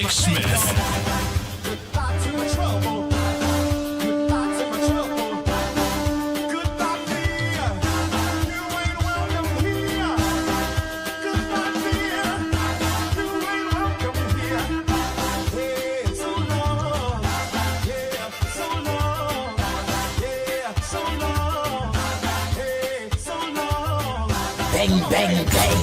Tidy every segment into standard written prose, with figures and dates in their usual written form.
Lennox Smith. Goodbye to my trouble. Goodbye to my trouble. Goodbye, dear. You ain't welcome here. Goodbye, dear. You ain't welcome here. Yeah, so long. Yeah, so long. Yeah, so long. Hey, so long. Bang, bang, bang.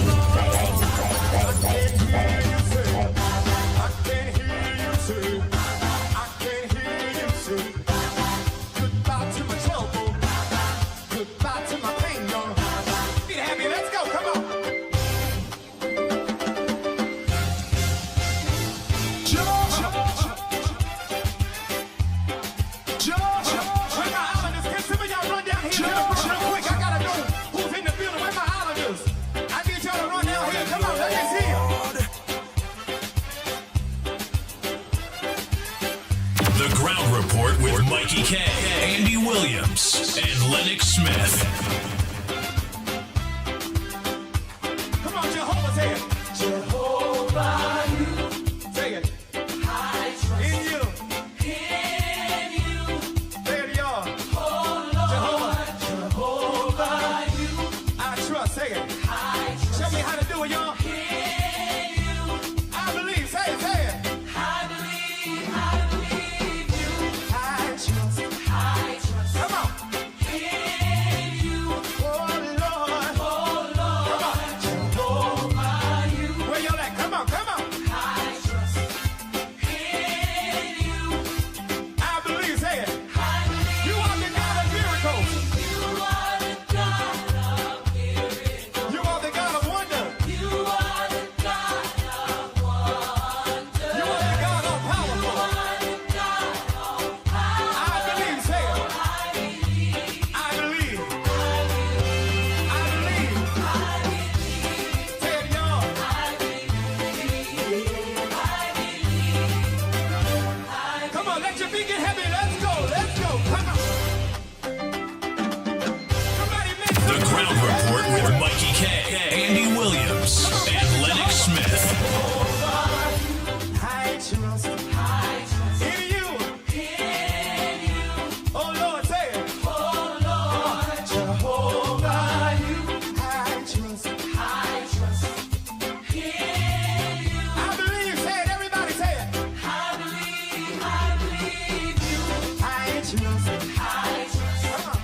The Ground Report with Mikey K, Andy Williams, and Lennox Smith. Come on, Jehovah, say it. Jehovah, you. Say it. I trust In you. in you, Say it, y'all. oh Lord. Jehovah, you. I trust. Say it. I trust Show me how to do it, y'all. in you. I believe. Say it. Say it. I believe you. I trust. I trust Come on. in you, Oh, Lord. oh Lord. Jehovah, you. Where y'all at? Come on. Come on. I trust in you. I believe. Say it. I believe You are the God of miracles. you are the God of miracles. You are the God of wonder. You are the God of wonder. You are the God of powerful. I believe. Say it. I believe. I believe. Say it, y'all. Come on, let your feet get heavy. Let's go. Let's go. Come on. Somebody make The some Ground Report with Mikey K, Andy Williams, and Lennox Smith. I trust in you. Oh, Lord, say it. Jehovah, you. I trust. I believe. Say it. Everybody say it. I trust. Come on.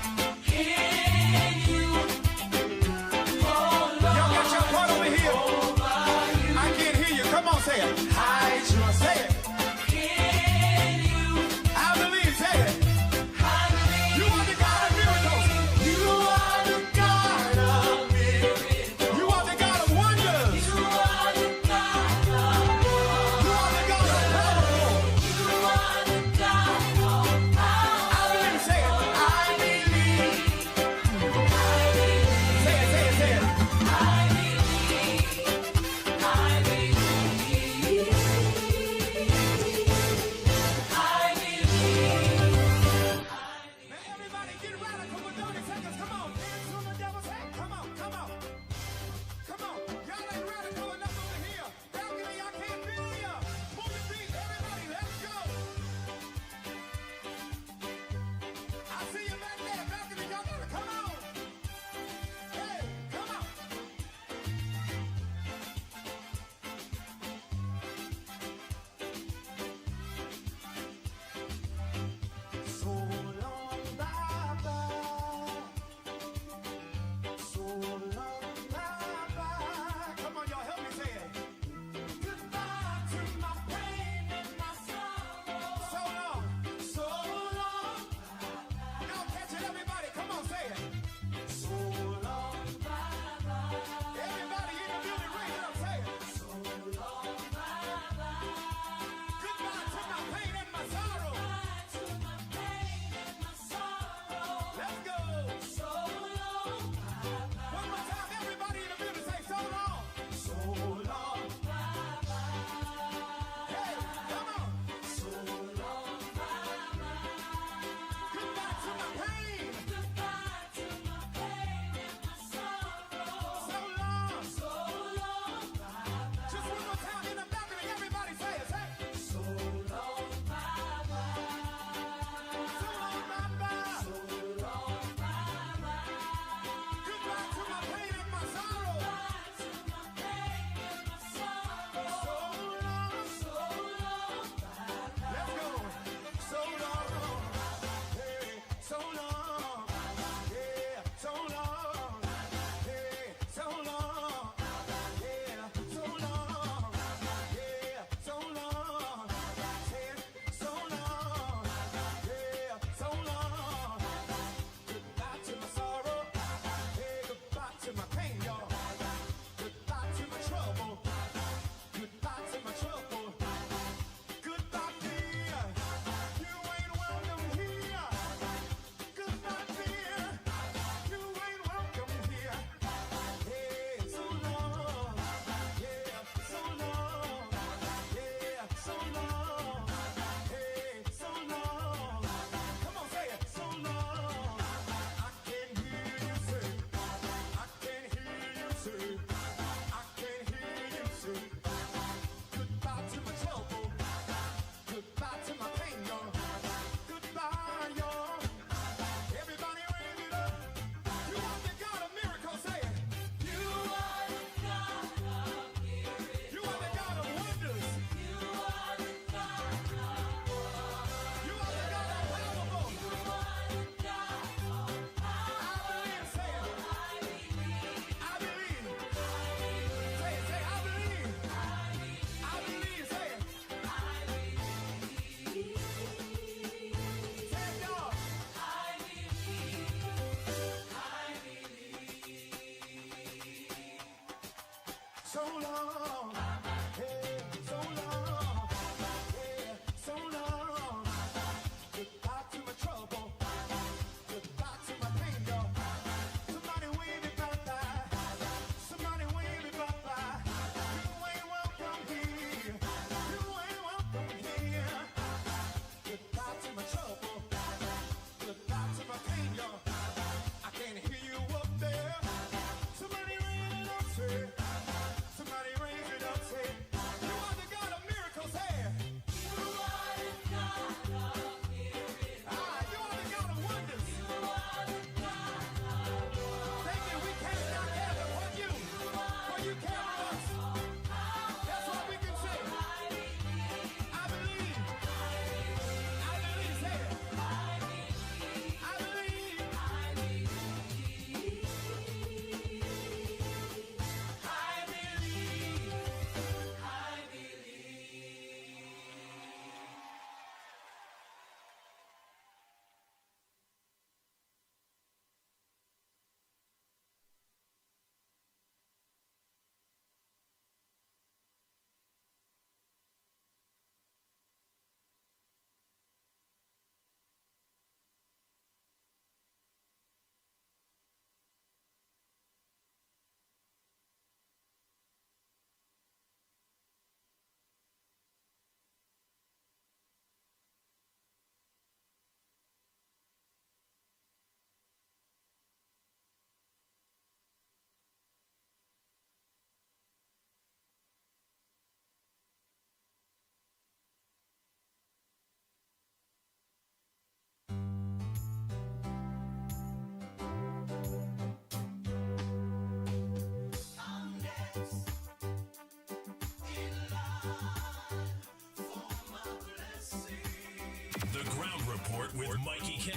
Ground Report with Mikey K,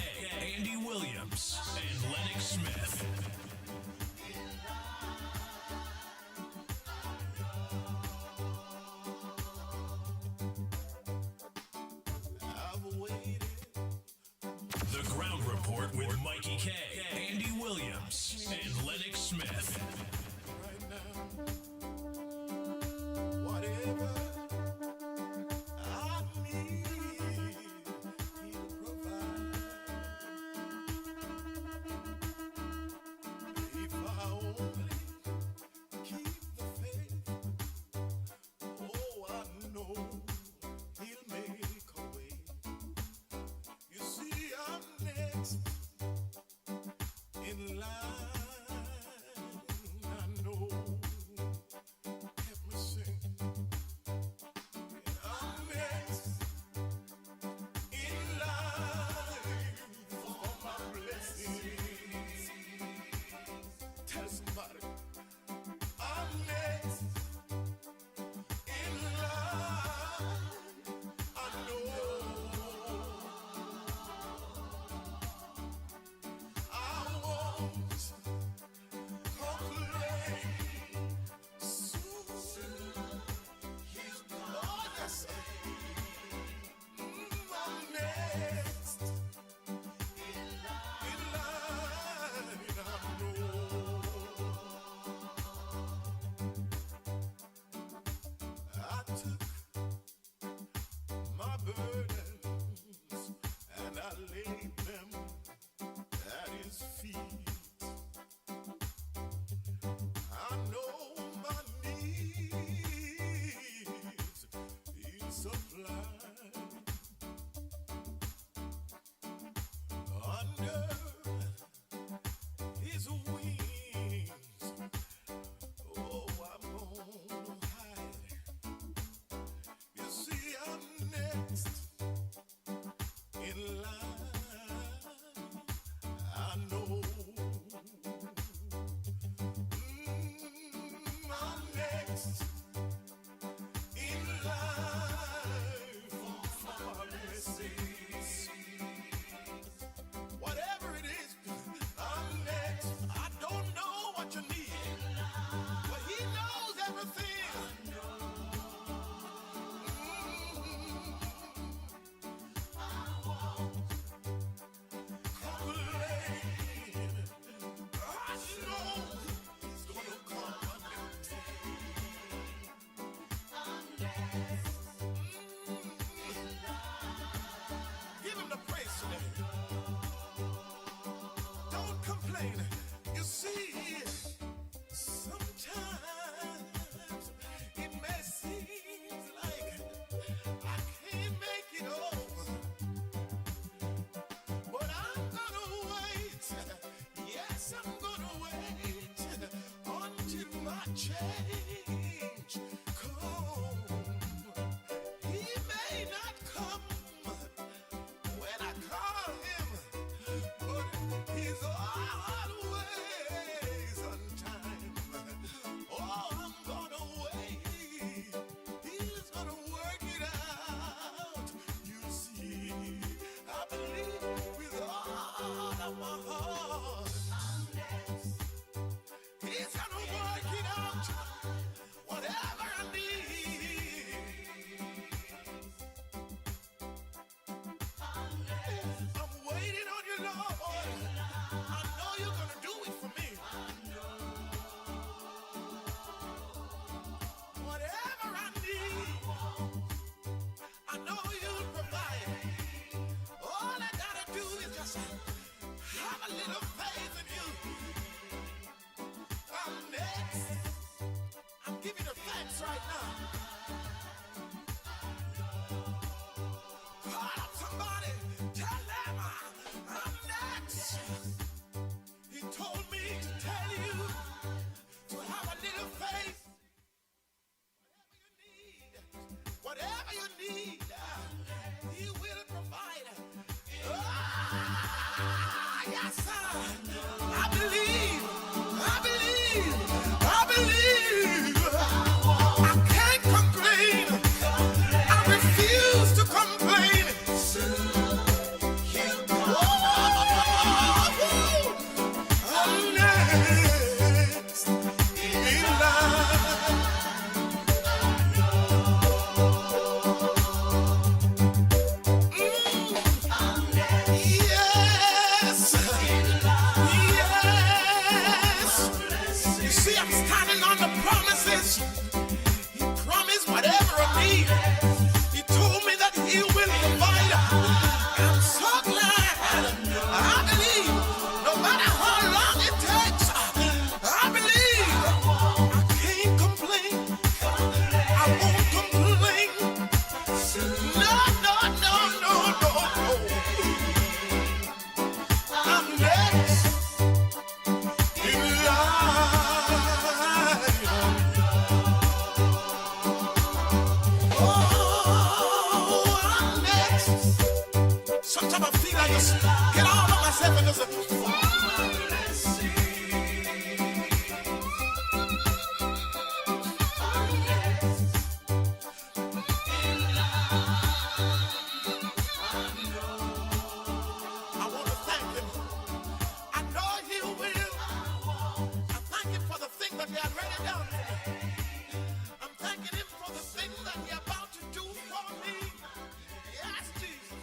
Andy Williams, and Lennox Smith. The Ground Report with Mikey K, Andy Williams, and Lennox Smith. Right now, whatever I need, He'll provide. If I only keep the faith, oh, I know He'll make a way. You see, I'm next in line. I know. Help me sing. I'm next in line for my blessings. Tell somebody. I'm next in line. I know. I won't complain. Soon He's gone. Oh, yes, sir. I'm next in line. I know. I took my burdens and I laid them at His feet. I know my needs He'll supply. Under His wings, oh, I'm gonna hide. You see, I'm next in line. I know. I'm next in line for my blessings. Whatever it is, I'm next. I don't know what you need, but He knows everything. I won't complain. I know He's gonna come and give Him the praise today. Don't complain. You see, sometimes it may seem like I can't make it over, but I'm gonna wait. Yes, I'm gonna wait until my change comes. He may not come when I call Him, but He's always on time. Oh, I'm gonna wait. He's gonna work it out. You see, I believe with all of my heart. He's gonna work it out. Whatever I need. I'm waiting on you, Lord. I know You're gonna do it for me. Whatever I need, I know You'll provide. All I gotta do is just have a little faith in You. I'm next. I'm giving you thanks right now. Call up somebody. Tell them I'm next. He told me to tell you to have a little faith. Whatever you need, He will provide. Yes, sir. I believe. I can't just get all of myself and just I want to thank him. I know he will. I thank him for the thing that he had already done for me. I'm thanking him for the thing that he about to do for me. Yes, Jesus.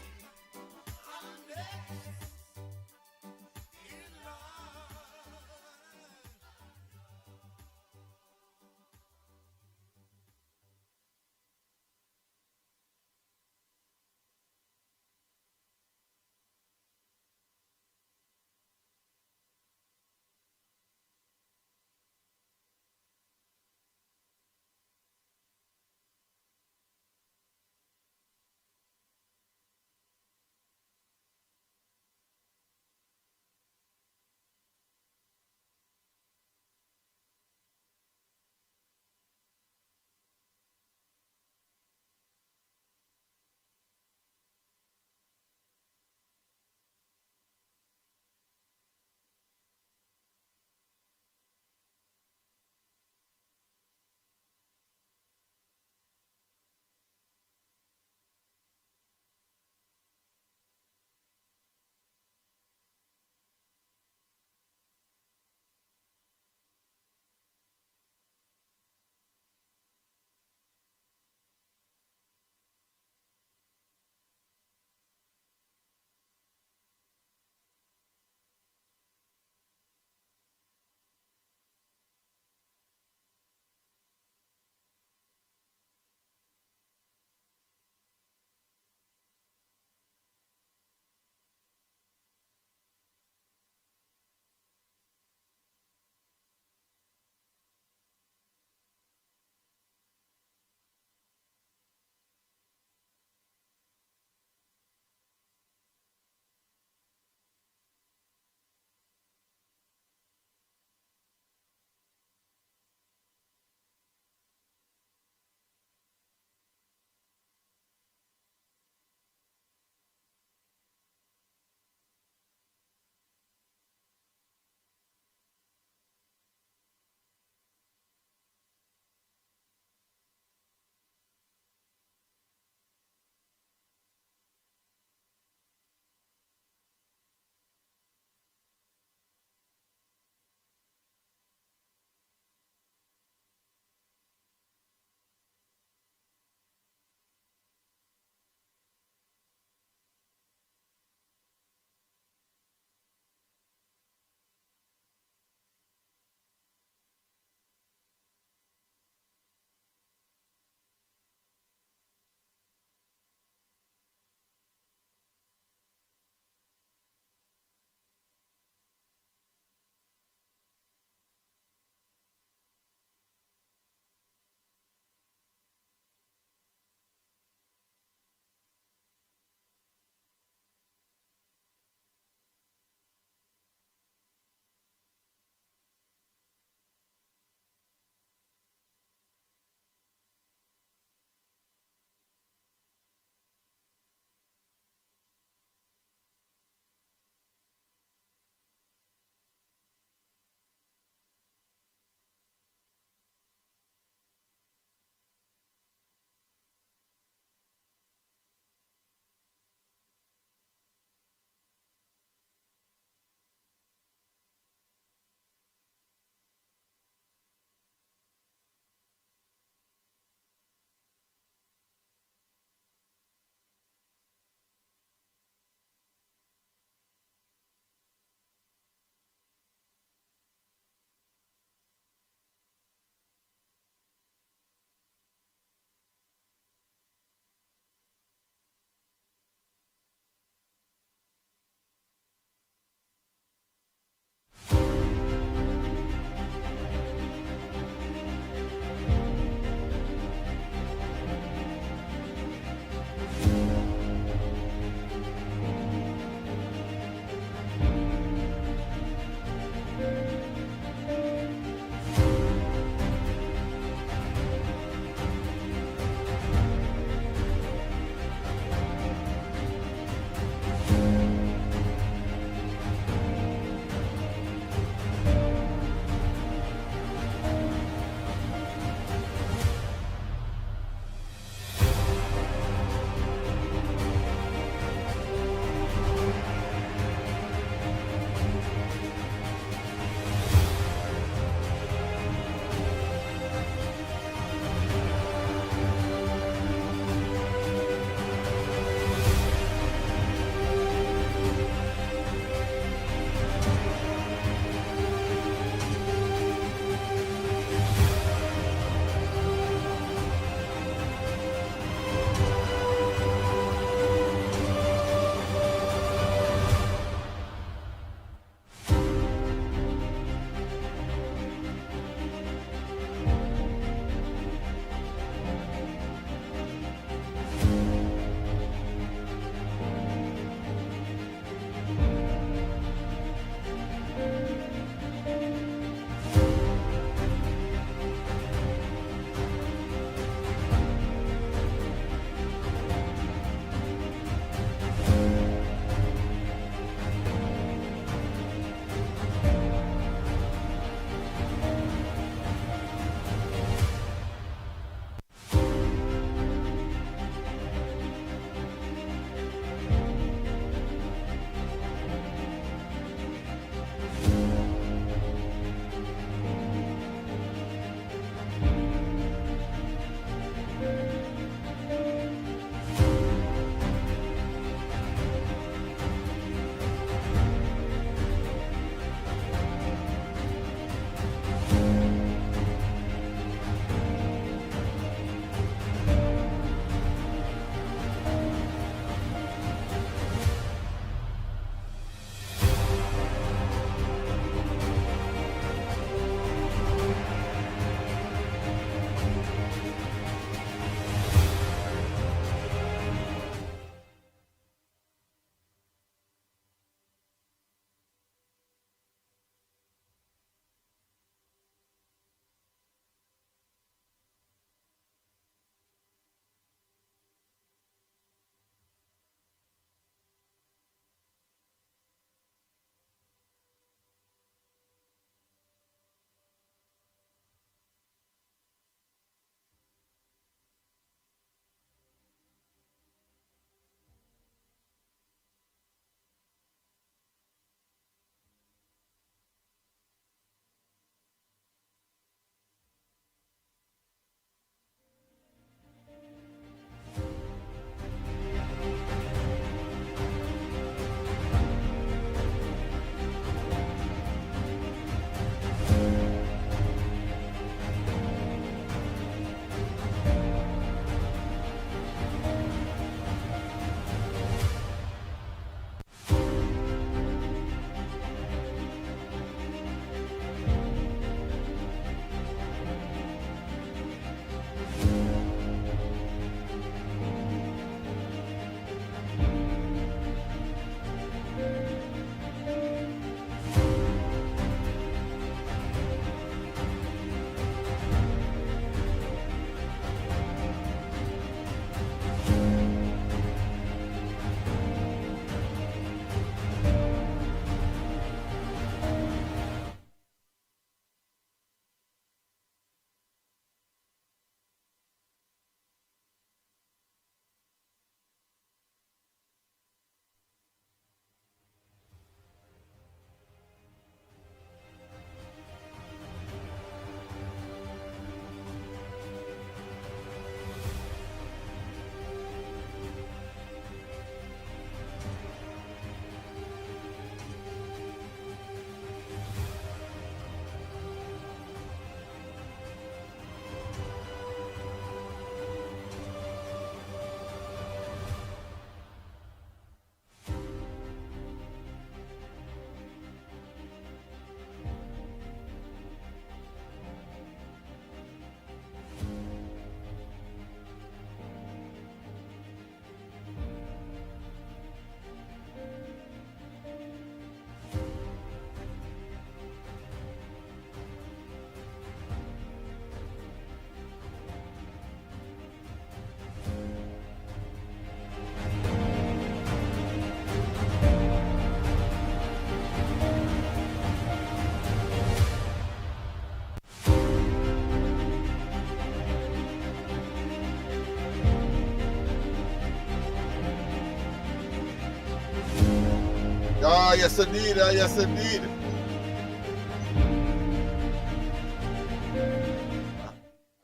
Ah, yes indeed. Ah, yes indeed.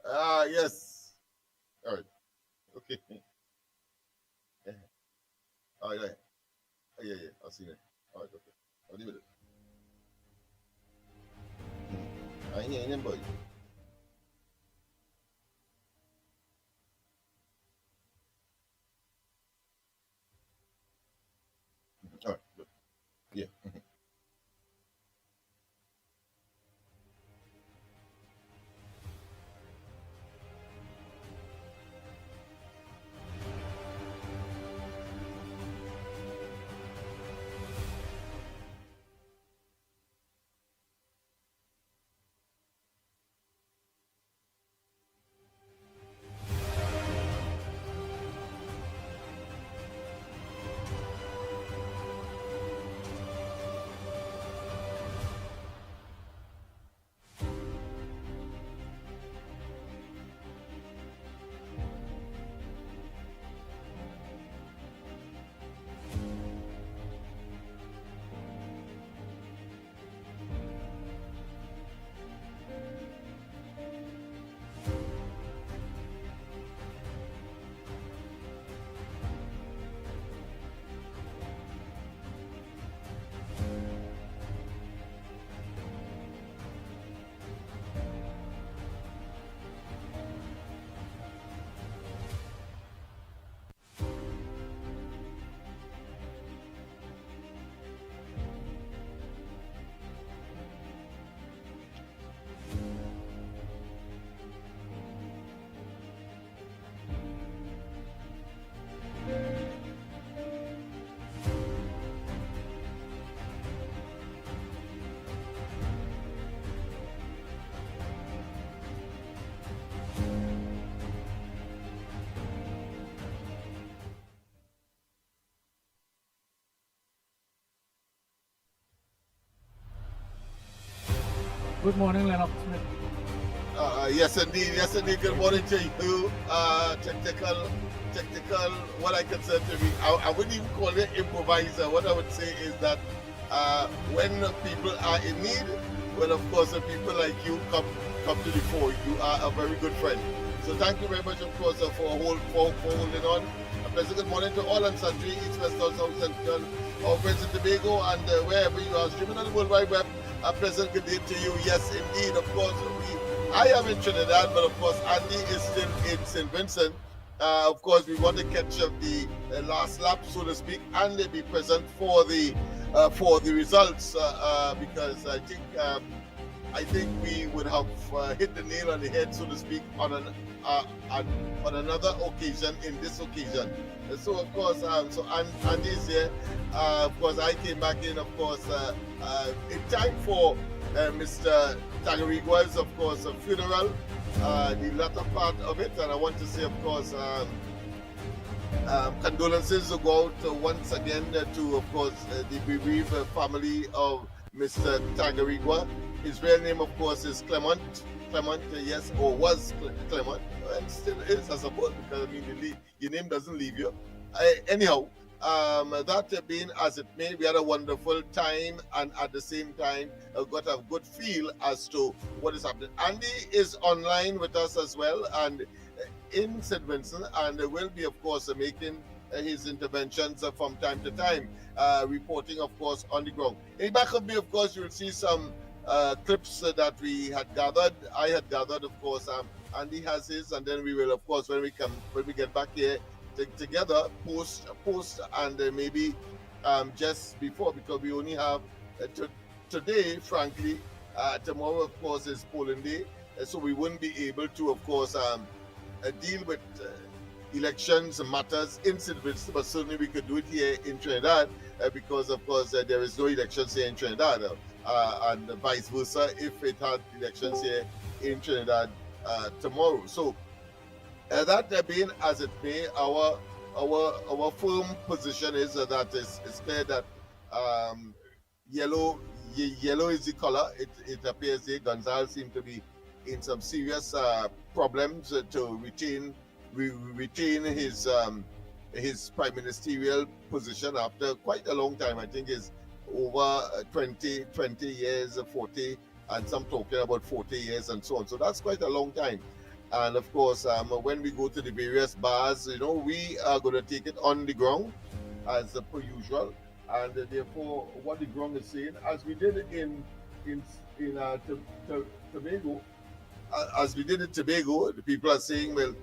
Ah, yes. All right. Okay. Yeah. All right. Yeah, yeah. I'll see you. All right. Okay. I'll leave it. I ain't hearing anybody. All right. Good. Yeah. Good morning, Lennox. Yes indeed. Yes indeed. Good morning to you. Technical. What I consider to be, I wouldn't even call it improviser. What I would say is that when people are in need, well, of course, the people like you come to the fore. You are a very good friend. So thank you very much, of course, for holding on. A pleasant good morning to all and sundry, East, West, North, South, Central, our friends in Tobago, and wherever you are streaming on the World Wide Web. A pleasant good day to you. Yes, indeed. Of course, I am in Trinidad, but of course, Andy is still in St. Vincent. Of course, we want to catch up the last lap, so to speak, and be present for the results because I think we would have hit the nail on the head, so to speak, on another occasion in this occasion. So of course, so Andy's here. Of course, I came back in, of course, in time for Mr. Tagarigua's, of course, funeral, the latter part of it, and I want to say, of course, condolences go out once again to, of course, the bereaved family of Mr. Tagarigua. His real name, of course, is Clement. Clement, yes, or was Clement, and still is, I suppose, because I mean, your name doesn't leave you. Anyhow, that being as it may, we had a wonderful time, and at the same time, got a good feel as to what is happening. Andy is online with us as well, and in St. Vincent, and will be, of course, making his interventions from time to time, reporting, of course, on the ground. In the back of me, of course, you'll see some clips that we had gathered. I had gathered, of course. Andy has his, and then we will, of course, when we get back here together, post, and maybe just before, because we only have today, frankly. Tomorrow, of course, is polling day, so we wouldn't be able to, of course, deal with elections matters in St. Vincent, but certainly we could do it here in Trinidad because, of course, there is no elections here in Trinidad, and vice versa if it had elections here in Trinidad tomorrow. So that being as it may, our firm position is that it's clear that yellow is the color. It appears that Gonzalez seems to be in some serious problems to retain his prime ministerial position after quite a long time. I think his over 20 years, 40, and some talking about 40 years and so on. So that's quite a long time. And of course, when we go to the various bars, we are going to take it on the ground as per usual. And therefore, what the ground is saying, as we did in Tobago, as we did in Tobago, the people are saying, well,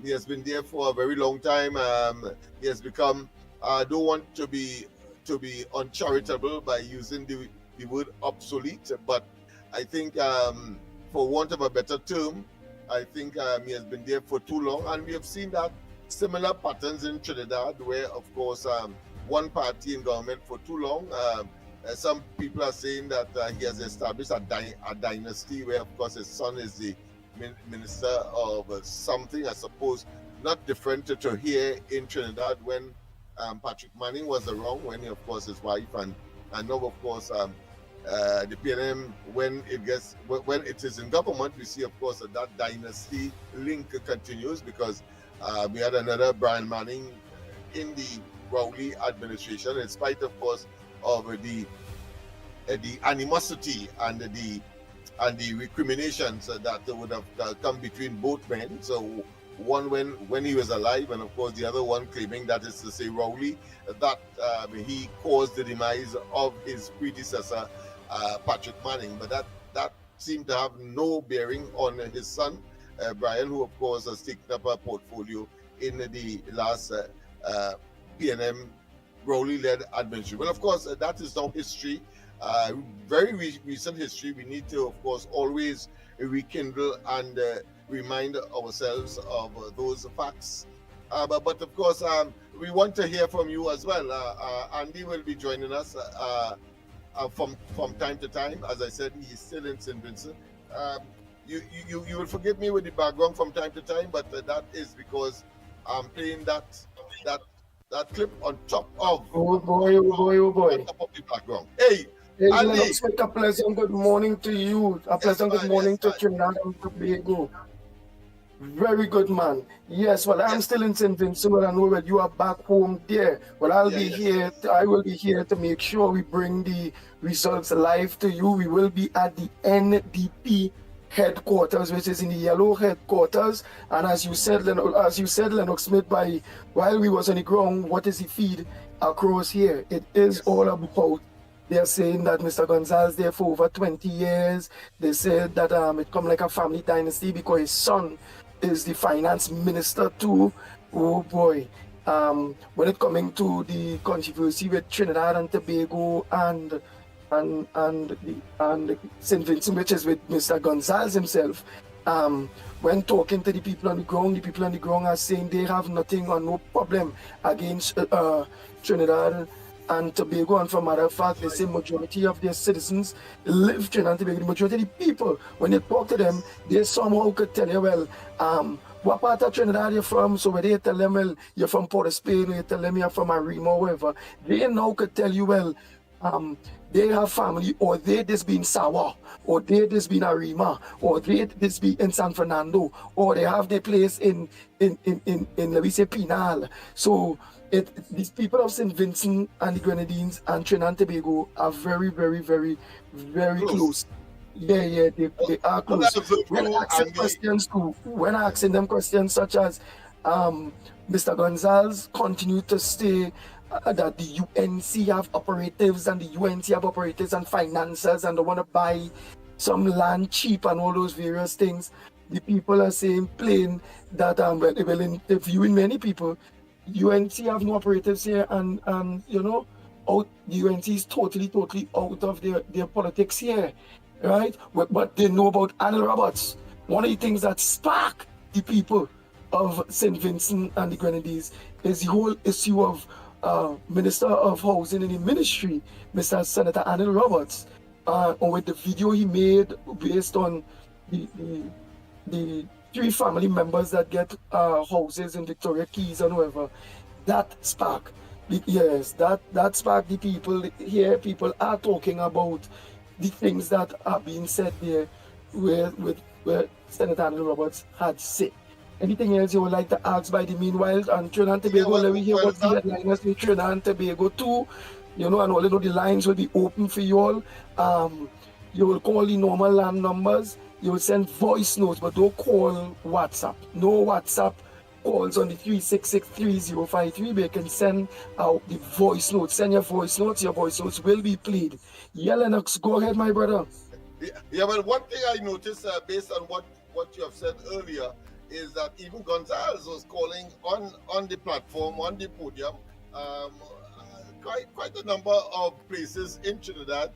he has been there for a very long time. He has become. I don't want to be uncharitable by using the word obsolete, but I think, for want of a better term, I think he has been there for too long, and we have seen that similar patterns in Trinidad, where of course one party in government for too long. Some people are saying that he has established a dynasty where, of course, his son is the minister of something, I suppose, not different to here in Trinidad when Patrick Manning was around, when he, of course, his wife, and now, of course, the PNM, when it is in government, we see, of course, that dynasty link continues, because we had another Brian Manning in the Rowley administration, in spite, of course, of the animosity and the recriminations that would have come between both men. So one when he was alive, and of course the other one claiming, that is to say Rowley, that he caused the demise of his predecessor, Patrick Manning. But that seemed to have no bearing on his son, Brian, who of course has taken up a portfolio in the last PNM Rowley-led administration. Well, of course, that is now history, very recent history. We need to, of course, always rekindle and remind ourselves of those facts. But of course, we want to hear from you as well. Andy will be joining us from time to time. As I said, he is still in St. Vincent. You will forgive me with the background from time to time, but that is because I'm playing that clip on top of Oh boy. on top of the background. Hey, Hey, Ali. Lennox, a pleasant good morning to you. A pleasant good morning to Trinidad and Tobago. Very good, man. Yes, well, I'm still in St. Vincent, and I know that you are back home there. Well, I will be here to make sure we bring the results live to you. We will be at the NDP headquarters, which is in the yellow headquarters. And as you said, Lennox Smith, while we was on the ground, what is the feed across here? It is all about. They're saying that Mr. Gonzalez there for over 20 years. They said that it come like a family dynasty because his son is the finance minister too. Oh boy. When it coming to the controversy with Trinidad and Tobago and St. Vincent, which is with Mr. Gonzalez himself, when talking to the people on the ground are saying they have nothing or no problem against Trinidad and Tobago, and for matter of fact, they say majority of their citizens live Trinidad and Tobago. The majority of the people, when you talk to them, they somehow could tell you, well, what part of Trinidad you're from? So when they tell them, well, you're from Port of Spain, or you tell them you're from Arima or whatever, they now could tell you, well, they have family, or they just be in Sawa, or they just be in Arima, or they just be in San Fernando, or they have their place in let me say Pinal. So these people of St. Vincent and the Grenadines and Trinidad and Tobago are very, very, very, very close. Yeah, they are close. When asking them questions such as, Mr. Gonzalez continue to say that the UNC have operatives and the UNC have operatives and financiers and they want to buy some land cheap and all those various things. The people are saying plain that, well, interviewing many people, UNC have no operatives here, and the UNC is totally out of their politics here, right? But they know about Anil Roberts. One of the things that spark the people of St. Vincent and the Grenadines is the whole issue of Minister of Housing in the ministry, Mr. Senator Anil Roberts, with the video he made based on the 3 family members that get houses in Victoria Keys and whatever. That spark, that spark the people here. People are talking about the things that are being said there, where Senator Anil Roberts had said. Anything else you would like to ask by the meanwhile? And Trinidad and Tobago, well, let me hear well, what's the that, headliners with Trinidad and Tobago too. You know, and all you know, the lines will be open for you all. You will call the normal land numbers. You will send voice notes, but don't call WhatsApp. No WhatsApp calls on the 3663053, but you can send out the voice notes. Send your voice notes. Your voice notes will be played. Yeah, Lennox, go ahead, my brother. yeah, well, one thing I noticed based on what you have said earlier is that even Gonzalez was calling on the platform, on the podium, quite a number of places in Trinidad.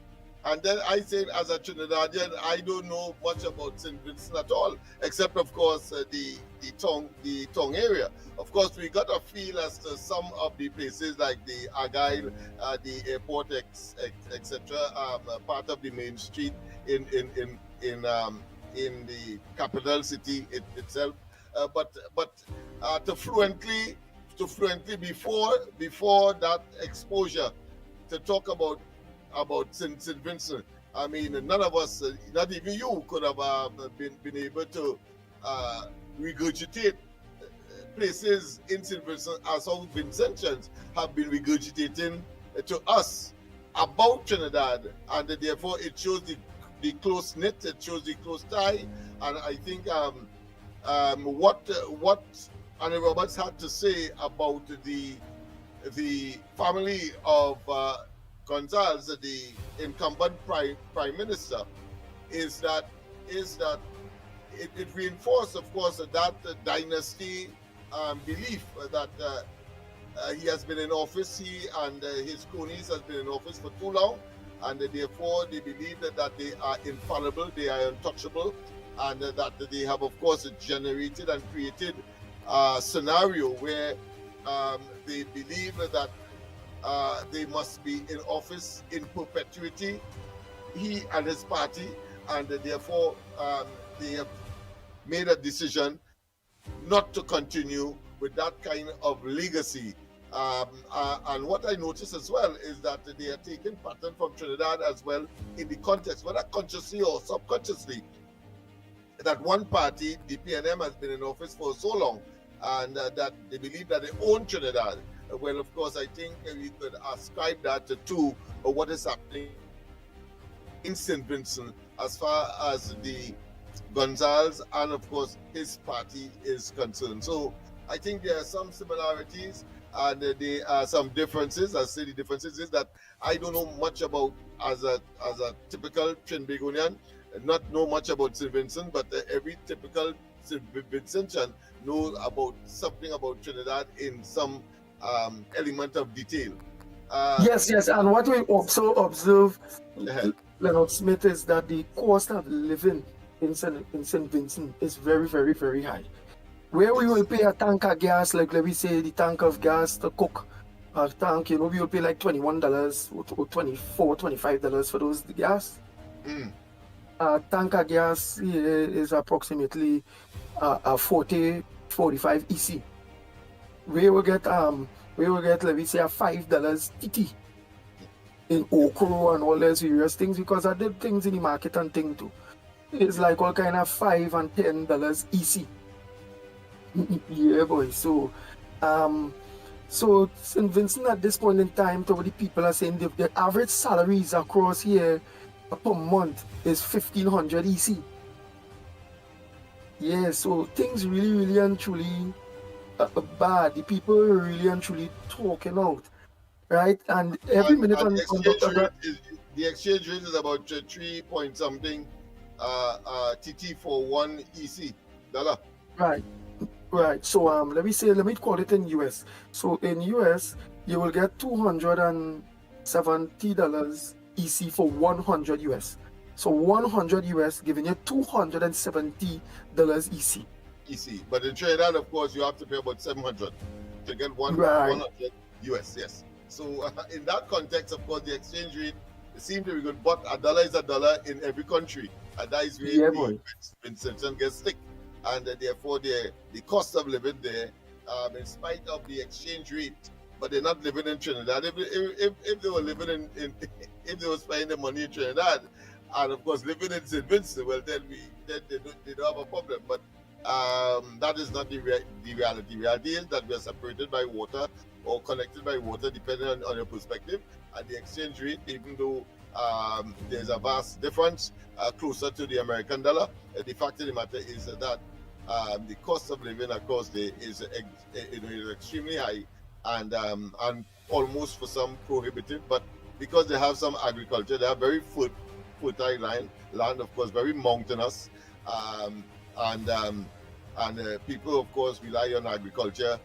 And then I said, as a Trinidadian, I don't know much about St. Vincent at all, except of course the Tongue area. Of course, we got a feel as to some of the places like the Argyle, the airport, etc. Part of the main street in the capital city itself. But to fluently before that exposure to talk about St. Vincent. I mean, none of us, not even you, could have been able to regurgitate places in St. Vincent as how Vincentians have been regurgitating to us about Trinidad, and therefore it shows the close knit, it shows the close tie, and I think what Annie Roberts had to say about the family of Gonzalez, the incumbent prime minister, is that it reinforced, of course, that dynasty belief that he has been in office, he and his cronies has been in office for too long, and therefore they believe that they are infallible, they are untouchable, and that they have, of course, generated and created a scenario where they believe that they must be in office in perpetuity, he and his party, and therefore they have made a decision not to continue with that kind of legacy. And what I notice as well is that they are taking pattern from Trinidad as well in the context, whether consciously or subconsciously, that one party, the PNM, has been in office for so long, and that they believe that they own Trinidad. Well, of course, I think we could ascribe that to what is happening in St. Vincent as far as the Gonzalez and, of course, his party is concerned. So I think there are some similarities and there are some differences. I say the differences is that I don't know much about, as a typical Trinbagonian, not know much about St. Vincent, but every typical St. Vincentian knows about something about Trinidad in some element of detail. Yes, and what we also observe, Leonard Smith, is that the cost of living in St. Vincent is very, very, very high. Where we will pay a tank of gas, like let me say the tank of gas to cook a tank, we will pay like $21 or $24, $25 for those gas. A tank of gas is approximately 40, 45 EC. We will get let me say a $5 TT in okra and all those various things, because I did things in the market and thing too. It's like all kind of $5 and $10 EC. Yeah, boy. So St. Vincent at this point in time, to what the people are saying, the average salaries across here per month is 1,500 EC. Yeah, so things really, really and truly bad. The people are really and truly talking out, right? And every minute and the exchange rate is about 3 point something TT for 1 EC dollar. Right. So let me call it in US. So in US, you will get $270 EC for 100 US. So 100 US giving you $270 EC. But in Trinidad, of course, you have to pay about 700 to get 100 US. Yes. So in that context, of course, the exchange rate seems to be good, but a dollar is a dollar in every country, and that is where Vincentian gets stick, and therefore the cost of living there, in spite of the exchange rate, but they're not living in Trinidad. If they were living in if they were spending the money in Trinidad, and of course living in St. Vincent, well then they don't have a problem. But That is not the reality. Reality is that we are separated by water or connected by water, depending on your perspective. And the exchange rate, even though there's a vast difference closer to the American dollar, the fact of the matter is that the cost of living across there is extremely high and almost for some prohibitive. But because they have some agriculture, they have very fertile land, of course, very mountainous, and people, of course, rely on agriculture.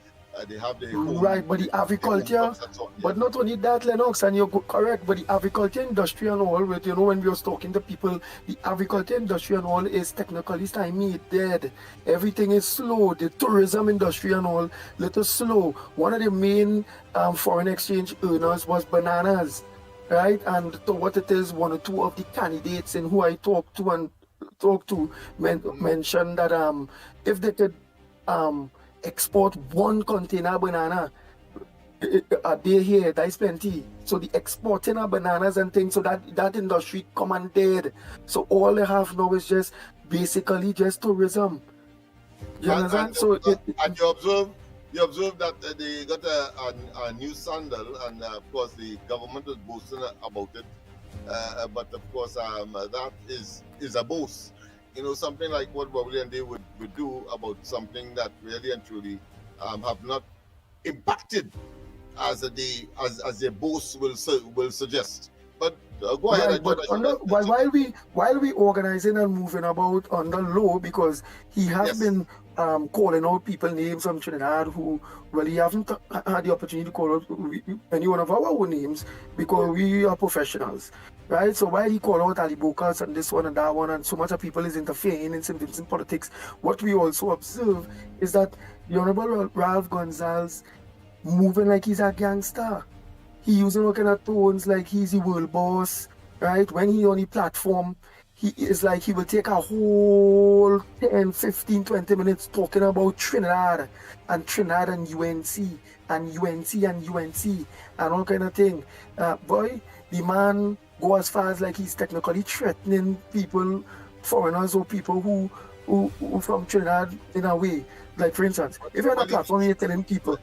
They have their home, Right, but the agriculture, but not only that, Lennox, and you're correct, but the agriculture industry and all, with, when we was talking to people, the agriculture industry and all is technically stymied, dead. Everything is slow. The tourism industry and all, little slow. One of the main foreign exchange earners was bananas, right? And to what it is, one or two of the candidates in who I talked to mentioned that if they could export one container banana a day here, that is plenty. So the exporting of bananas and things, so that industry come and dead. So all they have now is just basically just tourism. You understand? And you observe that they got a new sandal, and of course the government is boasting about it. But of course that is a boast. Something like what Bobby and they would do about something that really and truly have not impacted as their boss will suggest. But go ahead. But while we organizing and moving about on the low, because he has been calling out people names from Trinidad who really haven't had the opportunity to call out any one of our own names, because we are professionals, right? So while he called out Ali Bokas and this one and that one, and so much of people is interfering in St. Vincent politics, what we also observe is that the Honorable Ralph Gonzalez moving like he's a gangster. He using all kind of tones like he's the world boss, right? When he on the platform, he is like he will take a whole 10, 15, 20 minutes talking about Trinidad and UNC and UNC and UNC and all kind of thing. Boy, the man go as far as like he's technically threatening people, foreigners or people who from Trinidad in a way. Like for instance, if you're on a platform and you're telling people,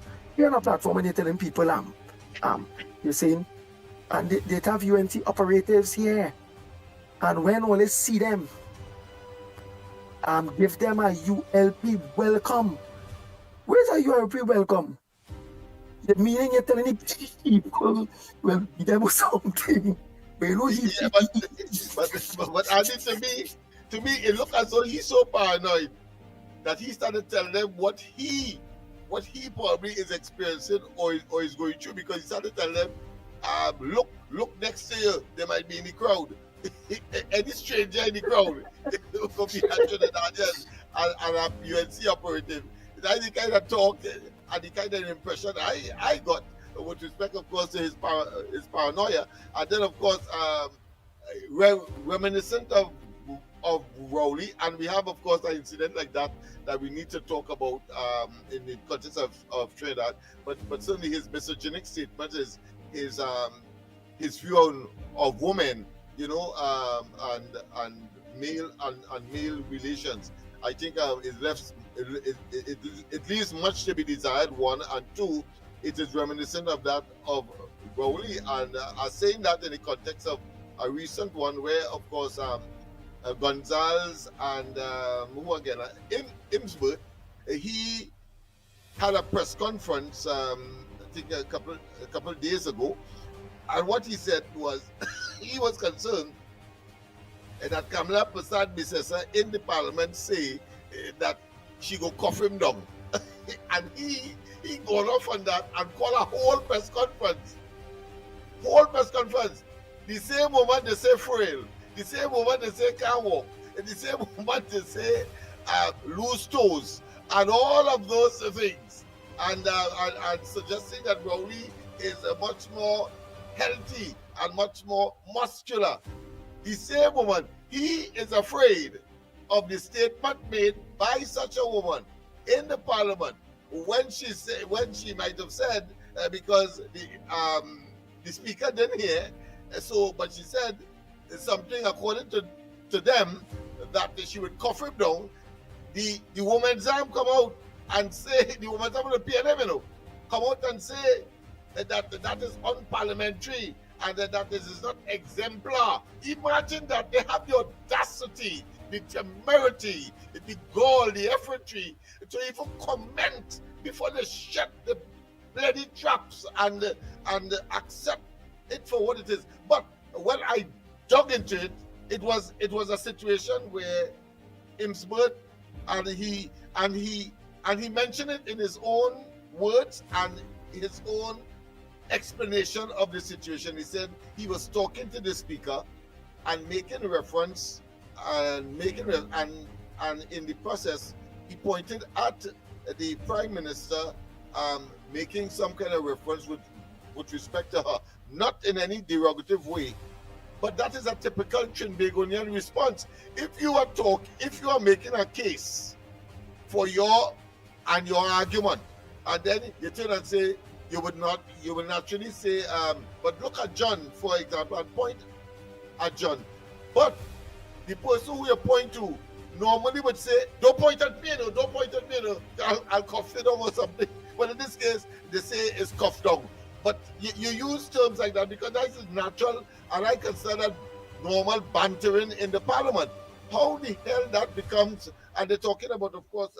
you're saying, and they have UNC operatives here, and when all they see them, give them a ULP welcome. Where's a ULP welcome? The meaning you're telling the people, well, give them something. But Andy, to me, it looks as though he's so paranoid that he started telling them what he probably is experiencing or is going through, because he started telling them, look next to you, they might be in the crowd. Any stranger in the crowd could be a Trinidadian and a UNC operative. That's the kind of talk and the kind of impression I got, with respect, of course, to his paranoia. And then, of course, reminiscent of Rowley, and we have, of course, an incident like that we need to talk about in the context of Trinidad. But certainly his misogynic statement is his view of women, and male relations. I think it leaves much to be desired. One, and two, it is reminiscent of that of Rowley, and saying that in the context of a recent one where, of course, Gonzalez and who again? Imsworth, he had a press conference, I think a couple of days ago, and what he said was he was concerned that Kamala Prasad Bisesa in the parliament say that she go cough him down, and he gone off on that and call a whole press conference. The same woman they say frail. The same woman they say can't walk, and the same woman they say lose toes, and all of those things, and suggesting that Rowley is much more healthy and much more muscular. The same woman, he is afraid of the statement made by such a woman in the parliament when she might have said because the speaker didn't hear, but she said something according to them that she would cough him down, the woman's arm come out and say, the woman's arm on the PNM, you know, come out and say that is unparliamentary and that this is not exemplar. Imagine that they have the audacity, the temerity, the gall, the effortry to even comment before they shut the bloody traps and accept it for what it is. But when I dug into it, it was a situation where Imsbert and he mentioned it in his own words and his own explanation of the situation. He said he was talking to the speaker and making reference and in the process he pointed at the prime minister making some kind of reference with respect to her, not in any derogative way. But that is a typical Trinbagonian response. If you are making a case for your argument, and then you turn and say you will naturally say, but look at John, for example, and point at John. But the person who you point to normally would say, don't point at me, no, don't point at me, no, I'll cough it down or something. But in this case, they say it's coughed down. But you use terms like that because that is natural, and I consider that normal bantering in the parliament. How the hell that becomes, and they're talking about, of course,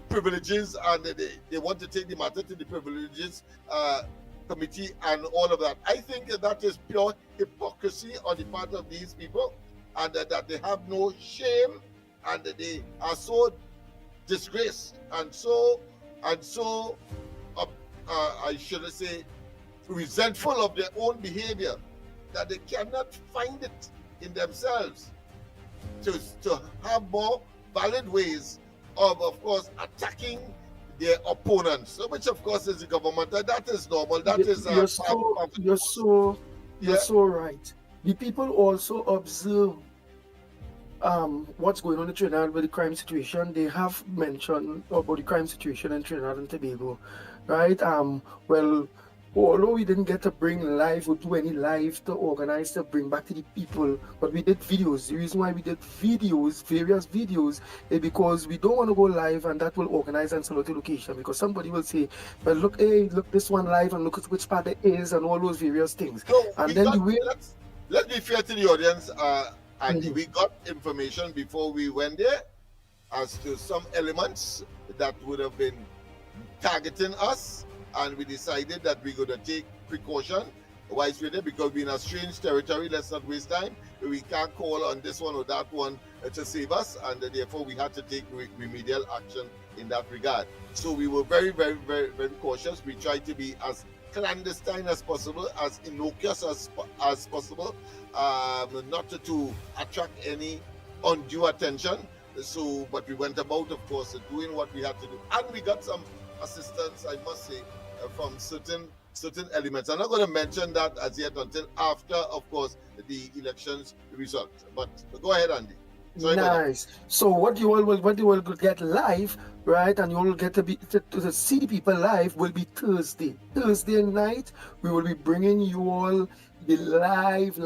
privileges, and they want to take the matter to the privileges committee and all of that. I think that is pure hypocrisy on the part of these people, and that they have no shame, and that they are so disgraced and so I should say resentful of their own behavior that they cannot find it in themselves to have more valid ways of course attacking their opponents, which of course is the government, and that is normal. That is you're so right. The people also observe what's going on in Trinidad with the crime situation. They have mentioned about the crime situation in Trinidad and Tobago, right? Well, although we didn't get to bring live or do any live to organize to bring back to the people, but we did videos. The reason why we did videos, various videos, is because we don't want to go live and that will organize and select a location, because somebody will say, well, look, hey, look this one live and look at which part it is and all those various things. So and then let's be fair to the audience, and we got information before we went there as to some elements that would have been targeting us, and we decided that we're going to take precaution whilst we're there, because we're in a strange territory. Let's not waste time. We can't call on this one or that one to save us, and therefore we had to take remedial action in that regard. So we were very, very, very, very cautious. We tried to be as clandestine as possible, as innocuous as possible, not to attract any undue attention. So, but we went about, of course, doing what we had to do, and we got some assistance, I must say, from certain elements. I'm not going to mention that as yet until after, of course, the elections result. But go ahead, Andy. Sorry. Nice. So what you will get live, right, and you will get to see the people live will be Thursday. Thursday night, we will be bringing you all the live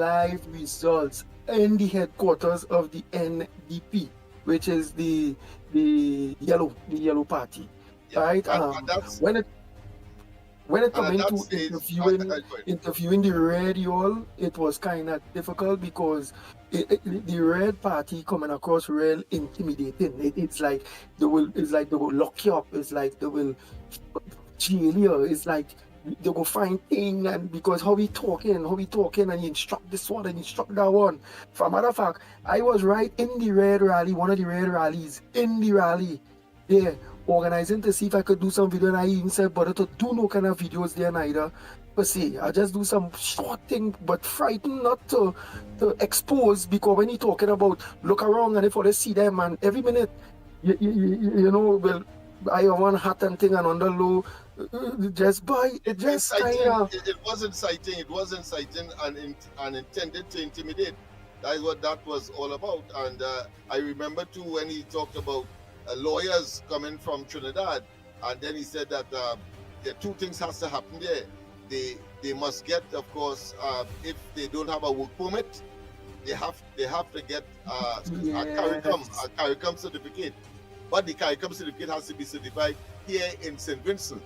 results in the headquarters of the NDP, which is the yellow party, right? When it came into interviewing the red y'all, it was kind of difficult because the red party coming across real intimidating. It's like they will lock you up. It's like they will jail you. It's like they go find thing, and because how we talking, and you instruct this one and instruct that one. For a matter of fact, I was right in the red rally, one of the red rallies in the rally there, organizing to see if I could do some video, and I even said, but to do no kind of videos there neither. But see, I just do some short thing, but frightened not to expose, because when you're talking about look around and if they see them, and every minute, you know, well, I have one hat and thing and under low, just buy it, just kind of. It was inciting and intended to intimidate. That is what that was all about. And I remember too when he talked about lawyers coming from Trinidad, and then he said that there are two things has to happen there. They must get, of course, if they don't have a work permit, they have to get a CARICOM certificate. but the CARICOM certificate has to be certified here in St. Vincent.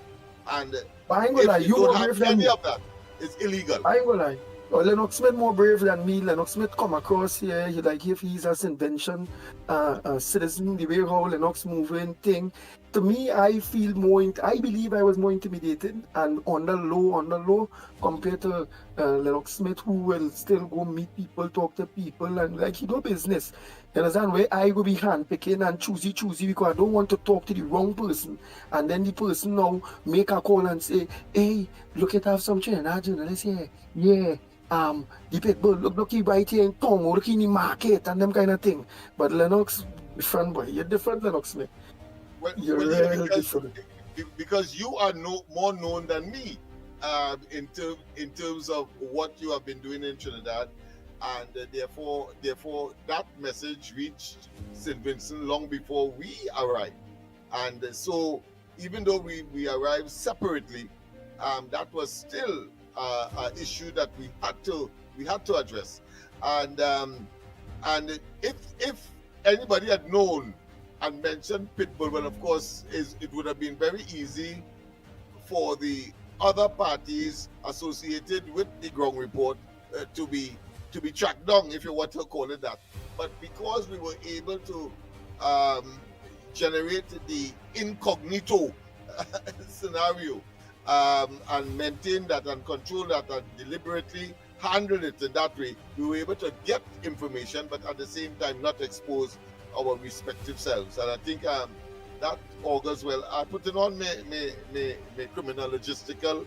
And I ain't gonna lie, if you you don't more have brave than any me. of that, it's illegal. I ain't gonna lie. Oh, Lennox Smith more brave than me. Lennox Smith come across here. He like if he's a invention, citizen, the way how Lennox moving thing. To me, I feel more. I believe I was more intimidated and on the low, compared to Lennox Smith, who will still go meet people, talk to people, and like he do business. You understand? Where I go be handpicking and choosy because I don't want to talk to the wrong person, and then the person now make a call and say, "Hey, look at have some China journalists here, yeah." The people look he right here in town, or look in the market and them kind of thing. But Lennox, different boy, you're different, Lennox Smith. Well, You're yeah, real different. because you are more known than me in terms of what you have been doing in Trinidad, and therefore that message reached St. Vincent long before we arrived. And so even though we arrived separately, that was still an issue that we had to address. And if anybody had known and mentioned Pitbull, well, of course, it would have been very easy for the other parties associated with the ground report to be tracked down, if you want to call it that. But because we were able to generate the incognito scenario and maintain that and control that and deliberately handle it in that way, we were able to get information, but at the same time not expose our respective selves. And I think that augurs well. I'm putting on my criminal logistical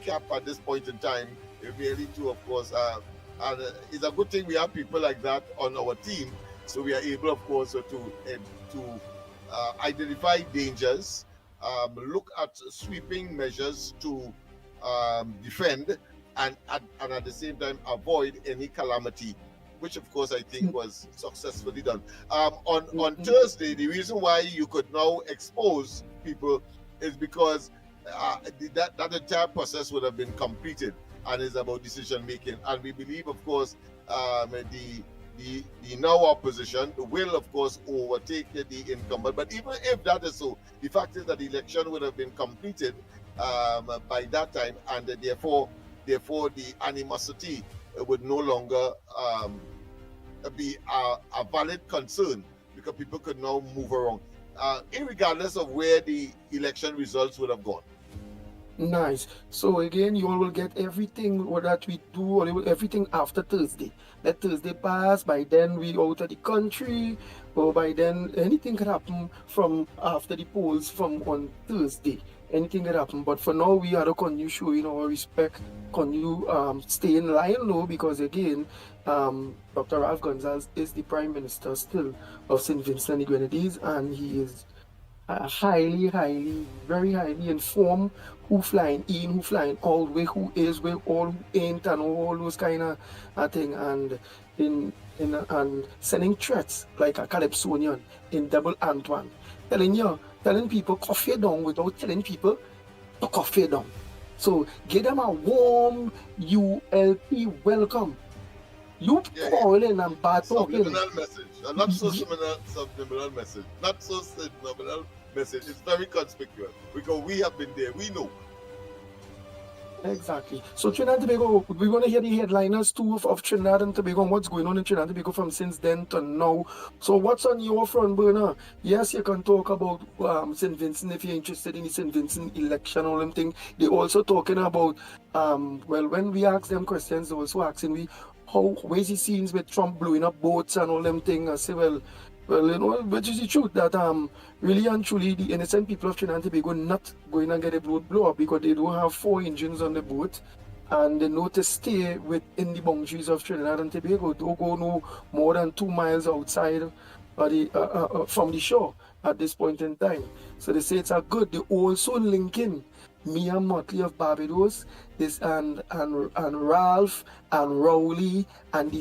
cap at this point in time, really to, of course, and it's a good thing we have people like that on our team, so we are able, of course, to identify dangers, look at sweeping measures to defend, and at the same time avoid any calamity, which of course I think was successfully done. On Thursday, the reason why you could now expose people is because that entire process would have been completed, and is about decision making. And we believe, of course, the now opposition will, of course, overtake the incumbent. But even if that is so, the fact is that the election would have been completed by that time, and therefore the animosity would no longer be a valid concern, because people could now move around, regardless of where the election results would have gone. Nice. So again, you all will get everything that we do, or everything after Thursday. Let Thursday pass. By then we out of the country, or by then anything could happen from after the polls from on Thursday. Anything could happen. But for now, we are to continue showing our respect, continue staying lying low, because again, Dr. Ralph Gonsalves is the Prime Minister still of St. Vincent and the Grenadines, and he is very highly informed who flying in, who flying out, where who is, where all who ain't, and all those kind of thing, and and sending threats like a Calypsonian in Double Antoine, telling people cough it down without telling people to cough it down. So give them a warm ULP welcome. You calling and bad talking. Subliminal message, not so subliminal message, not so subliminal message. It's very conspicuous because we have been there. We know. Exactly. So Trinidad and Tobago, we're going to hear the headliners too of Trinidad and Tobago and what's going on in Trinidad and Tobago from since then to now. So what's on your front burner? Yes, you can talk about St. Vincent if you're interested in the St. Vincent election, all them thing. They're also talking about, well, when we ask them questions, they're also asking we, where's the scenes with Trump blowing up boats and all them things. I say, well, you know, which is the truth that really and truly the innocent people of Trinidad and Tobago not going to get a boat blow up because they don't have 4 engines on the boat, and they know to stay within the boundaries of Trinidad and Tobago. Don't go no more than 2 miles outside from the shore at this point in time. So they say it's a good. They also linking Mia Motley of Barbados, this and Ralph and Rowley and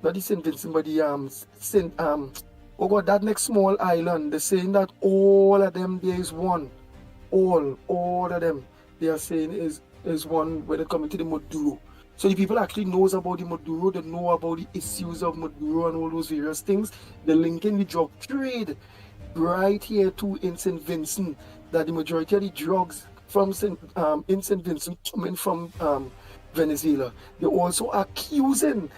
not the St. Vincent, but the oh God, that next small island. They're saying that all of them there is one. All of them they are saying is one when it comes to the Maduro. So the people actually knows about the Maduro, they know about the issues of Maduro and all those various things. They're linking the drug trade right here too in St. Vincent, that the majority of the drugs from in St. Vincent coming from Venezuela. They're also accusing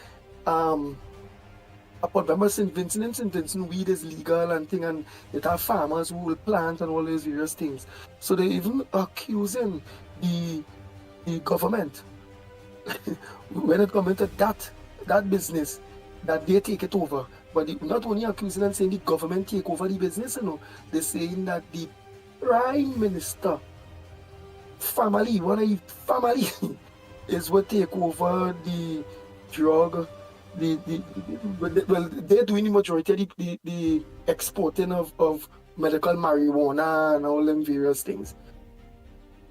remember St. Vincent and St. Vincent weed is legal and thing, and it have farmers who will plant and all those various things. So they're even accusing the government when it comes to that business, that they take it over. But not only accusing and saying the government take over the business, they're saying that the Prime Minister family, one of the family, is what take over the drug. Well, they're doing the majority of the exporting of medical marijuana and all them various things.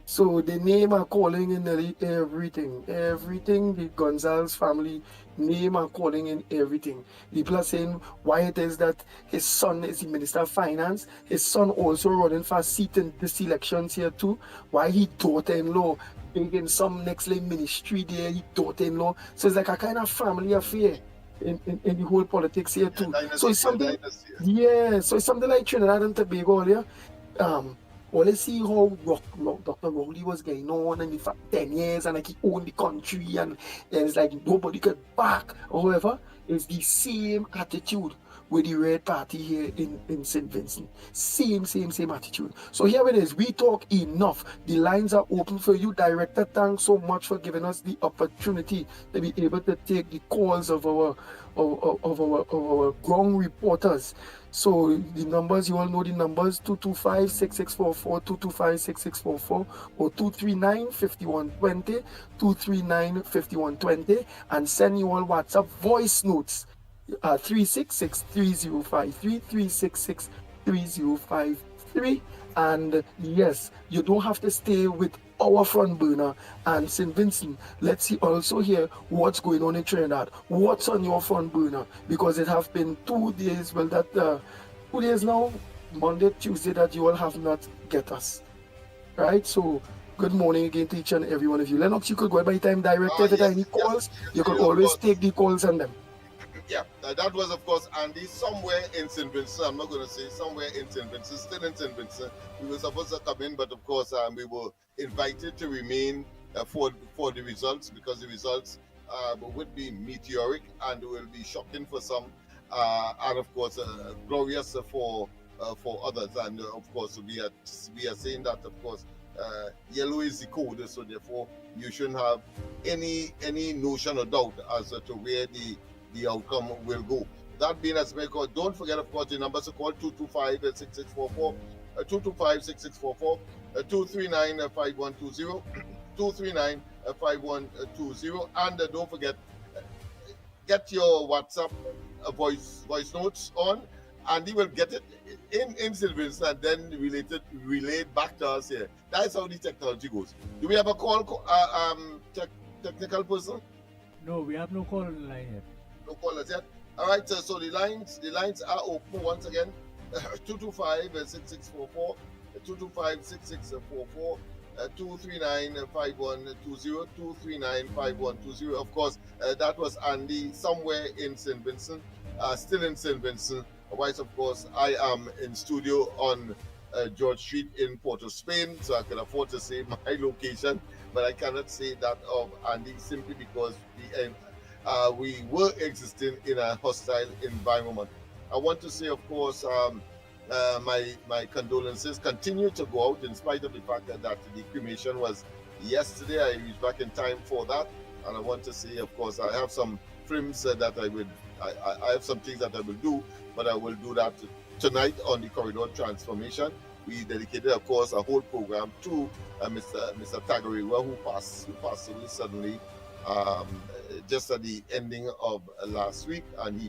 So the name are calling in everything. The Gonzalez family name are calling in everything. People are saying why it is that his son is the Minister of Finance. His son also running for a seat in this elections here too. Why he daughter-in-law big in some next line ministry there, he daughter-in-law. So it's like a kind of family affair in the whole politics here too. So it's something, so it's something like Trinidad and Tobago, yeah. Let's see how Dr. Rowley was going on, and for 10 years, and like he owned the country, and it's like nobody could back. However, it's the same attitude with the Red Party here in St. Vincent. Same attitude. So here it is. We talk enough. The lines are open for you. Director, thanks so much for giving us the opportunity to be able to take the calls of our ground reporters. So the numbers, you all know the numbers, 225-6644, 225-6644, or 239-5120, 239-5120, and send you all WhatsApp voice notes, 366-3053, 366-3053. And yes, you don't have to stay with our front burner and St. Vincent. Let's see also here what's going on in Trinidad. What's on your front burner? Because it have been 2 days, 2 days now, Monday, Tuesday, that you all have not get us. Right? So good morning again to each and every one of you. Lennox, you could go by time director if any calls. You could always take the calls on them. Yeah, that was, of course, Andy, somewhere in St. Vincent. I'm not going to say somewhere in St. Vincent, still in St. Vincent. We were supposed to come in, but of course, we were invited to remain for the results, because the results would be meteoric and will be shocking for some, and of course, glorious for others. And of course, we are saying that, of course, yellow is the code, so therefore, you shouldn't have any notion or doubt as to where the outcome will go. That being as well, don't forget, of course, the numbers to call 225-6644, 225-6644, 239-5120, 239-5120, and don't forget, get your WhatsApp voice notes on, and he will get it in St. Vincent and then relayed back to us here. That's how the technology goes. Do we have a call, technical person? No, we have no call on the line yet. No callers yet. All right, so the lines are open once again. 225-6644, 225-6644, 239-5120, 239-5120. Of course, that was Andy somewhere in St. Vincent, still in St. Vincent. Otherwise, of course, I am in studio on George Street in Port of Spain, so I can afford to say my location, but I cannot say that of Andy simply because we were existing in a hostile environment. I want to say, of course, my condolences continue to go out in spite of the fact that the cremation was yesterday. I reached back in time for that, and I want to say, of course, I have some films that I have some things that I will do, but I will do that tonight on the corridor transformation. We dedicated, of course, a whole program to Mr. Tagariwa, who passed away suddenly. Just at the ending of last week, and he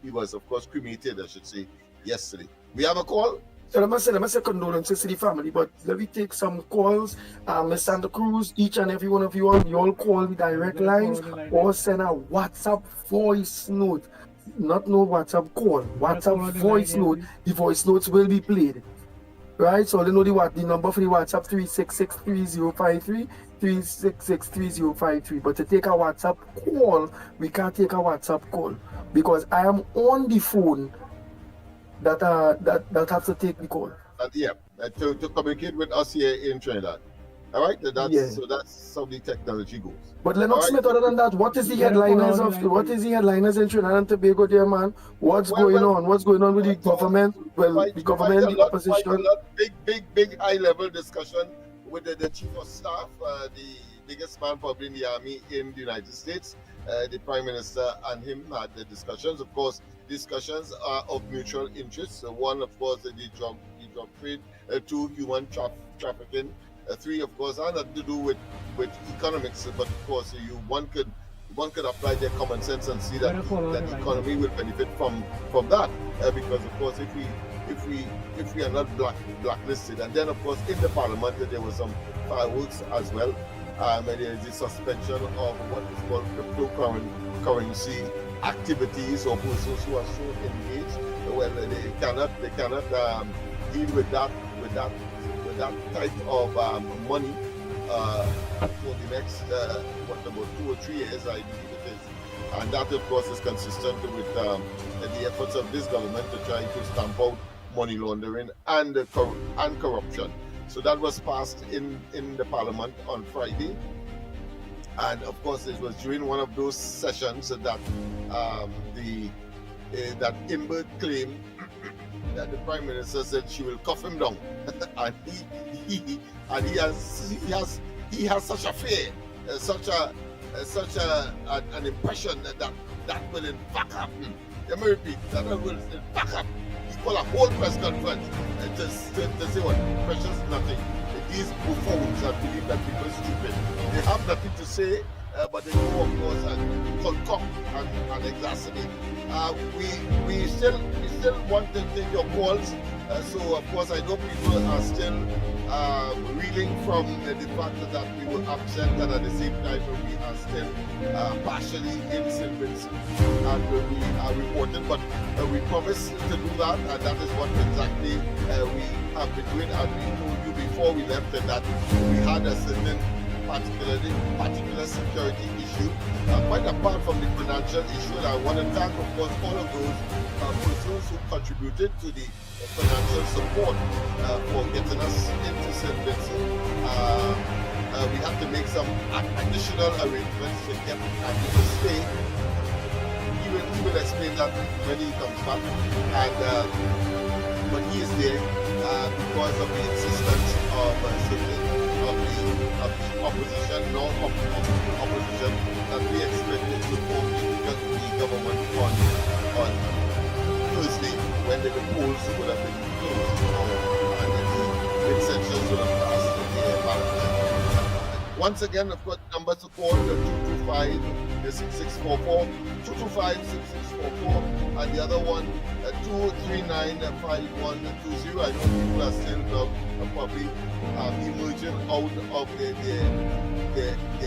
was, of course, cremated, I should say, yesterday. We have a call. So I must say condolences to the family, but let me take some calls. Ms. Santa Cruz, each and every one of you all call the direct lines or send a WhatsApp voice note. Not no WhatsApp call, WhatsApp voice note. The voice notes will be played. right? So they know the number for the WhatsApp 3663053, 3663053. But to take a WhatsApp call, we can't take a WhatsApp call because I am on the phone that have to take the call. To communicate with us here in Trinidad. All right, so that's how the technology goes. But Lennox Smith, other than that, what is the headliners in Trinidad and Tobago, dear man? What's going on? What's going on with the government? Well, the government, the opposition. Big high-level discussion with the chief of staff, the biggest man probably in the army in the United States. The Prime Minister and him had the discussions. Of course, discussions are of mutual interest. One, of course, the drug trade. Two, human trafficking. Three, of course, had nothing to do with economics, but of course, one could apply their common sense and see that the economy will benefit from that, because of course, if we are not blacklisted, and then of course in the parliament there was some fireworks as well, and there is the suspension of what is called cryptocurrency activities or persons who are so engaged. Well, they cannot deal with that type of money for the next about 2 or 3 years, I believe it is, and that of course is consistent with the efforts of this government to try to stamp out money laundering and corruption. So that was passed in the parliament on Friday, and of course it was during one of those sessions that that Imbert claimed that the Prime Minister said she will cuff him down, and he has such a fear, such an impression that will in fact happen. Let me repeat, that will in fact happen. He called a whole press conference to say what? Precious nothing. These buffoons that believe that people are stupid. They have nothing to say, but they go, of course, and concoct and exacerbate. We still want to take your calls. So, of course, I know people are still reeling from the fact that we were upset, and at the same time we are still partially in St. Vincent, and we are reporting. But we promise to do that, and that is what exactly we have been doing. And we told you before we left that we had a certain particular security issue. Quite apart from the financial issue, I want to thank, of course, all of those persons who contributed to the financial support for getting us into St. Vincent. We had to make some additional arrangements to get Andy to stay. He will explain that when he comes back. But he is there because of the insistence of the opposition, opposition that we expected to form the government on Thursday, when the polls would have been closed and the extensions would have passed in the parliament. Once again, I've got numbers to call, the 225-6644, 225-6644, and the other one, 239-5120. I know people are still probably emerging out of their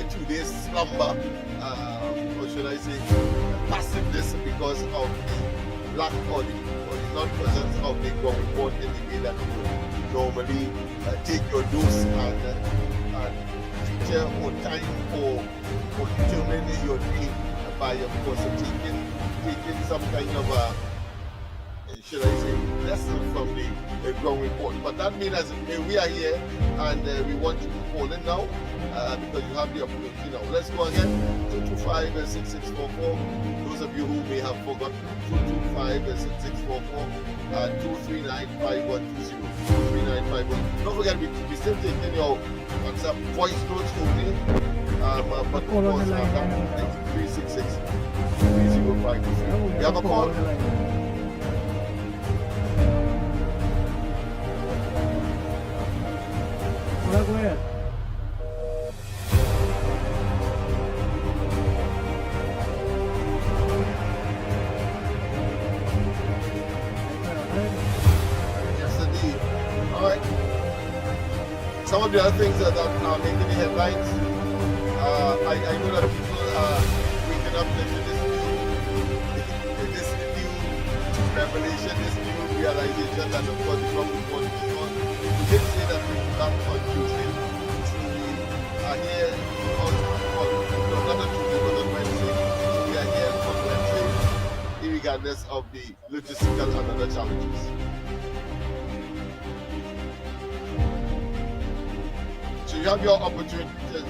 2 days slumber, or should I say, passiveness because of the lack or the non-presence of the ground report in the way that you would normally take your dose and feature or time or determine your day by, of course, taking some kind of a, should I say, lesson from the ground report. But that means we are here, and we want you to call in now, because you have the opportunity now. Let's go again, 225-6644. Those of you who may have forgotten, 225-6644, 239-5120, 239-5120. Don't forget, we still taking your WhatsApp voice notes only, but of course, 366-3052. You have a call? Hola, go ahead. Yes, indeed. All right. Some of the other things that are making the headlines, I know that people are waking up to this new revelation, this new realization that, of course, the government is on did say that we will back on Tuesday. So we are here on no, not on Tuesday, but on Wednesday. So we are here on Wednesday, regardless of the logistical and other challenges. So you have your opportunity to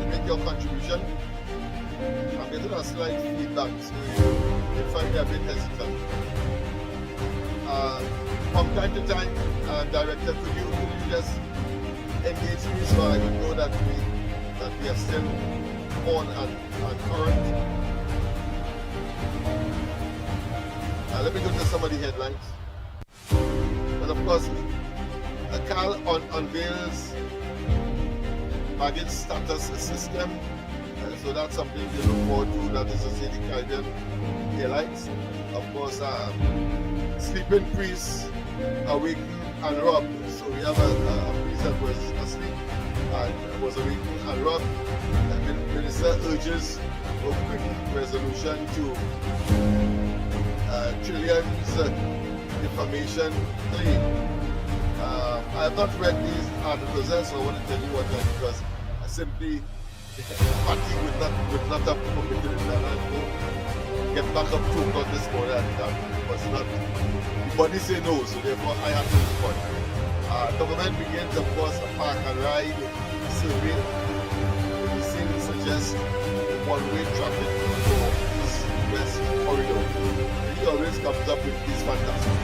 make your contribution. I'm getting a slight feedback, so you find me a bit hesitant. From time to time, Director, could you just engage me so I would know that we are still on and current? Let me go to some of the headlines. And of course, Kerr unveils baggage status system. So that's something we look forward to. That is to say the Caribbean Airlines. Of course, sleeping priest awakened and robbed. So we have a priest that was asleep and was awakened and robbed. The minister urges a quick resolution to trillions defamation claim. I have not read these articles, so I want to tell you what that, because I simply party would not have permitted it, and I will get back up to on this morning, and that was not, the body say no, so therefore I have to respond. Government begins, of course, a park and ride survey. The scene suggests one-way traffic for East-West corridor. He always comes up with these fantastic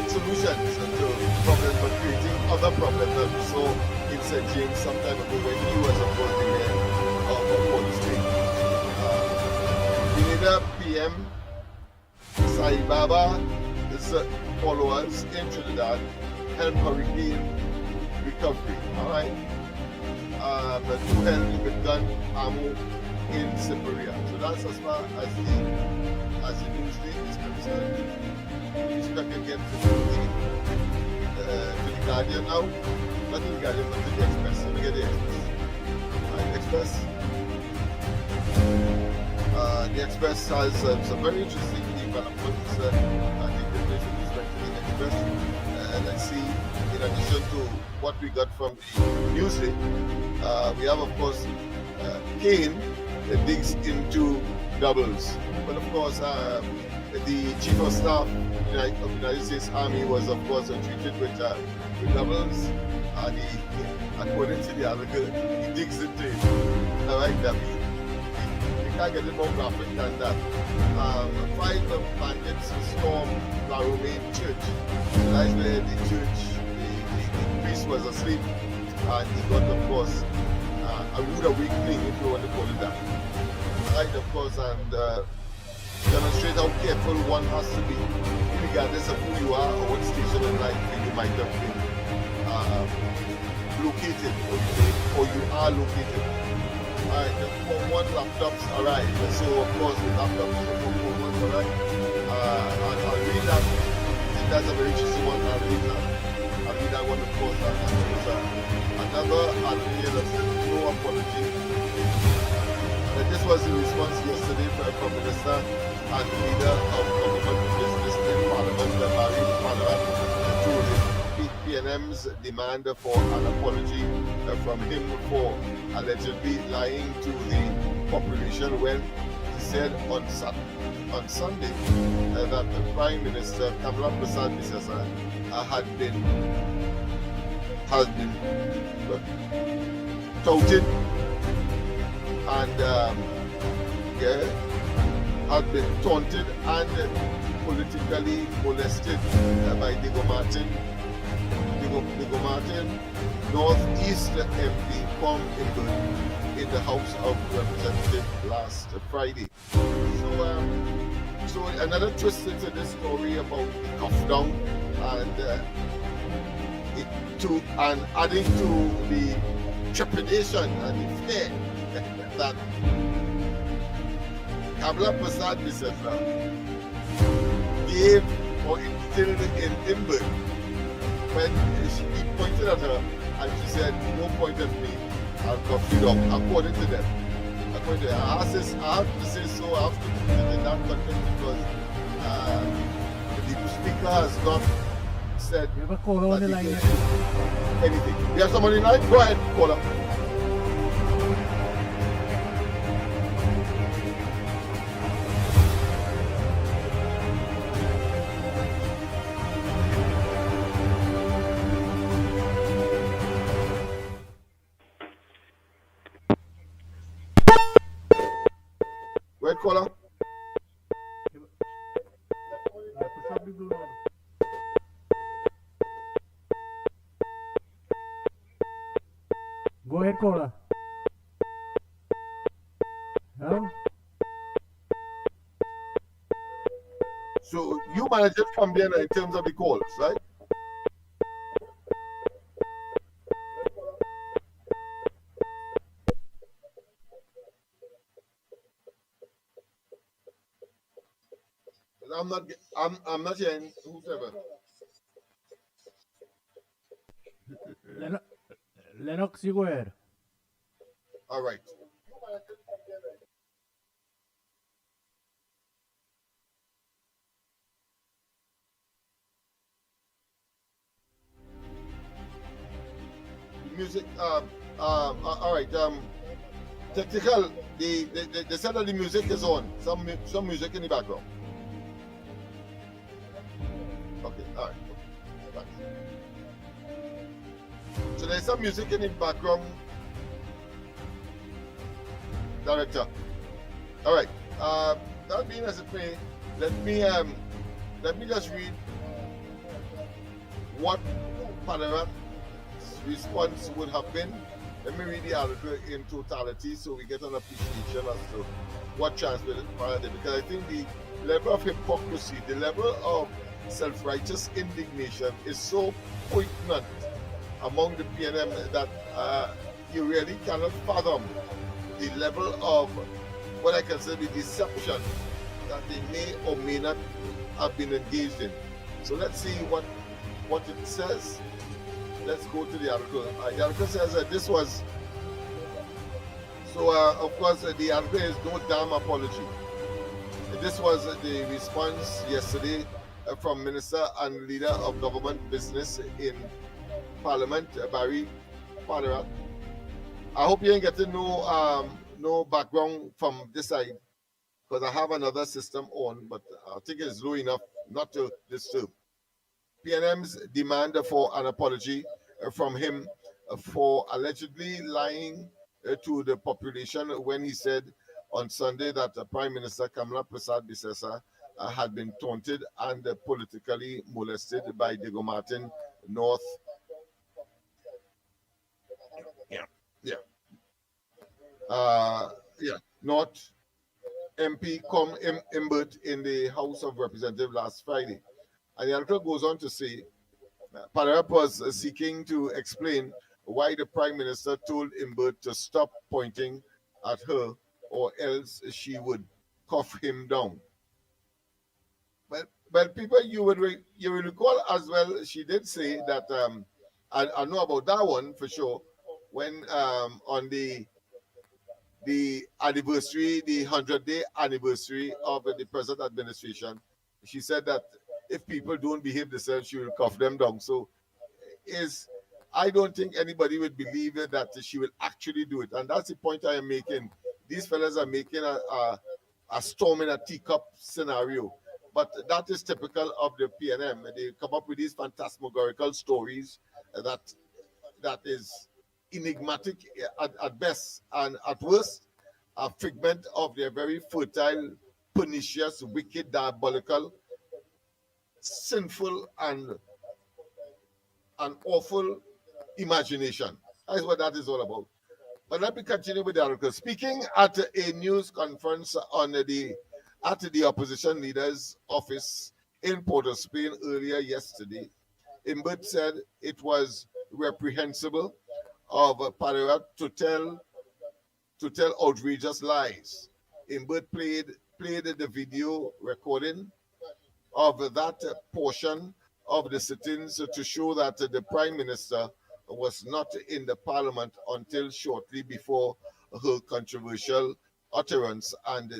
solutions to problems, but creating other problems that we saw in St. James some time ago when he was, of course, the mayor of Police State. The PM Sai Baba, his followers in Trinidad, help hurricane recovery. Alright. Two held with gun ammo in Siberia. So that's as far as the newsday is concerned. He's back again to the Guardian now. Not to the Guardian, but to the Express. Let me get the Express. The Express has some very interesting developments. I think the nation is back to the Express. Let's see, in addition to what we got from the Newsday, we have, of course, Kane that digs into doubles. But of course, the Chief of Staff of the United States Army was, of course, treated with doubles. And according to the article, he digs into it. I like that. You can't get it more graphic than that. 5 bandits stormed La Romaine Church. That's where the church, the priest was asleep, and he got, of course, a rude awakening, if you want to call it that. Right, of course, and demonstrate how careful one has to be, regardless of who you are or what station in life you might have been located, or you are located. Alright, the Form 1 laptops arrived, so of course the laptops for Form 1 arrived. And I'll read that. I think that's a very interesting one. I'll read that one, of course. And another article that says no apology. This was the response yesterday from Minister and the leader of government business in Parliament, Barry Parliament, to the PNM's demand for an apology from him for allegedly lying to the population when he said on Sunday that the Prime Minister Kamala Prasad Bisesa had been touted and had been taunted and politically molested by Diego Martin, Northeast MP from England, in the House of Representatives last Friday. So another twist into this story about the cuff down and adding to the trepidation and the fear that Kamala Prasad Bisesa gave or instilled in Imber when he pointed at her and she said, "No point at me, I'll cuff you down," according to them. I have to say so, I have to put it in that context because the speaker has not said We have a caller on that the he line. can do anything. We have somebody in line? Go ahead, caller. Go ahead, caller. Yeah, push up the blue one. Go ahead, caller. Hello? So you manage it from there in terms of the calls, right? I'm not hearing whoever. Lennox, you go ahead. All right. Music. All right. Technical. They said that the music is on. Some music in the background. Okay. All right. Thanks. So there's some music in the background. Director. All right. That being as it may, let me just read what Panorama's response would have been. Let me read the article in totality so we get an appreciation as to what transpired, because I think the level of hypocrisy, the level of self-righteous indignation is so poignant among the PNM that you really cannot fathom the level of what I consider the deception that they may or may not have been engaged in. So let's see what it says. Let's go to the article. The article says that this was, so of course the article is no damn apology. This was the response yesterday from Minister and Leader of Government Business in Parliament, Barry Paderat. I hope you ain't getting no background from this side, because I have another system on, but I think it's low enough not to disturb. PNM's demand for an apology from him for allegedly lying to the population when he said on Sunday that Prime Minister Kamala Prasad Bisesa had been taunted and politically molested by Diego Martin North. North MP Imbert in the House of Representatives last Friday. And the article goes on to say, Paderat was seeking to explain why the Prime Minister told Imbert to stop pointing at her or else she would cuff him down. But people, you will recall as well, she did say that, I know about that one for sure, when on the anniversary, the 100-day anniversary of the present administration, she said that if people don't behave themselves, she will cuff them down. So I don't think anybody would believe that she will actually do it. And that's the point I am making. These fellas are making a storm in a teacup scenario. But that is typical of the PNM. They come up with these phantasmagorical stories that is enigmatic at best, and at worst, a figment of their very fertile, pernicious, wicked, diabolical, sinful, and awful imagination. That is what that is all about. But let me continue with the article. Speaking at a news conference at the opposition leader's office in Port of Spain earlier yesterday, Imbert said it was reprehensible of Paderat to tell outrageous lies. Imbert played the video recording of that portion of the sit-ins to show that the Prime Minister was not in the Parliament until shortly before her controversial utterance, and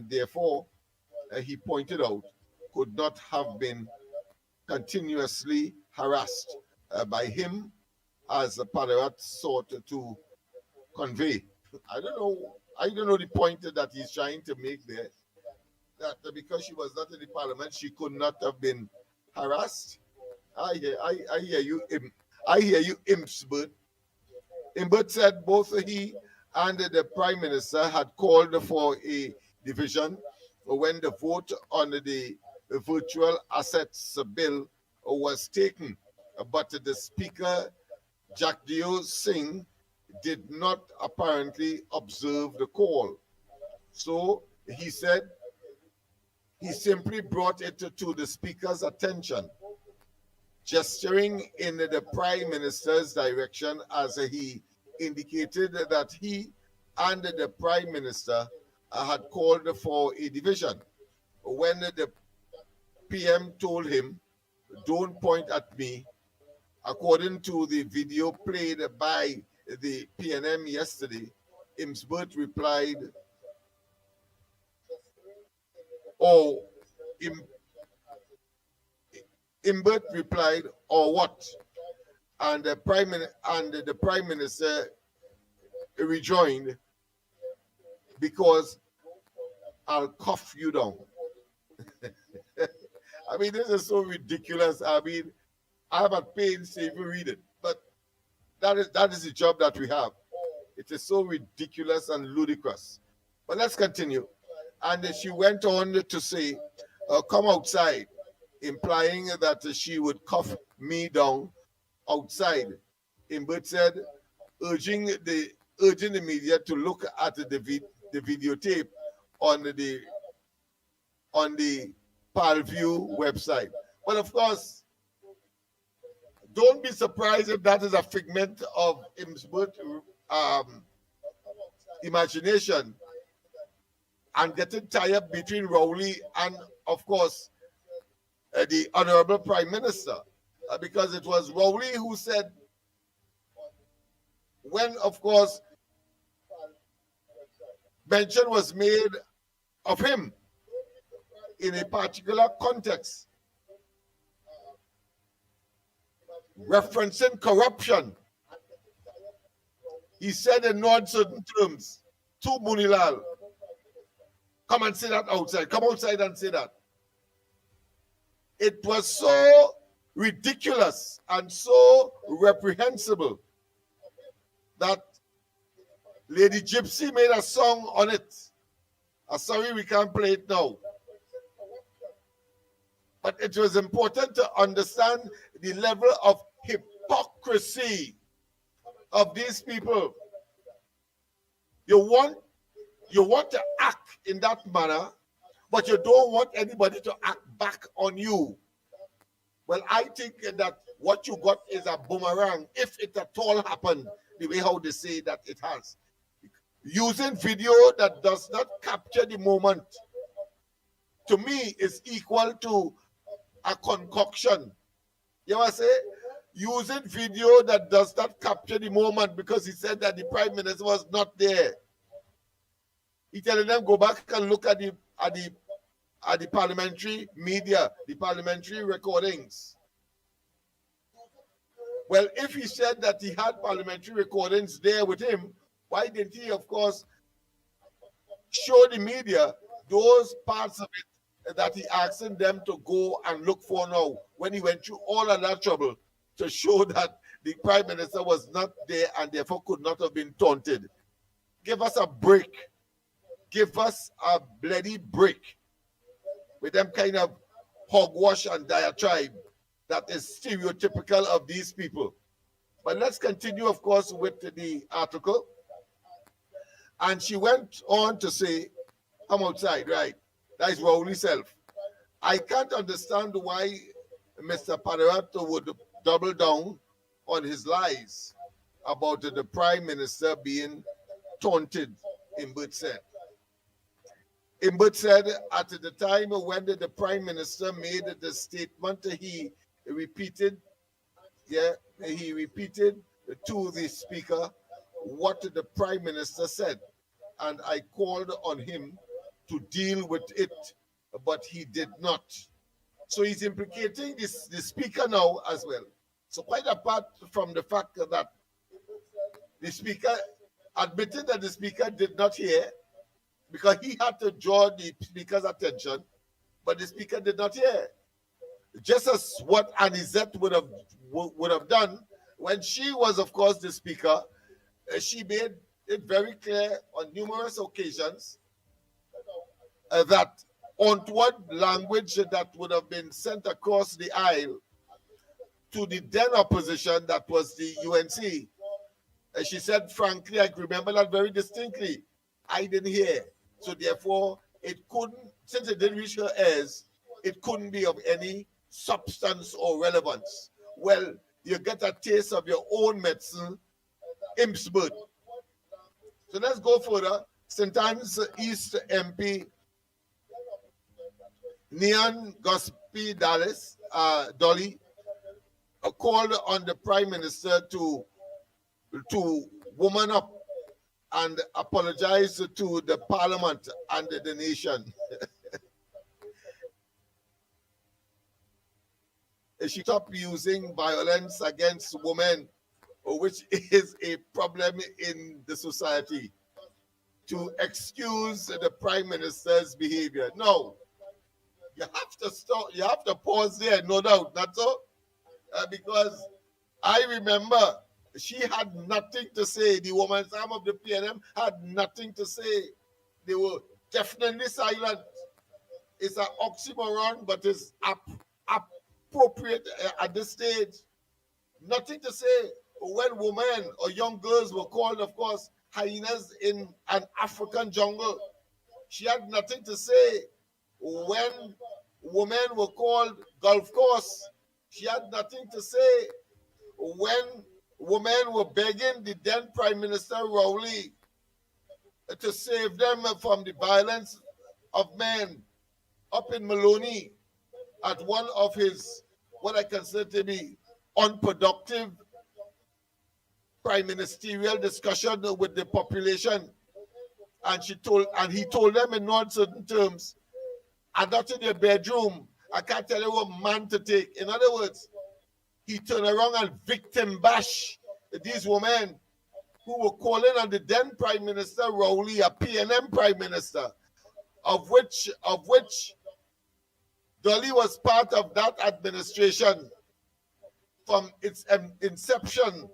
therefore he pointed out, could not have been continuously harassed by him, as Padarat sought to convey. I don't know the point that he's trying to make there. That because she was not in the parliament, she could not have been harassed. I hear you, I hear you, Imsbert. Imbert said both he and the Prime Minister had called for a division when the vote on the virtual assets bill was taken. But the Speaker, Jagdeo Singh, did not apparently observe the call. So he said he simply brought it to the Speaker's attention, gesturing in the Prime Minister's direction as he indicated that he and the Prime Minister had called for a division. When the PM told him, "Don't point at me," according to the video played by the PNM yesterday, Imsbert replied, "Oh, Imbert replied, or what?" And the Prime Minister rejoined, "Because I'll cuff you down." I mean, this is so ridiculous. I mean, I have a pains to even read it, but that is the job that we have. It is so ridiculous and ludicrous. But let's continue. And she went on to say, "Come outside," implying that she would cuff me down outside. Imbert said, urging the media to look at the videotape on the Palview website. But of course, don't be surprised if that is a figment of Imsbert's imagination and getting tired between Rowley and, of course, the Honorable Prime Minister. Because it was Rowley who said, when, of course, mention was made of him in a particular context, referencing corruption, he said in non-certain terms to Munilal, "Come and say that outside. Come outside and say that." It was so ridiculous and so reprehensible that Lady Gypsy made a song on it. Sorry, we can't play it now. But it was important to understand the level of hypocrisy of these people. You want to act in that manner, but you don't want anybody to act back on you. Well, I think that what you got is a boomerang, if it at all happened, the way how they say that it has. Using video that does not capture the moment, to me, is equal to a concoction. You know what I say? Using video that does not capture the moment because he said that the Prime Minister was not there. He telling them go back and look at the parliamentary media, the parliamentary recordings. Well, if he said that he had parliamentary recordings there with him, why didn't he, of course, show the media those parts of it that he asking them to go and look for now, when he went through all of that trouble to show that the Prime Minister was not there and therefore could not have been taunted? Give us a break. Give us a bloody break with them kind of hogwash and diatribe that is stereotypical of these people. But let's continue, of course, with the article. And she went on to say, "Come outside," right? That is Rowley self. I can't understand why Mr. Padarato would double down on his lies about the Prime Minister being taunted, Imbert said. Imbert said at the time when the Prime Minister made the statement, he repeated to the Speaker what the Prime Minister said, and I called on him to deal with it but he did not. So he's implicating the speaker now as well. So quite apart from the fact that the speaker admitted that the speaker did not hear, because he had to draw the speaker's attention, but the speaker did not hear. Just as what Anisette would have done when she was, of course, the speaker. She made it very clear on numerous occasions that untoward language that would have been sent across the aisle to the then opposition, that was the UNC. And she said, frankly, I remember that very distinctly. I didn't hear. So therefore, it couldn't, since it didn't reach her ears, it couldn't be of any substance or relevance. Well, you get a taste of your own medicine, Imsburg. So let's go further. St. Anne's East MP Nian Gospi Dolly called on the Prime Minister to woman up and apologize to the Parliament and the nation. She stopped using violence against women, which is a problem in the society, to excuse the Prime Minister's behavior. No, you have to stop. You have to pause there, no doubt, not so, because I remember she had nothing to say. The woman's arm of the PNM had nothing to say. They were definitely silent. It's an oxymoron, but it's appropriate at this stage. Nothing to say. When women or young girls were called, of course, hyenas in an African jungle, she had nothing to say. When women were called golf course, she had nothing to say. When women were begging the then Prime Minister Rowley to save them from the violence of men up in Maloney at one of his, what I consider to be unproductive prime ministerial discussion with the population, and he told them in non-certain terms, I'm not in your bedroom, I can't tell you what man to take. In other words, he turned around and victim bash these women who were calling on the then Prime Minister Rowley, a PNM Prime Minister, of which Dolly was part of that administration from its inception.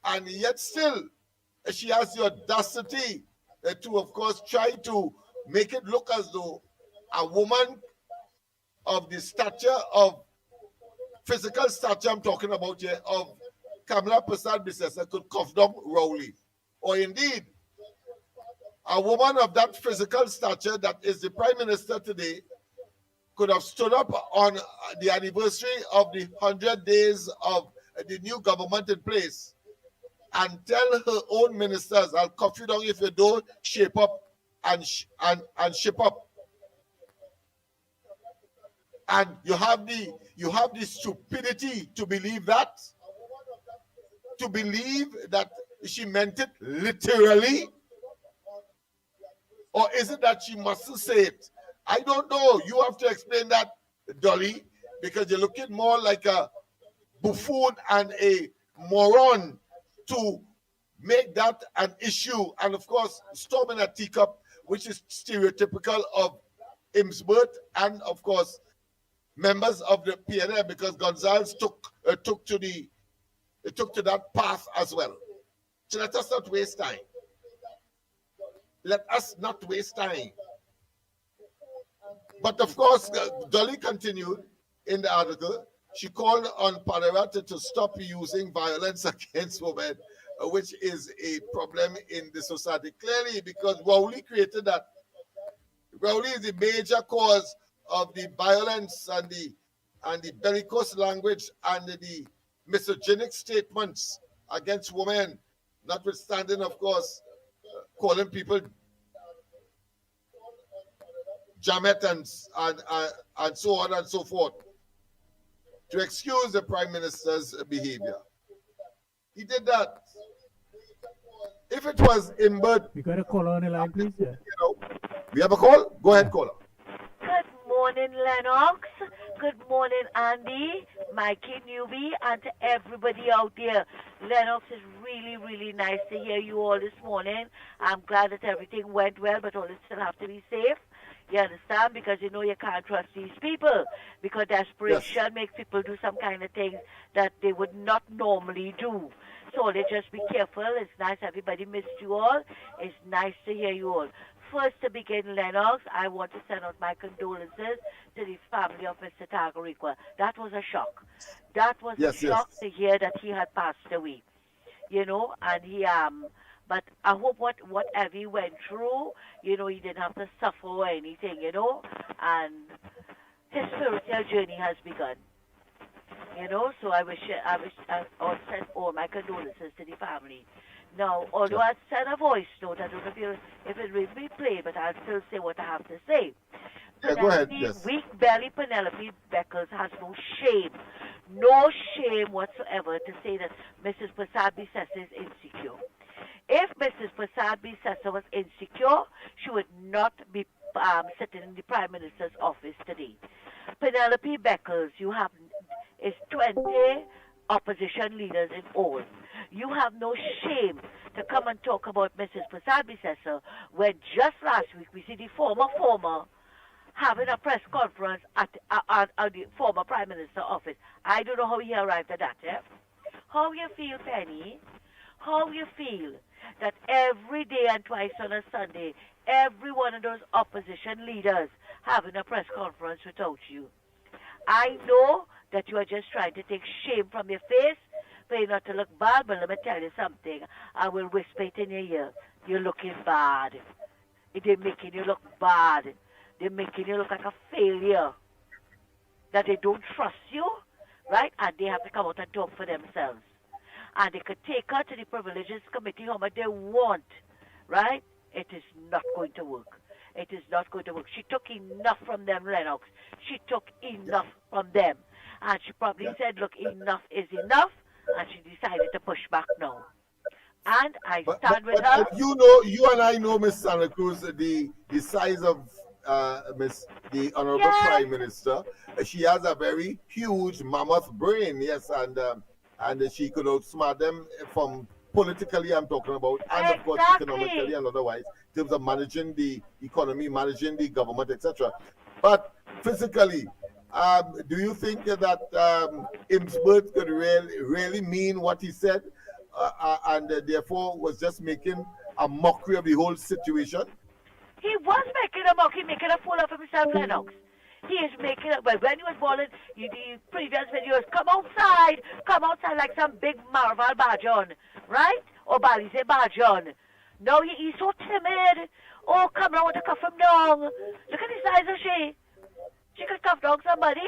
And yet still, she has the audacity to, of course, try to make it look as though a woman of the stature of, physical stature I'm talking about here, of Kamala Persad-Bissessar could cuff down Rowley. Or indeed, a woman of that physical stature that is the Prime Minister today could have stood up on the anniversary of the 100 days of the new government in place and tell her own ministers, I'll cuff you down if you don't shape up and shape up. And you have the stupidity to believe that? To believe that she meant it literally? Or is it that she mustn't say it? I don't know. You have to explain that, Dolly, because you're looking more like a buffoon and a moron to make that an issue. And of course, storming a teacup, which is stereotypical of Imsbert and of course members of the PNM, because Gonzalez took to that path as well. So let us not waste time. Let us not waste time. But of course, Dolly continued in the article. She called on Padarata to stop using violence against women, which is a problem in the society. Clearly, because Rowley created that. Rowley is the major cause of the violence and the bellicose language and the misogynic statements against women, notwithstanding, of course, calling people Jamet and so on and so forth, to excuse the Prime Minister's behavior. He did that. If it was Imbert, You got a caller on the line, please? Yeah. we have a call? Go ahead, caller. Good morning, Lennox. Good morning, Andy, Mikey, Newbie, and to everybody out there. Lennox, is really, really nice to hear you all this morning. I'm glad that everything went well, but all still have to be safe. You understand? Because you know you can't trust these people. Because desperation makes people do some kind of things that they would not normally do. So they just be careful. It's nice everybody missed you all. It's nice to hear you all. First to begin, Lennox, I want to send out my condolences to the family of Mr. Tagarigua. That was a shock. That was a shock to hear that he had passed away. You know, and but I hope whatever he went through, you know, he didn't have to suffer or anything, you know, and his spiritual journey has begun. You know, so I will send all my condolences to the family. Now, although I sent a voice note, I don't know if it will be played, but I'll still say what I have to say. Go ahead, Weak belly Penelope Beckles has no shame whatsoever to say that Mrs. Prasad Bissessa is insecure. If Mrs. Prasad Bissessa was insecure, she would not be sitting in the Prime Minister's office today. Penelope Beckles, is 20 opposition leaders in all. You have no shame to come and talk about Mrs. Prasad Bissessa when just last week we see the former having a press conference at the former Prime Minister's office. I don't know how he arrived at that, eh? How you feel, Penny? How you feel that every day and twice on a Sunday, every one of those opposition leaders having a press conference without you? I know that you are just trying to take shame from your face for you not to look bad, but let me tell you something. I will whisper it in your ear. You're looking bad. They're making you look bad. They're making you look like a failure. That they don't trust you, right? And they have to come out and talk for themselves. And they could take her to the Privileges Committee how much they want, right? It is not going to work. It is not going to work. She took enough from them, Lennox. She took enough from them. And she probably said, look, enough is enough. And she decided to push back now. And I stand with her. But you and I know, Miss Santa Cruz, the size of the Honorable Prime Minister. She has a very huge mammoth brain, yes, and she could outsmart them from politically, I'm talking about, and of course economically and otherwise, in terms of managing the economy, managing the government, etc. But physically, do you think that Imsbert could really mean what he said, and therefore was just making a mockery of the whole situation? He was making a mockery, making a fool of himself, Lennox. He is making it, but when he was balling, the previous videos, come outside like some big Marval Bajon, right? Or Balize Bajon. No, he's so timid. Oh, come on, I want to cuff him down. Look at the size of she. She could cuff down somebody.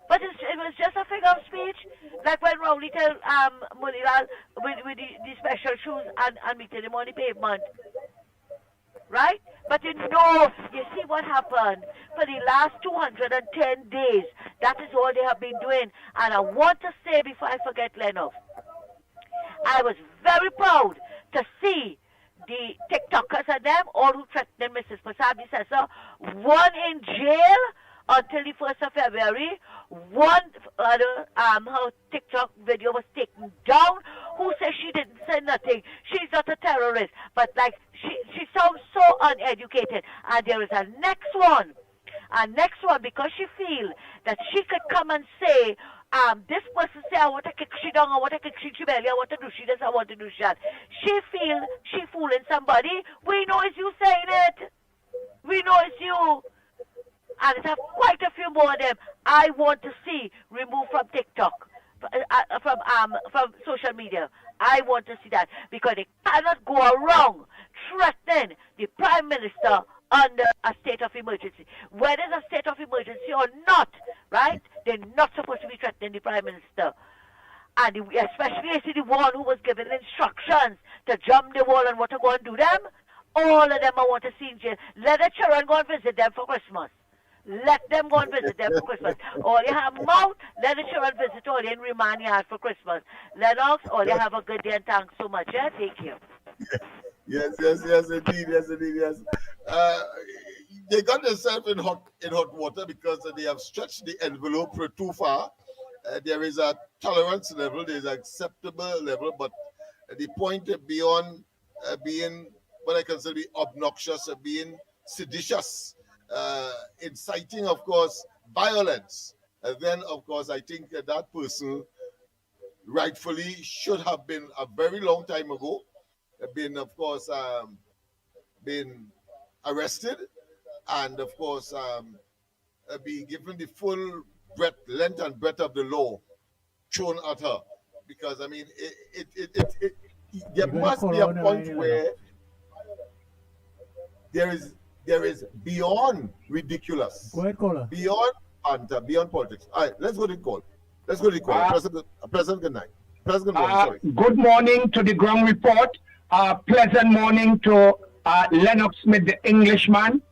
But it was just a figure of speech. Like when Rowley tell Munilal with the special shoes and meeting him on the pavement. Right? But you see what happened for the last 210 days. That is all they have been doing. And I want to say before I forget, Lennox, I was very proud to see the TikTokers and them, all who threatened Mrs. Prasad Bissessa, one in jail until the 1st of February, one her TikTok video was taken down. Who says she didn't say nothing? She's not a terrorist, but like she sounds so uneducated. And there is a next one, because she feel that she could come and say, this person say I want to kick she down, I want to kick she belly, I want to do she this, I want to do that. She feel she fooling somebody. We know it's you saying it. We know it's you. And it have quite a few more of them I want to see removed from TikTok, from social media. I want to see that because they cannot go around threatening the Prime Minister under a state of emergency. Whether it's a state of emergency or not, right? They're not supposed to be threatening the Prime Minister. And especially if the one who was given instructions to jump the wall and what to go and do them, all of them I want to see in jail. Let the children go and visit them for Christmas. Let them go and visit them for Christmas. All you have mouth, let the children visit all in remand yard for Christmas. Lennox, all you have a good day and thanks so much. Yeah? Take care. Yes, indeed, yes. they got themselves in hot water because they have stretched the envelope too far. There is a tolerance level, there is an acceptable level, but the point beyond being what I consider be obnoxious, being seditious, inciting, of course, violence. Then, of course, I think that person rightfully should have been a very long time ago, been, of course, been arrested, and, of course, be given the full length and breadth of the law thrown at her. Because, I mean, there must be a point where there is beyond ridiculous, Go ahead, caller. beyond banter, beyond politics. All right, let's go to the call. Pleasant good night. Pleasant good morning, sorry. Good morning to the ground report. Pleasant morning to Lennox Smith, the Englishman,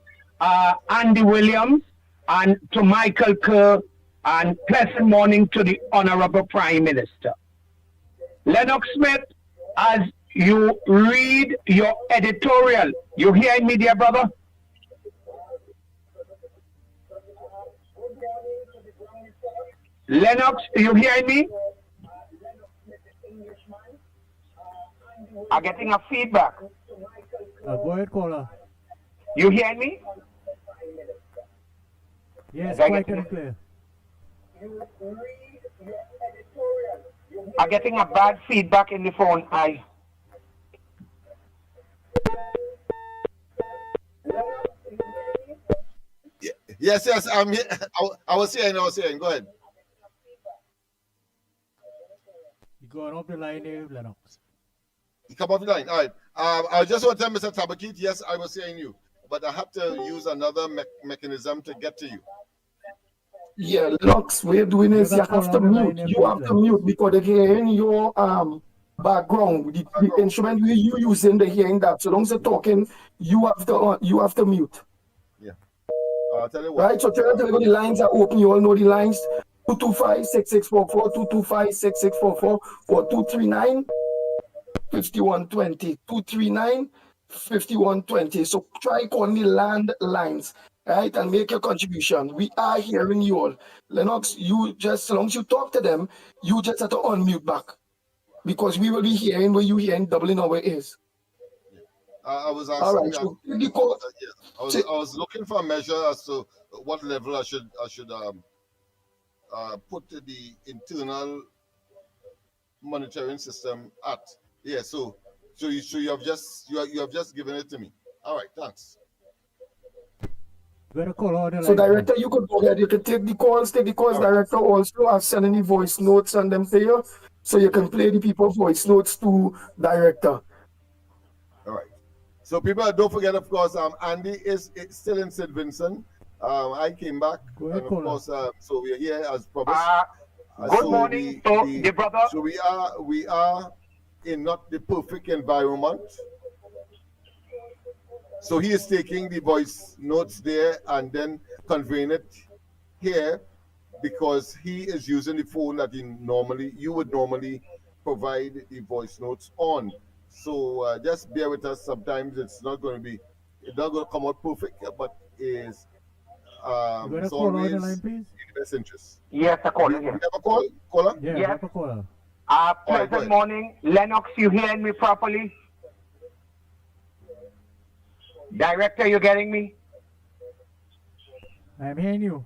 Andy Williams, and to Michael Kerr, and pleasant morning to the Honorable Prime Minister. Lennox Smith, as you read your editorial, you hear me, dear brother? Lennox, you hear me? I'm getting a feedback. Go ahead, caller. You hear me? Yes, I quite get and clear. I'm getting a bad feedback in the phone. Yes, I'm here. I was hearing. Go ahead. You going up the line here, Lennox? You come off the line. All right. I just want to tell Mr. Tabakit, yes, I was hearing you, but I have to use another mechanism to get to you. Yeah, Lux, what you're doing is you have to mute. You have to mute because they're hearing your background. The instrument you using, they're hearing that. So long as you're talking, you have to mute. Yeah. I'll tell you what. Right, so tell you the lines are open. You all know the lines. 225-6644, 225-6644, or 239-5120, 239-5120. So try calling the land lines, right, and make your contribution. We are hearing you all. Lennox, you just, as long as you talk to them, you just have to unmute back, because we will be hearing what you hearing doubling our ears. I was asking. All right, so I was looking for a measure as to what level I should put the internal monitoring system at. Yeah, so you have just given it to me. All right, thanks. So director, you could go ahead. You can take the calls. Right. Director also are sending the voice notes on them to you, so you can play the people's voice notes to director. All right. So people, don't forget, of course, Andy is still in St. Vincent. I came back, Go ahead, and of course, so we're here as promised. Good morning to the brother. So we are in not the perfect environment. So he is taking the voice notes there and then conveying it here, because he is using the phone that you would normally provide the voice notes on. So just bear with us. Sometimes it's not going to come out perfect, but it's always in the best interest. Yes, a caller. You have a call, caller? Yeah, Yes. a caller. Pleasant morning. Lennox, you hearing me properly? Director, you getting me? I'm hearing you.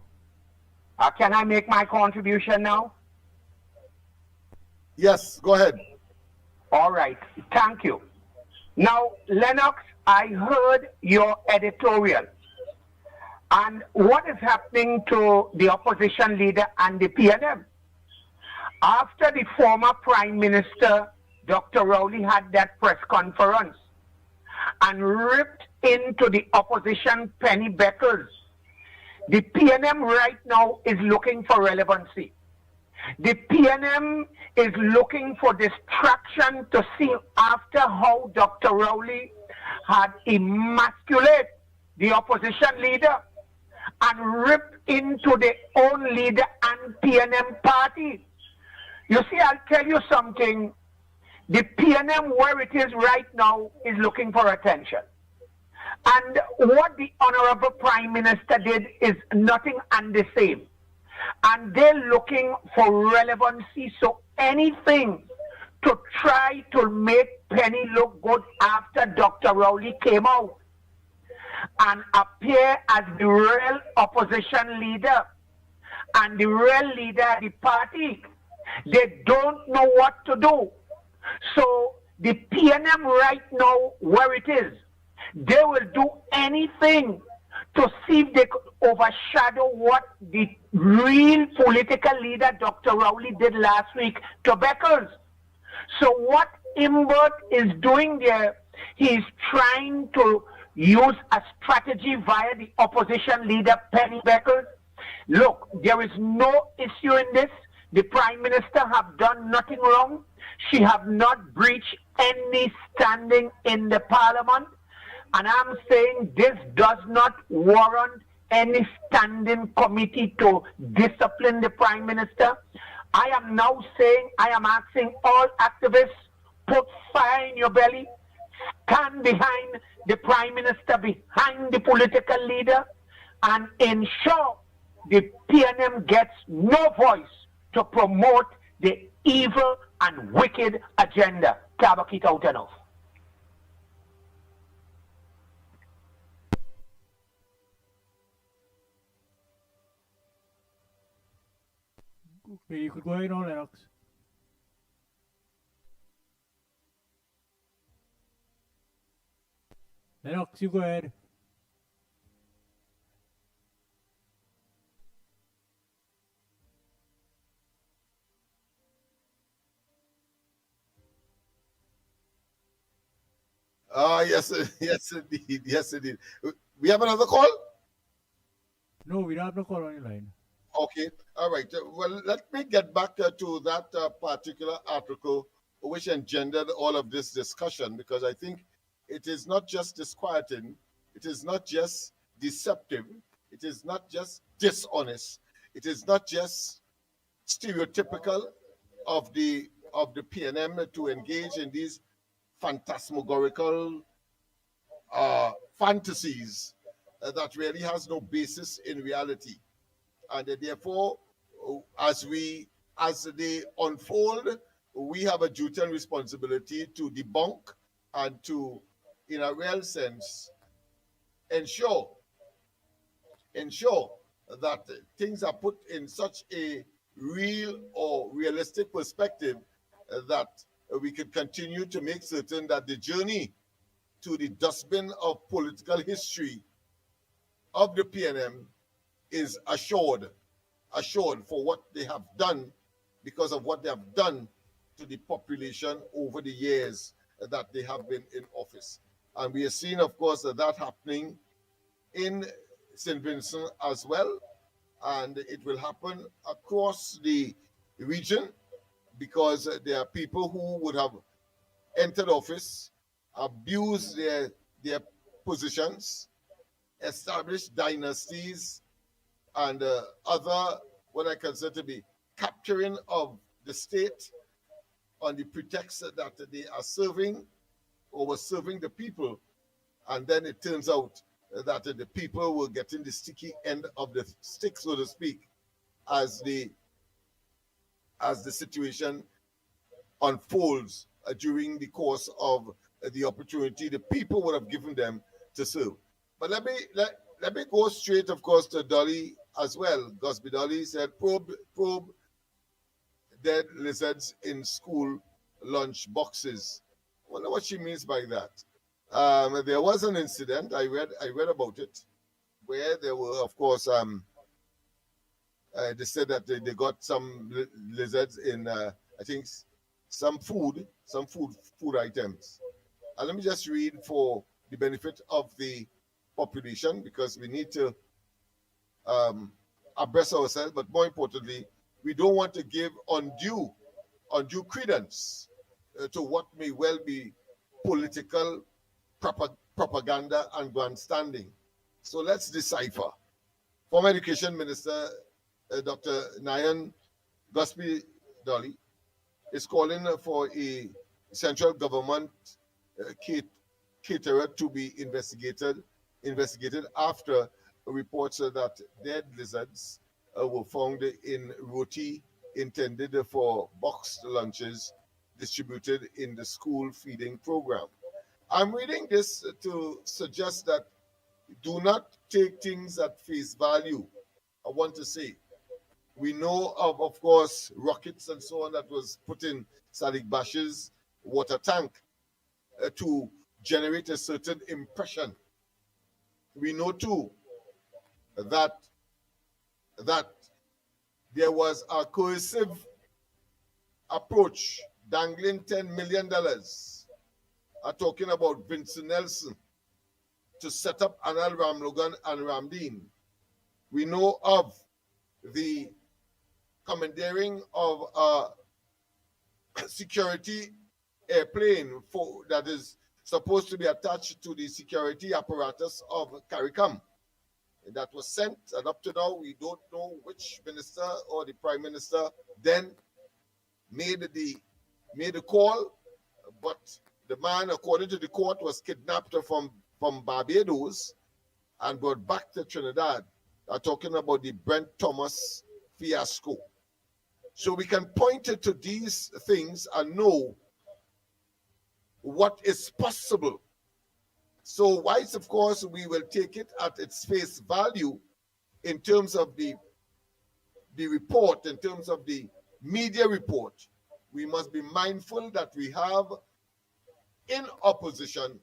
Can I make my contribution now? Yes, go ahead. All right. Thank you. Now, Lennox, I heard your editorial. And what is happening to the opposition leader and the PNM? After the former Prime Minister, Dr. Rowley, had that press conference and ripped into the opposition penny beckers, the PNM right now is looking for relevancy. The PNM is looking for distraction to see after how Dr. Rowley had emasculated the opposition leader and ripped into their own leader and PNM party. You see, I'll tell you something. The PNM, where it is right now, is looking for attention. And what the Honorable Prime Minister did is nothing and the same. And they're looking for relevancy, so anything to try to make Penny look good after Dr. Rowley came out and appear as the real opposition leader and the real leader of the party. They don't know what to do. So the PNM right now, where it is, they will do anything to see if they could overshadow what the real political leader, Dr. Rowley, did last week to Beckles. So what Imbert is doing there, he's trying to use a strategy via the opposition leader, Penny Beckles. Look, there is no issue in this. The Prime Minister have done nothing wrong. She have not breached any standing in the Parliament. And I'm saying this does not warrant any standing committee to discipline the Prime Minister. I am now saying, I am asking all activists, put fire in your belly, stand behind the Prime Minister, behind the political leader, and ensure the PNM gets no voice to promote the evil and wicked agenda. Kabakit out enough. Okay, you could go ahead on, Lennox. Lennox, you go ahead. Yes, yes, indeed. Yes, indeed. We have another call? No, we don't have no call on the line. Okay, all right. Well, let me get back to that particular article which engendered all of this discussion, because I think it is not just disquieting, it is not just deceptive, it is not just dishonest, it is not just stereotypical of the PNM to engage in these phantasmagorical fantasies that really has no basis in reality. And therefore, as they unfold, we have a duty and responsibility to debunk and to, in a real sense, ensure that things are put in such a real or realistic perspective that we can continue to make certain that the journey to the dustbin of political history of the PNM is assured for what they have done, because of what they have done to the population over the years that they have been in office. And we are seeing, of course, that happening in St. Vincent as well, and it will happen across the region, because there are people who would have entered office, abused their positions, established dynasties, and other, what I consider to be capturing of the state on the pretext that they are serving or were serving the people. And then it turns out that the people were getting the sticky end of the stick, so to speak, as the situation unfolds during the course of the opportunity the people would have given them to serve. But let me go straight, of course, to Dolly as well. Gosby Dolly said, probe dead lizards in school lunch boxes. I wonder what she means by that. There was an incident, I read about it, where there were, of course, they said that they got some lizards in, I think, some food items. And let me just read for the benefit of the population, because we need to abreast ourselves, but more importantly, we don't want to give undue credence to what may well be political propaganda and grandstanding. So let's decipher. Former Education Minister Dr. Nayan Gospi Dolly is calling for a central government caterer to be investigated investigated after reports that dead lizards were found in roti intended for boxed lunches distributed in the school feeding program. I'm reading this to suggest that do not take things at face value. I want to say, we know of course, rockets and so on that was put in Sadiq Bashir's water tank to generate a certain impression. We know too that there was a coercive approach dangling $10 million. I'm talking about Vincent Nelson to set up Anal Ramlogan and Ramdeen. We know of the commandeering of a security airplane that is supposed to be attached to the security apparatus of CARICOM. That was sent, and up to now, we don't know which minister or the prime minister then made the call, but the man, according to the court, was kidnapped from Barbados and brought back to Trinidad. I'm talking about the Brent Thomas fiasco. So we can point to these things and know what is possible. So whilst, of course, we will take it at its face value in terms of the report, in terms of the media report, we must be mindful that we have in opposition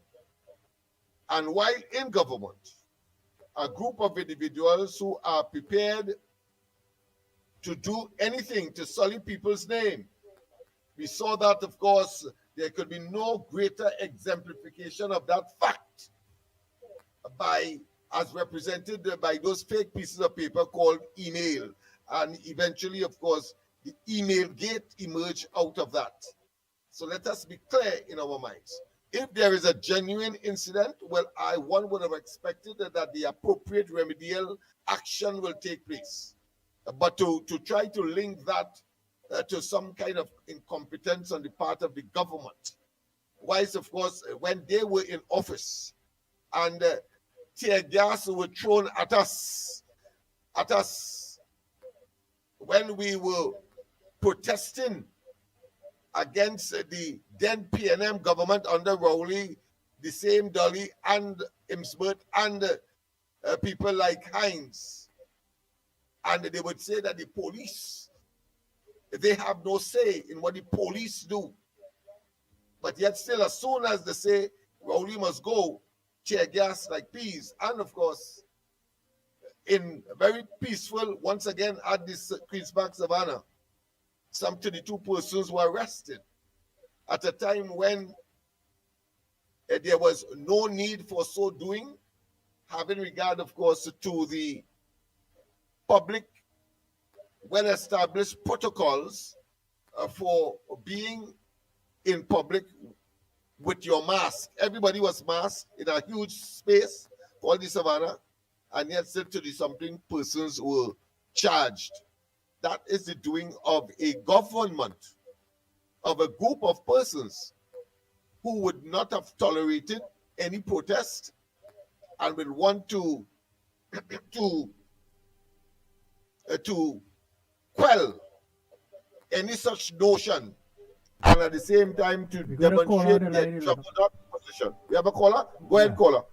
and while in government a group of individuals who are prepared to do anything to sully people's name. We saw that, of course, there could be no greater exemplification of that fact as represented by those fake pieces of paper called email. And eventually, of course, the email gate emerged out of that. So let us be clear in our minds. If there is a genuine incident, well, one would have expected that the appropriate remedial action will take place. But to try to link that to some kind of incompetence on the part of the government, whilst, of course, when they were in office and tear gas were thrown at us when we were protesting against the then PNM government under Rowley, the same Dolly and Imsbert and people like Hines. And they would say that the police, they have no say in what the police do. But yet still, as soon as they say Rowley must go, tear gas like peas. And of course, in very peaceful, once again, at this Queen's Park Savannah, some 22 persons were arrested at a time when there was no need for so doing, having regard, of course, to the public well-established protocols for being in public with your mask. Everybody was masked in a huge space called the Savannah, and yet still 20-something persons were charged. That is the doing of a government, of a group of persons who would not have tolerated any protest and will want to quell any such notion, and at the same time to demonstrate their juggernaut position. We have a caller? Go ahead, caller.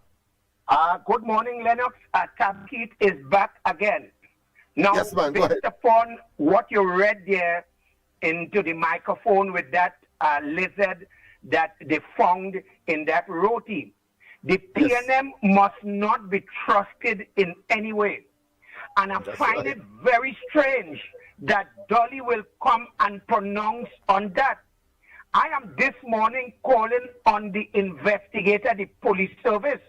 Good morning, Lennox. Tabkeet is back again. Now, yes, man, based upon what you read there into the microphone with that lizard that they found in that roti, the PNM must not be trusted in any way. And I find it very strange that Dolly will come and pronounce on that. I am this morning calling on the investigator, the police service,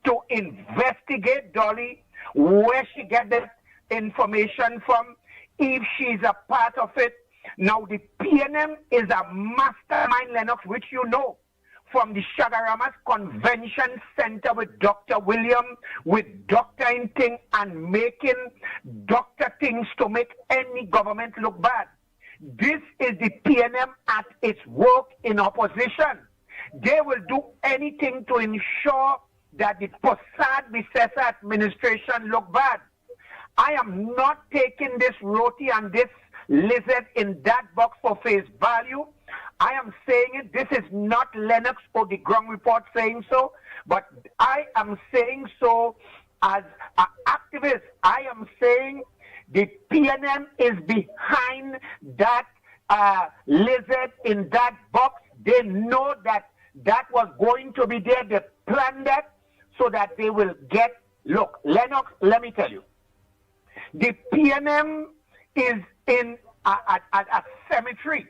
to investigate Dolly, where she get the information from, if she's a part of it. Now, the PNM is a mastermind, Lennox, which you know, from the Shagaramas Convention Center with Dr. William, with Dr. Inting, and making Dr. things to make any government look bad. This is the PNM at its work in opposition. They will do anything to ensure that the Possad Vicesa administration look bad. I am not taking this roti and this lizard in that box for face value. I am saying it. This is not Lennox or the ground report saying so, but I am saying so as an activist. I am saying the PNM is behind that lizard in that box. They know that that was going to be there. They planned that so that they will get. Look, Lennox, let me tell you. The PNM is in a cemetery,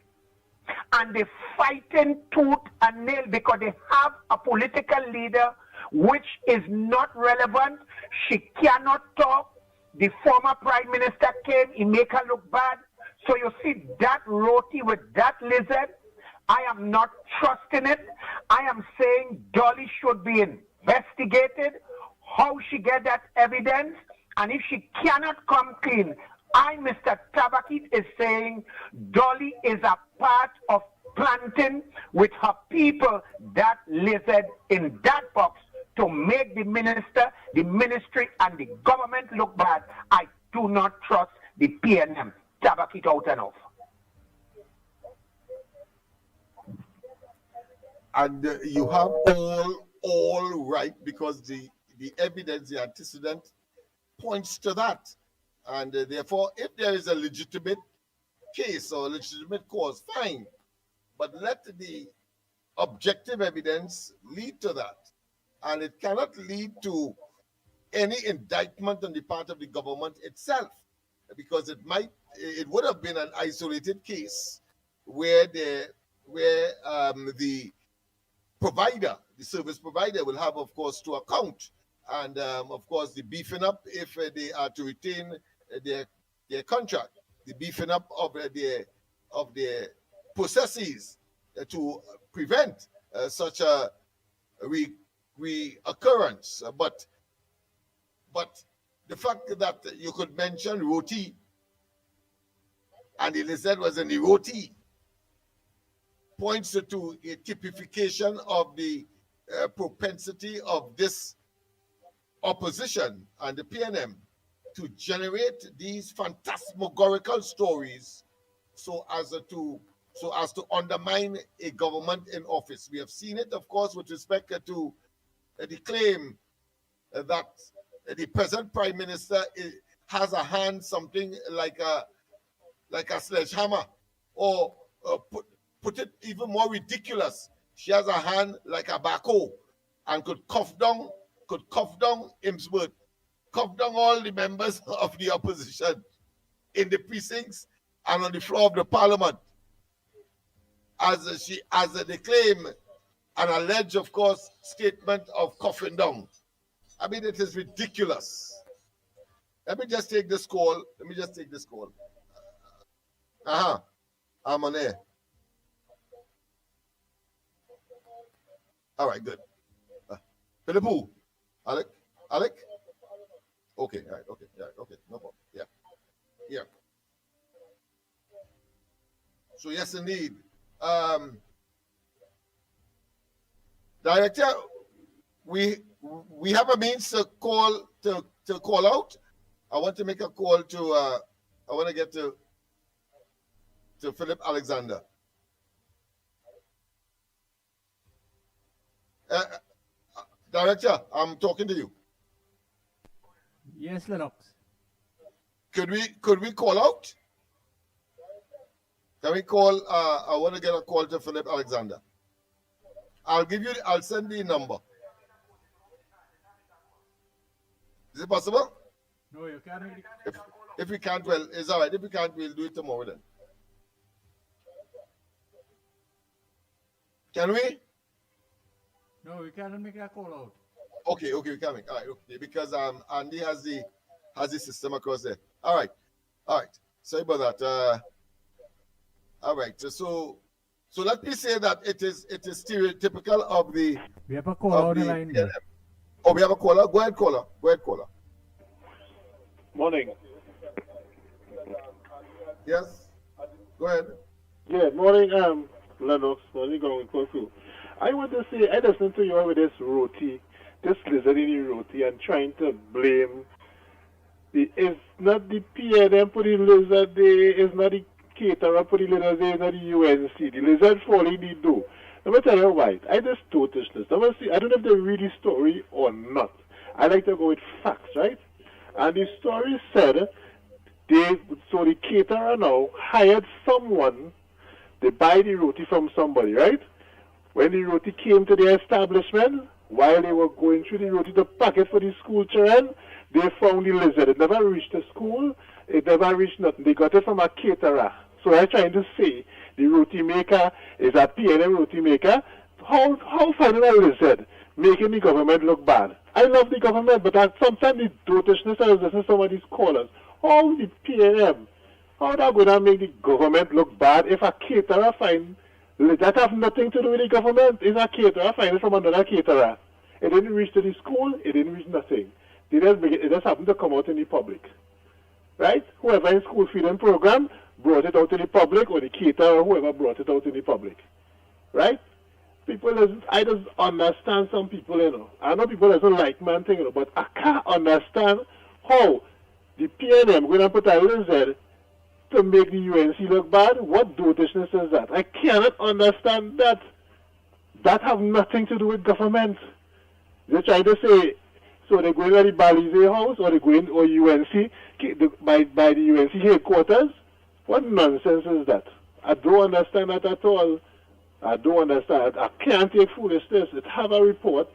and they're fighting tooth and nail because they have a political leader which is not relevant. She cannot talk. The former prime minister came, he make her look bad. So you see that roti with that lizard, I am not trusting it. I am saying Dolly should be investigated, how she get that evidence, and if she cannot come clean, I, Mr. Tabakit, is saying Dolly is a part of planting with her people that lizard in that box to make the minister, the ministry, and the government look bad. I do not trust the PNM. Tabakit out and off. And you have all right, because the evidence, the antecedent points to that. And therefore, if there is a legitimate case or legitimate cause, fine. But let the objective evidence lead to that. And it cannot lead to any indictment on the part of the government itself, because it would have been an isolated case where the provider, the service provider, will have, of course, to account. And of course, the beefing up if they are to retain their contract, the beefing up of their processes to prevent such a reoccurrence. But the fact that you could mention roti and the lizard was in the roti points to a typification of the propensity of this opposition and the PNM to generate these phantasmagorical stories so as to undermine a government in office. We have seen it, of course, with respect to the claim that the present prime minister has a hand something like a sledgehammer, or put it even more ridiculous, she has a hand like a backhoe and could cuff down Imsworth, cuff down all the members of the opposition in the precincts and on the floor of the parliament, as they claim an alleged, of course, statement of cuffing down. I mean, it is ridiculous. Let me just take this call. I'm on air. All right, good. Philip who? Alec? Okay, all right, okay, yeah, okay, no problem. Yeah. So yes, indeed. Director, we have a means to call out. I want to make a call to I want to get to Philip Alexander. Director, I'm talking to you. Yes, Lennox. Could we call out? Can we call? I want to get a call to Philip Alexander. I'll send the number. Is it possible? No, you can't. If we can't, well, it's all right. If we can't, we'll do it tomorrow then. Can we? No, we can't make a call out. Okay, we can make. All right, okay, because Andy has the system across there. All right. Sorry about that. All right. So let me say that it is stereotypical of the. We have a call on the line there. Oh, we have a caller. Go ahead, caller. Morning. Yes. Go ahead. Yeah, morning, Lennox. Morning, going for you. I want to say, I listened to you with this roti this lizard in the roti and trying to blame it's not the PNM for the lizard there, it's not the caterer for the lizard there, it's not the UNC. The lizard falling the door. Let me tell you why. I just noticed this. I don't know if they read the story or not. I like to go with facts, right? And the story said so the caterer now hired someone to buy the roti from somebody, right? When the roti came to the establishment, while they were going through the roti to pack it for the school children, they found the lizard. It never reached the school. It never reached nothing. They got it from a caterer. So I'm trying to say the roti maker is a PNM roti maker. How finding a lizard making the government look bad? I love the government, but sometimes the dotishness I was listening to some of these callers. How the PNM, how that going to make the government look bad if a caterer find that have nothing to do with the government? Is a caterer find it from another caterer? It didn't reach to the school. It didn't reach nothing. It just happened to come out in the public, right? Whoever in school feeding program brought it out to the public, or the caterer or whoever brought it out in the public, right? I just understand some people, you know. I know people doesn't like man thing, you know, but I can't understand how the PNM going to put a lizard to make the UNC look bad. What dotishness is that? I cannot understand that. That have nothing to do with government. They're trying to say, so they're going to the Balize house, or they're going or UNC, by the UNC headquarters? What nonsense is that? I don't understand that at all. I don't understand. I can't take foolishness. It have a report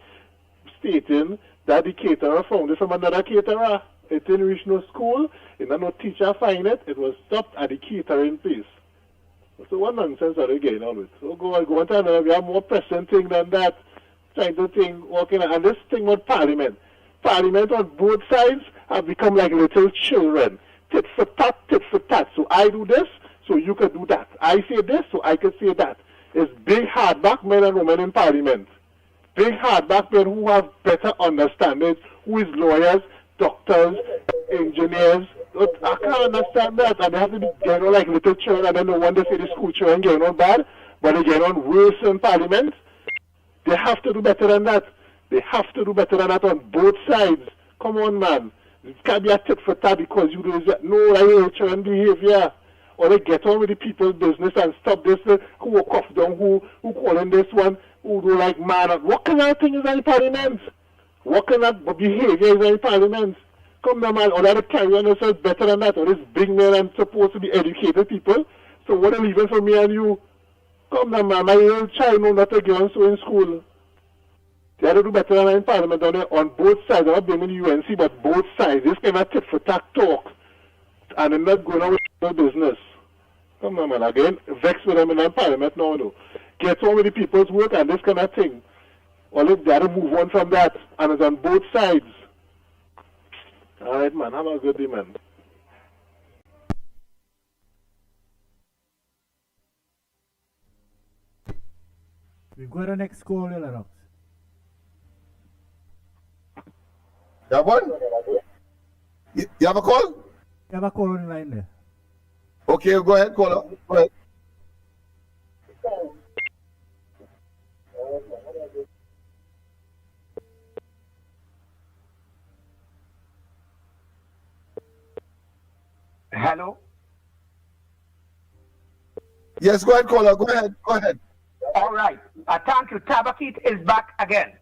stating that the caterer found it from another caterer. It didn't reach no school. It did no teacher find it. It was stopped at the catering place. So what nonsense are they getting on with? So go on to another. We have more pressing thing than that. Trying to think, working, and this thing with Parliament. Parliament on both sides have become like little children. Tit for tat, tit for tat. So I do this, so you can do that. I say this, so I can say that. It's big hardback men and women in Parliament. Big hardback men who have better understanding, who is lawyers, doctors, engineers. I can't understand that. And they have to be getting on like little children, and then no wonder say the school children getting on bad, but they get on worse in Parliament. They have to do better than that. They have to do better than that on both sides. Come on, man. It can't be a tit for tat because you do this. No, I hate children behavior. Or they get on with the people's business and stop this, who will cough down, who calling this one, who do like man. What kind of thing is in Parliament? What kind of behavior is in Parliament? Come now, man, or that carry on themselves better than that, or this big men and supposed to be educated people. So what are leaving for me and you? Come now, man, my little child know not to get on so in school. They have to do better than in Parliament down there on both sides. I'm not blaming the UNC, but both sides. This kind of tit for tat talk. And they're not going on with their business. Come on, man, again, vex with them in the Parliament now, no. Get on with the people's work and this kind of thing. Or if they have to move on from that. And it's on both sides. All right, man, have a good day, man. We've got a next call, Lennox. You have one? You have a call? You have a call on the line there. Okay, go ahead, caller. Go ahead. Hello? Yes, go ahead, caller. Go ahead. Go ahead. All right. Thank you. Tabakit is back again.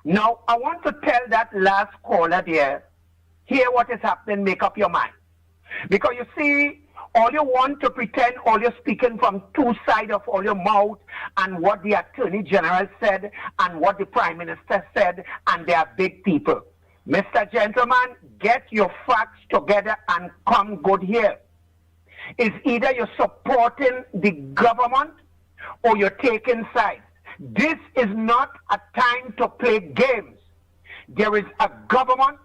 Now, I want to tell that last caller there, hear what is happening, make up your mind. Because you see, all you want to pretend, all you're speaking from two sides of all your mouth, and what the Attorney General said, and what the Prime Minister said, and they are big people. Mr. Gentleman, get your facts together and come good here. It's either you're supporting the government or you're taking sides. This is not a time to play games. There is a government.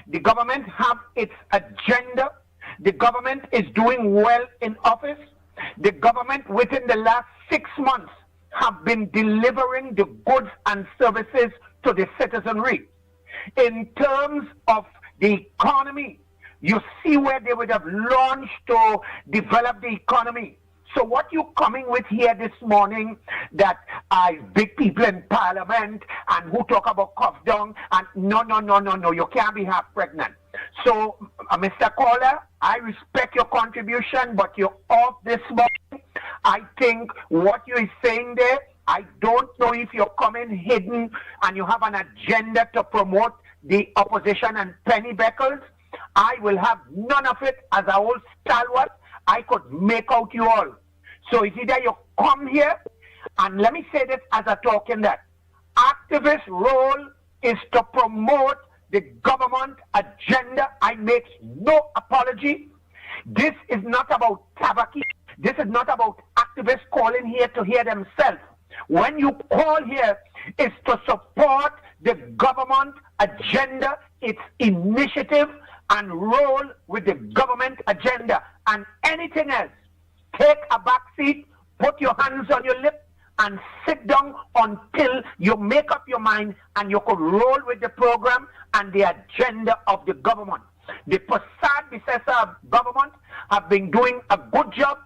The government have its agenda. The government is doing well in office. The government within the last 6 months have been delivering the goods and services to the citizenry. In terms of the economy, you see where they would have launched to develop the economy. So what you coming with here this morning that big people in parliament and who talk about cough down and no, you can't be half pregnant. So, Mr. Caller, I respect your contribution, but you're off this morning. I think what you're saying there, I don't know if you're coming hidden and you have an agenda to promote the opposition and penny beckles. I will have none of it. As a old stalwart, I could make out you all. So it's either you come here, and let me say this as a token that activist role is to promote the government agenda. I make no apology. This is not about tabaki. This is not about activists calling here to hear themselves. When you call here, it's to support the government agenda, its initiative, and roll with the government agenda. And anything else, take a back seat, put your hands on your lip, and sit down until you make up your mind and you could roll with the program and the agenda of the government. The predecessor of government have been doing a good job.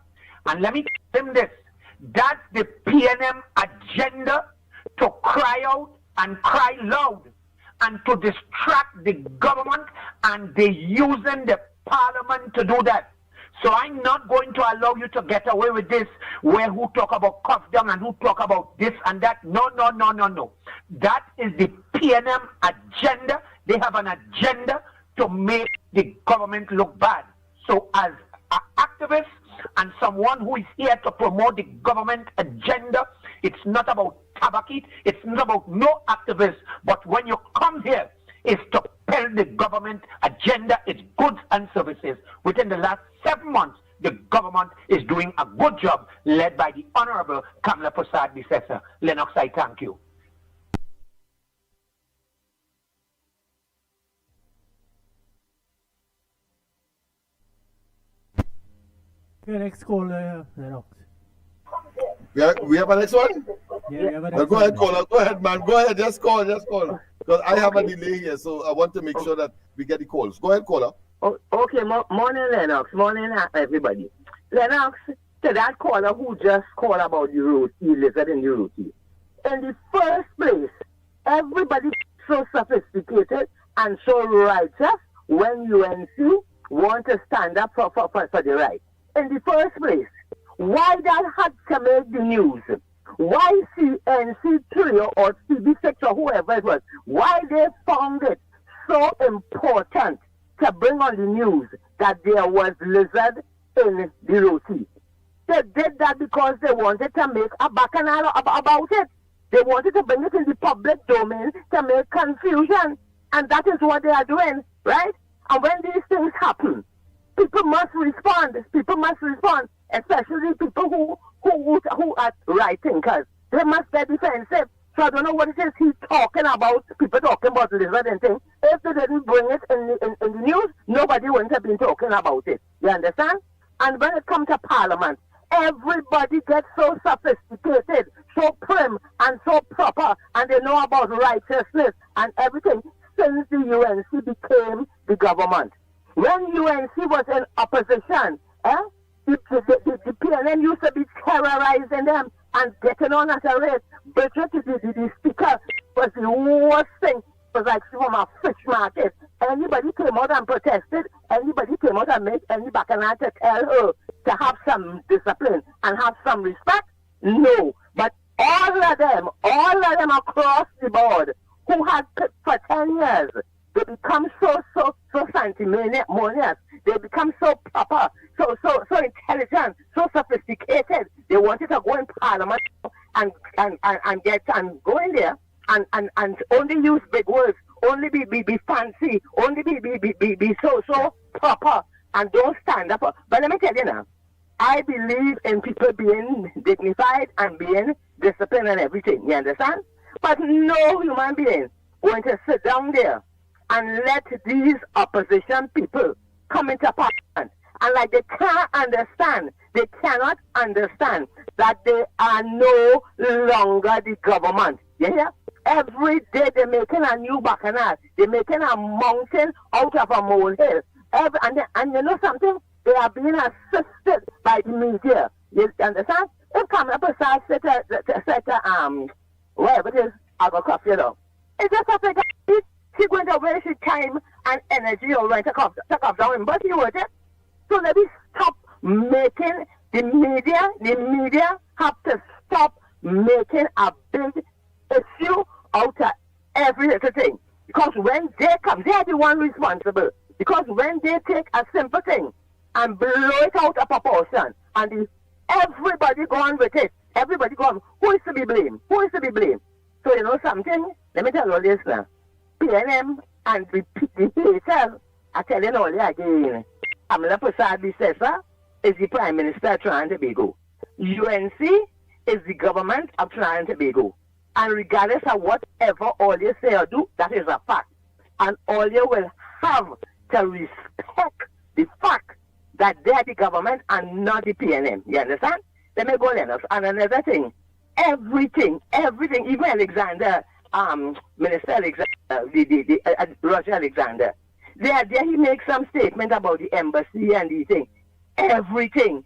And let me tell them this, that's the PNM agenda to cry out and cry loud and to distract the government, and they're using the parliament to do that. So I'm not going to allow you to get away with this, where who talk about cough down and who talk about this and that. No. That is the PNM agenda. They have an agenda to make the government look bad. So as an activist and someone who is here to promote the government agenda, it's not about tabaki, it's not about no activists, but when you come here, it's to tell the government agenda, its goods and services. Within the last 7 months, the government is doing a good job, led by the Honorable Kamala Prasad Bissessa. Lennox, I thank you. Your next call, Lennox. We have a next one? Yeah, we have a Well, next go ahead, one. caller. Go ahead, man. Go ahead. Just call. Because I have a delay here, so I want to make sure that we get the calls. Go ahead, caller. Oh, okay, morning, Lennox. Morning, everybody. Lennox, to that caller who just called about the route, lizard in the route. In the first place, everybody so sophisticated and so righteous when UNC want to stand up for the right. In the first place, why that had to make the news? Why CNC3 or CB6 or whoever it was, why they found it so important to bring on the news that there was lizard in the roti? They did that because they wanted to make a bacchanal about it. They wanted to bring it in the public domain to make confusion. And that is what they are doing, right? And when these things happen, people must respond. People must respond, especially people who are right thinkers. They must get defensive. So I don't know what it is he's talking about. People talking about lizard and things. If they didn't bring it in the news, nobody wouldn't have been talking about it. You understand? And when it comes to Parliament, everybody gets so sophisticated, so prim and so proper, and they know about righteousness and everything since the UNC became the government. When UNC was in opposition, the PNM used to be terrorizing them and getting on at a rate. Bridget, the speaker, was the worst thing. It was like from a fish market. Anybody came out and protested, anybody came out and made any bacchanal to tell her to have some discipline and have some respect? No. But all of them across the board who had for 10 years, they become so sanctimonious. They become so proper, so intelligent, so sophisticated. They wanted to go in Parliament and go in there and only use big words, only be fancy, only be so proper, and don't stand up. But let me tell you now, I believe in people being dignified and being disciplined and everything. You understand? But no human being going to sit down there and let these opposition people come into Parliament. And like they can't understand, they cannot understand that they are no longer the government. You hear? Every day they're making a new bacchanal. They're making a mountain out of a molehill. And you know something? They are being assisted by the media. You understand? If Kamala Prasad whatever it is, I go cough you down. It's just a figure. She's going to waste her time and energy or to cough down, but you would it. So let me stop making the media have to stop making a big issue out of every little thing. Because when they come, they are the one responsible. Because when they take a simple thing and blow it out of proportion, and everybody go on with it, everybody go on, who is to be blamed? Who is to be blamed? So you know something? Let me tell you this now. PNM and the haters are telling all you again. Kamala Prasad Bissessa is the Prime Minister of Trinidad and Tobago. UNC is the government of Trinidad and Tobago. And regardless of whatever all you say or do, that is a fact. And all you will have to respect the fact that they are the government and not the PNM. You understand? Let me go, Lennox. And another thing, everything, even Alexander, Minister Alexander, Roger Alexander, there he makes some statement about the embassy and these things. Everything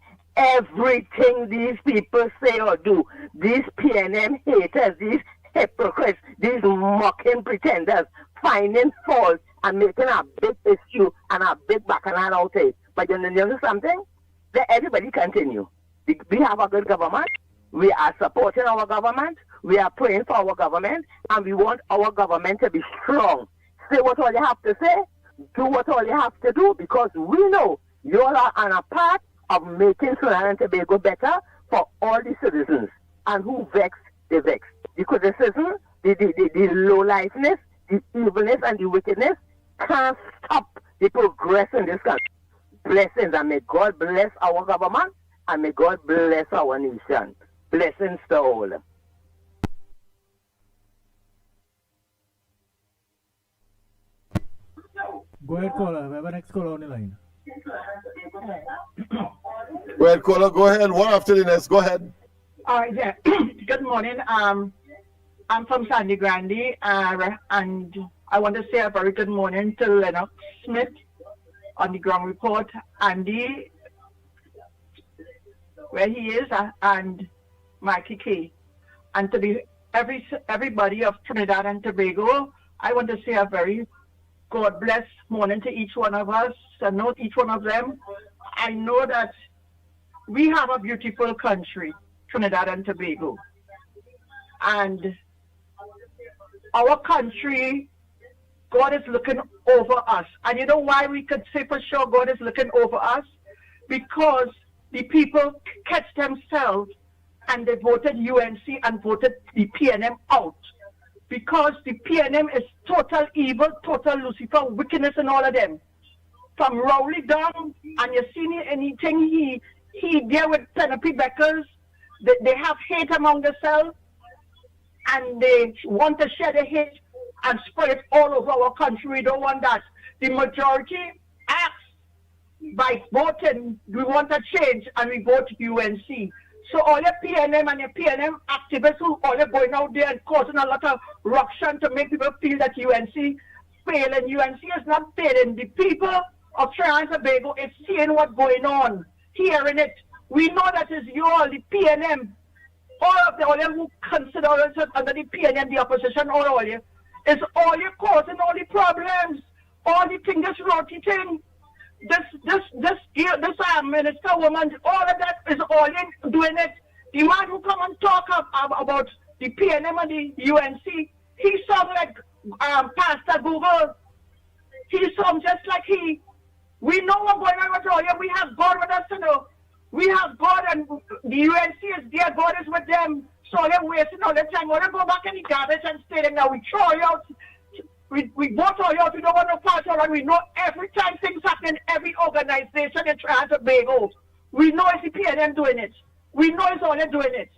these people say or do, these PNM haters, these hypocrites, these mocking pretenders, finding fault and making a big issue and a big bacchanal out of it. But you know something? Let everybody continue. We have a good government. We are supporting our government. We are praying for our government. And we want our government to be strong. Say what all you have to say. Do what all you have to do. Because we know you all are on a path of making Trinidad and Tobago better for all the citizens. And who vex, they vex. The criticism, the low-lifeness, the evilness and the wickedness can't stop the progress in this country. Blessings, and may God bless our government, and may God bless our nation. Blessings to all. Go ahead, caller. We have a next caller on the line. Go ahead, caller. Go ahead. One after the next. Go ahead. All right, yeah. Good morning. I'm from Sandy Grande, and I want to say a very good morning to Lennox Smith on the ground report, Andy, where he is, and Mikey K. And to everybody of Trinidad and Tobago, I want to say a very God bless morning to each one of us, and not each one of them. I know that we have a beautiful country, Trinidad and Tobago. And our country, God is looking over us. And you know why we could say for sure God is looking over us? Because the people catch themselves and they voted UNC and voted the PNM out. Because the PNM is total evil, total Lucifer, wickedness and all of them. From Rowley down, and you see anything he there with Penelope Beckers, they have hate among themselves, and they want to share the hate and spread it all over our country. We don't want that. The majority acts by voting, we want a change, and we vote UNC. So all your PNM and your PNM activists who all are going out there and causing a lot of ruction to make people feel that UNC failing. UNC is not failing. The people of Trinidad and Tobago is seeing what's going on, hearing it. We know that is you all, the PNM, all of them who consider themselves under the PNM, the opposition, all you, is all you causing all the problems, all the things that's rotating. This minister woman, all of that is all in doing it. The man who come and talk about the PNM and the UNC, he sound like Pastor Google. He sound just like he. We know what's going on with all you. We have God with us, you know. We have God, and the UNC is there. God is with them. So they're wasting all the time. We're going to go back in the garbage and stay there now. We throw you out. We vote all you out. We don't want no part of it. We know every time things happen in every organization in Trinidad and Tobago, we know it's the PNM doing it. We know it's all they're doing it.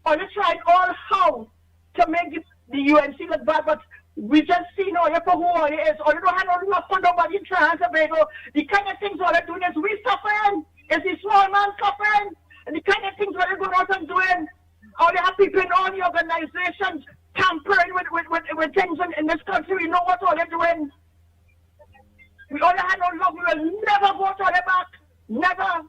All they tried all how to make the UNC look bad, but we just seen all you for who all it is. All they don't have no love for nobody in Trinidad and Tobago. The kind of things all they're doing is we suffering. It's the small man suffering. And the kind of things what they're going out and doing. All they have people in all the organizations tampering with things in this country. We know what all they're doing. We all have no love. We will never vote all them back. Never.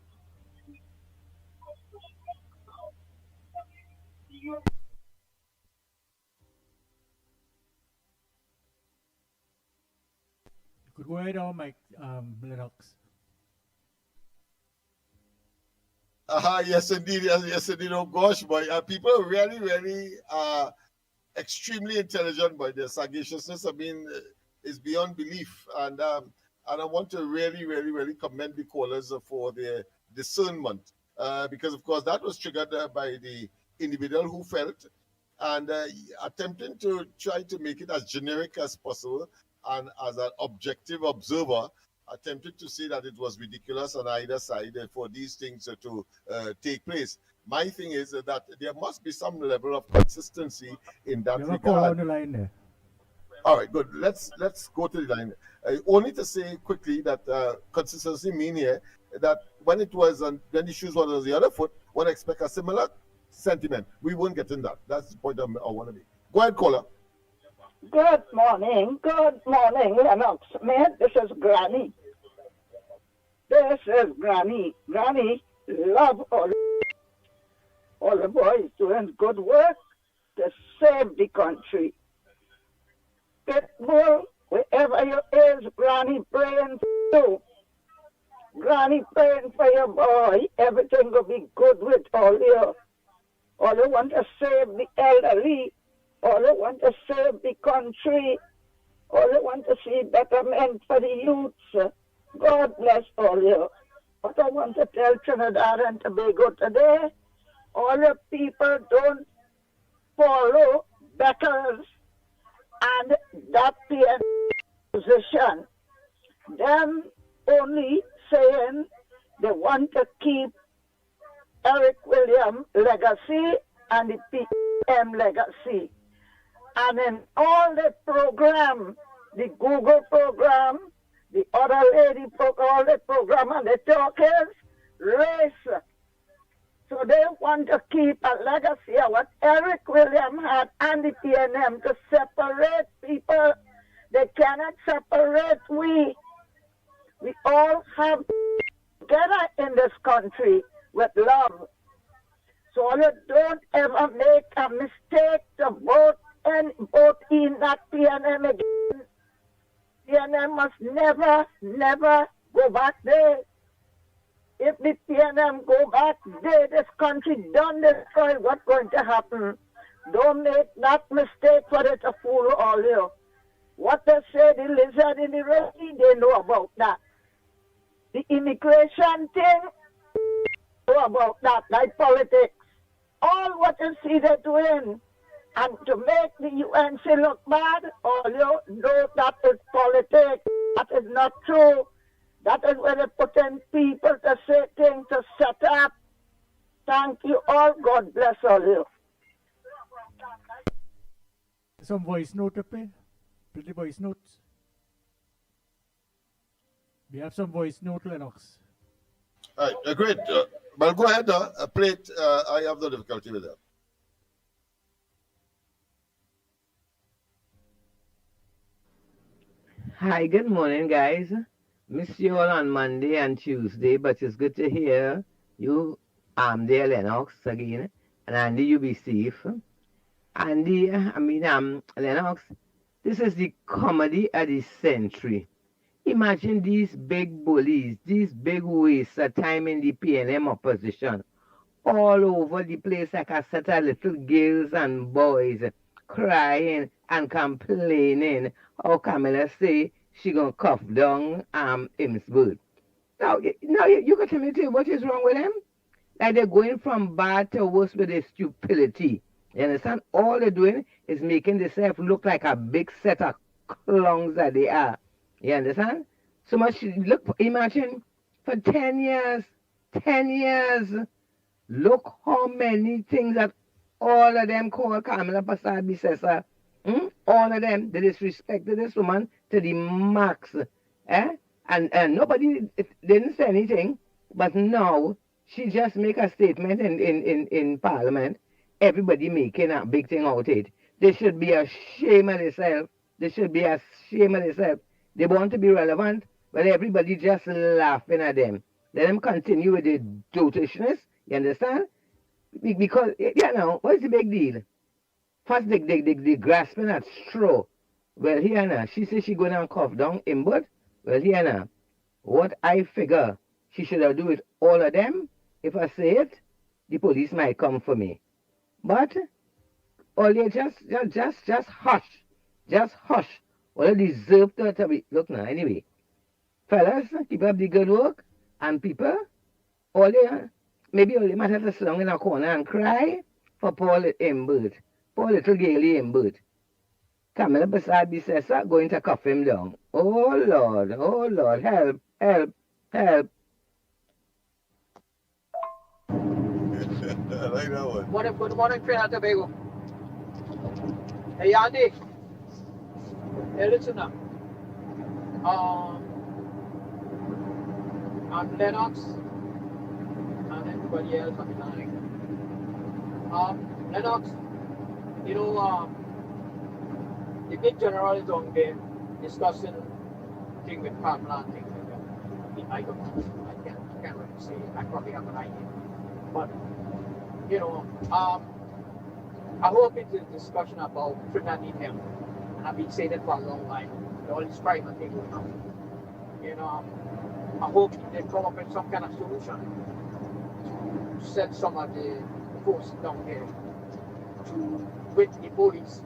But go ahead on, Mike, Lennox. Yes, indeed. Yes, indeed. Oh, gosh, boy. People are really, really extremely intelligent, but their sagaciousness, I mean, is beyond belief. And I want to really, really, really commend the callers for their discernment, because, of course, that was triggered by the individual who felt and attempting to try to make it as generic as possible and as an objective observer attempted to say that it was ridiculous on either side for these things to take place. My thing is that there must be some level of consistency in that You have a call on regard. the line there. All right, good. Let's go to the line. Only to say quickly that consistency mean here that when it was when the shoes was on the other foot, one expect a similar sentiment. We won't get in that. That's the point I want to make. Go ahead, caller. Good morning, Lennox. Man, this is Granny. Granny, love all the boys doing good work to save the country. Pitbull, wherever you is, Granny praying for you. Granny praying for your boy. Everything will be good with all you. All you want to save the elderly. All you want to save the country. All you want to see betterment for the youths. God bless all you. What I want to tell Trinidad and Tobago today, all the people don't follow Beckers and that PN position. Them only saying they want to keep Eric Williams' legacy and the PM legacy. And in all the program, the Google program, the other lady program, all the program, and the talk is race. So they want to keep a legacy of what Eric Williams had and the PNM to separate people. They cannot separate we. We all have together in this country with love. So you don't ever make a mistake to vote in that PNM again. PNM must never go back there. If the PNM go back there, this country done destroyed. What's going to happen? Don't make that mistake for it to fool all you. What they say, the lizard in the Red Sea, they know about that. The immigration thing, know about that, like politics. All what you see they're doing. And to make the UNC look bad, all you know that is politics. That is not true. That is where they put in people to say things to set up. Thank you all. God bless all you. Some voice note to play? Pretty voice notes. We have some voice note, Lennox. All right, great. Well, go ahead. Play it. I have no difficulty with that. Hi, good morning, guys. Miss you all on Monday and Tuesday, but it's good to hear you, there, Lennox, again, and Andy, you be safe. Andy, Lennox, this is the comedy of the century. Imagine these big bullies, these big wastes of time in the PNM opposition, all over the place like a set of little girls and boys crying and complaining. How Camilla say she gonna cough down Imsburg. Now you got to tell me what is wrong with them? Like they're going from bad to worse with their stupidity. You understand? All they're doing is making themselves look like a big set of clowns that they are. You understand? So much look, imagine for 10 years, look how many things that all of them call Kamala Prasad Bissessa. All of them, they disrespected this woman to the max. And nobody didn't say anything, but now she just make a statement in Parliament. Everybody making a big thing out of it. They should be ashamed of themselves. They should be ashamed of themselves. They want to be relevant, but everybody just laughing at them. Let them continue with the dotishness, you understand? Because, what's the big deal? First, they grasping at straw. Well, here now, she says she going and cough down Imbut. Well, here now, what I figure she should have do with all of them, if I say it, the police might come for me. But all you just hush. Just hush. All you deserve to be. Look now, anyway. Fellas, keep up the good work. And people, all you, maybe all you might have to sit down in a corner and cry for poor little bird. Poor little Gaily bird. Camilla beside me says, going to cuff him down. Oh Lord, help, help, help. I like that one. Good morning, Trinidad and Tobago. Hey, Andy. Hey, listen up. I'm Lennox and everybody else on the line. Lennox, you know, the big general is on there discussing things with Pamela and things like that. I don't know. I can't really say. I probably have an idea. But, you know, I hope it's a discussion about Trinidad need help. And I've been saying it for a long time. All this crime and things going on. You know, I hope they come up with some kind of solution to send some of the forces down there with the police,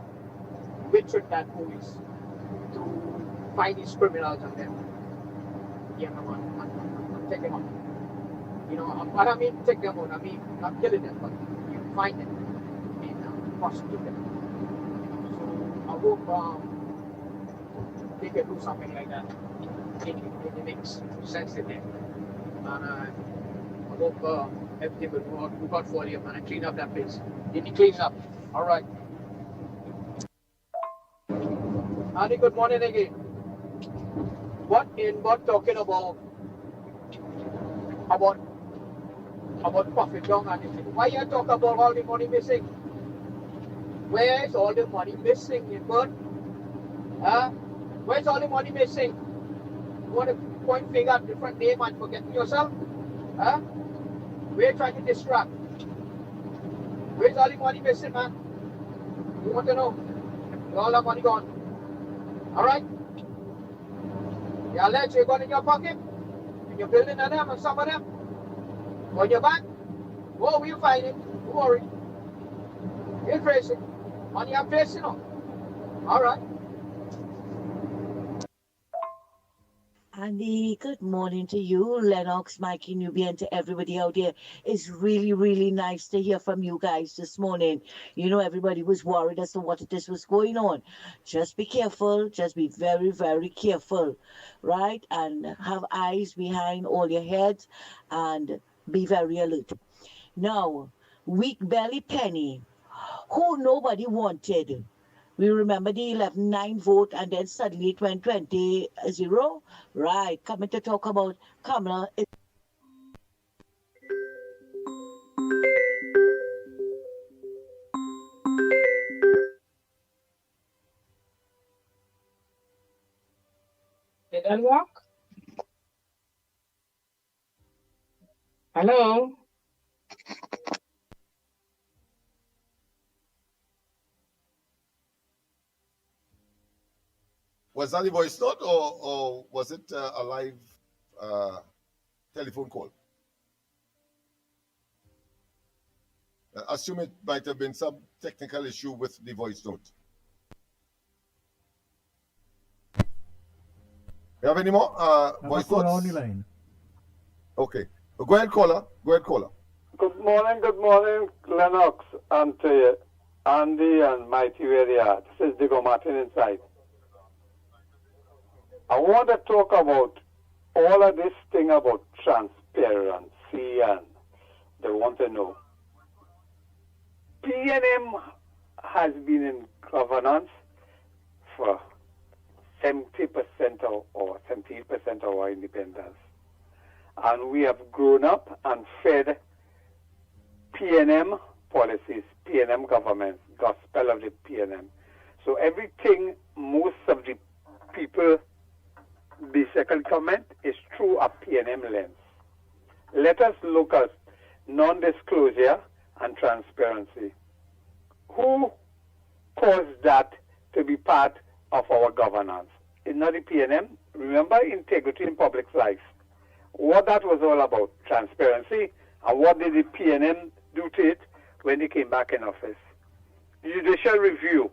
with Trinidad police, to find these criminals and them. You know, and take them out. You know, I don't mean take them out, I mean not killing them, but you find them and prosecute them. So I hope they can do something like that in the mix, sense in them. And I hope everything will work out for you and clean up that place. Get it cleaned up. All right. Andy, good morning again. What talking about profit down and everything? Why you talk about all the money missing? Where is all the money missing in Bert? Where's all the money missing? You want to point finger at different name and forgetting yourself? We're trying to distract. Where's all the money missing, man? You want to know? All the money gone. Alright? Your legs, you got in your pocket? In your building and them and some of them? On your back? Oh, we'll find it. Don't worry. You'll trace it. On your face, you know. Alright. Andy, good morning to you, Lennox, Mikey, Newbie, and to everybody out there. It's really, really nice to hear from you guys this morning. You know, everybody was worried as to what this was going on. Just be careful. Just be very, very careful, right? And have eyes behind all your heads and be very alert. Now, weak belly Penny, who nobody wanted. We remember the 11-9 vote and then suddenly it went 20-0. Right, coming to talk about Kamala. Did that work? Hello? Was that the voice note or was it a live telephone call? I assume it might have been some technical issue with the voice note. You have any more voice notes? On the line. Okay. Go ahead, caller. Good morning, Lennox, and to you, Andy and Mighty where they are. This is Diego Martin inside. I want to talk about all of this thing about transparency and they want to know. PNM has been in governance for 70% or 78% of our independence. And we have grown up and fed PNM policies, PNM government, gospel of the PNM. So everything most of the people basically comment is through a PNM lens. Let us look at non-disclosure and transparency. Who caused that to be part of our governance? It's not the PNM. Remember integrity in public life. What that was all about, transparency, and what did the PNM do to it when they came back in office? Judicial review,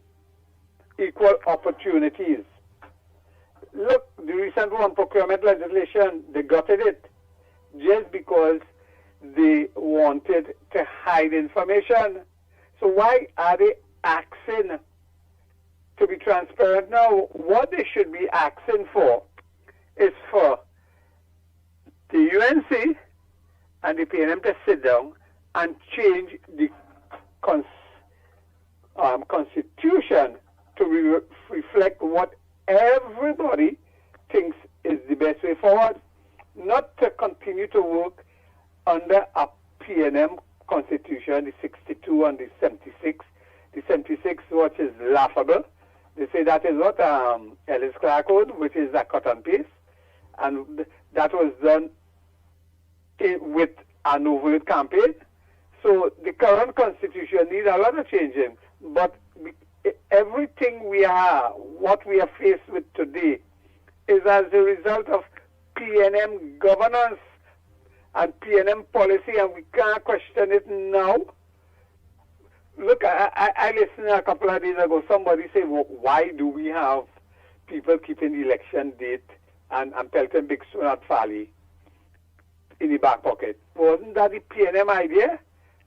equal opportunities. Look, the recent one, procurement legislation, they gutted it just because they wanted to hide information. So why are they asking to be transparent now? What they should be asking for is for the UNC and the PNM to sit down and change the constitution to reflect what everybody thinks is the best way forward, not to continue to work under a PNM constitution, the 62 and the 76. The 76, which is laughable. They say that is what Ellis Clark code, which is a cut and paste, and that was done with an overt campaign. So the current constitution needs a lot of changing, but everything we are, what we are faced with today, is as a result of PNM governance and PNM policy, and we can't question it now. Look, I listened a couple of days ago, somebody say, well, why do we have people keeping the election date and pelting big stone at Fali in the back pocket? Wasn't that the PNM idea?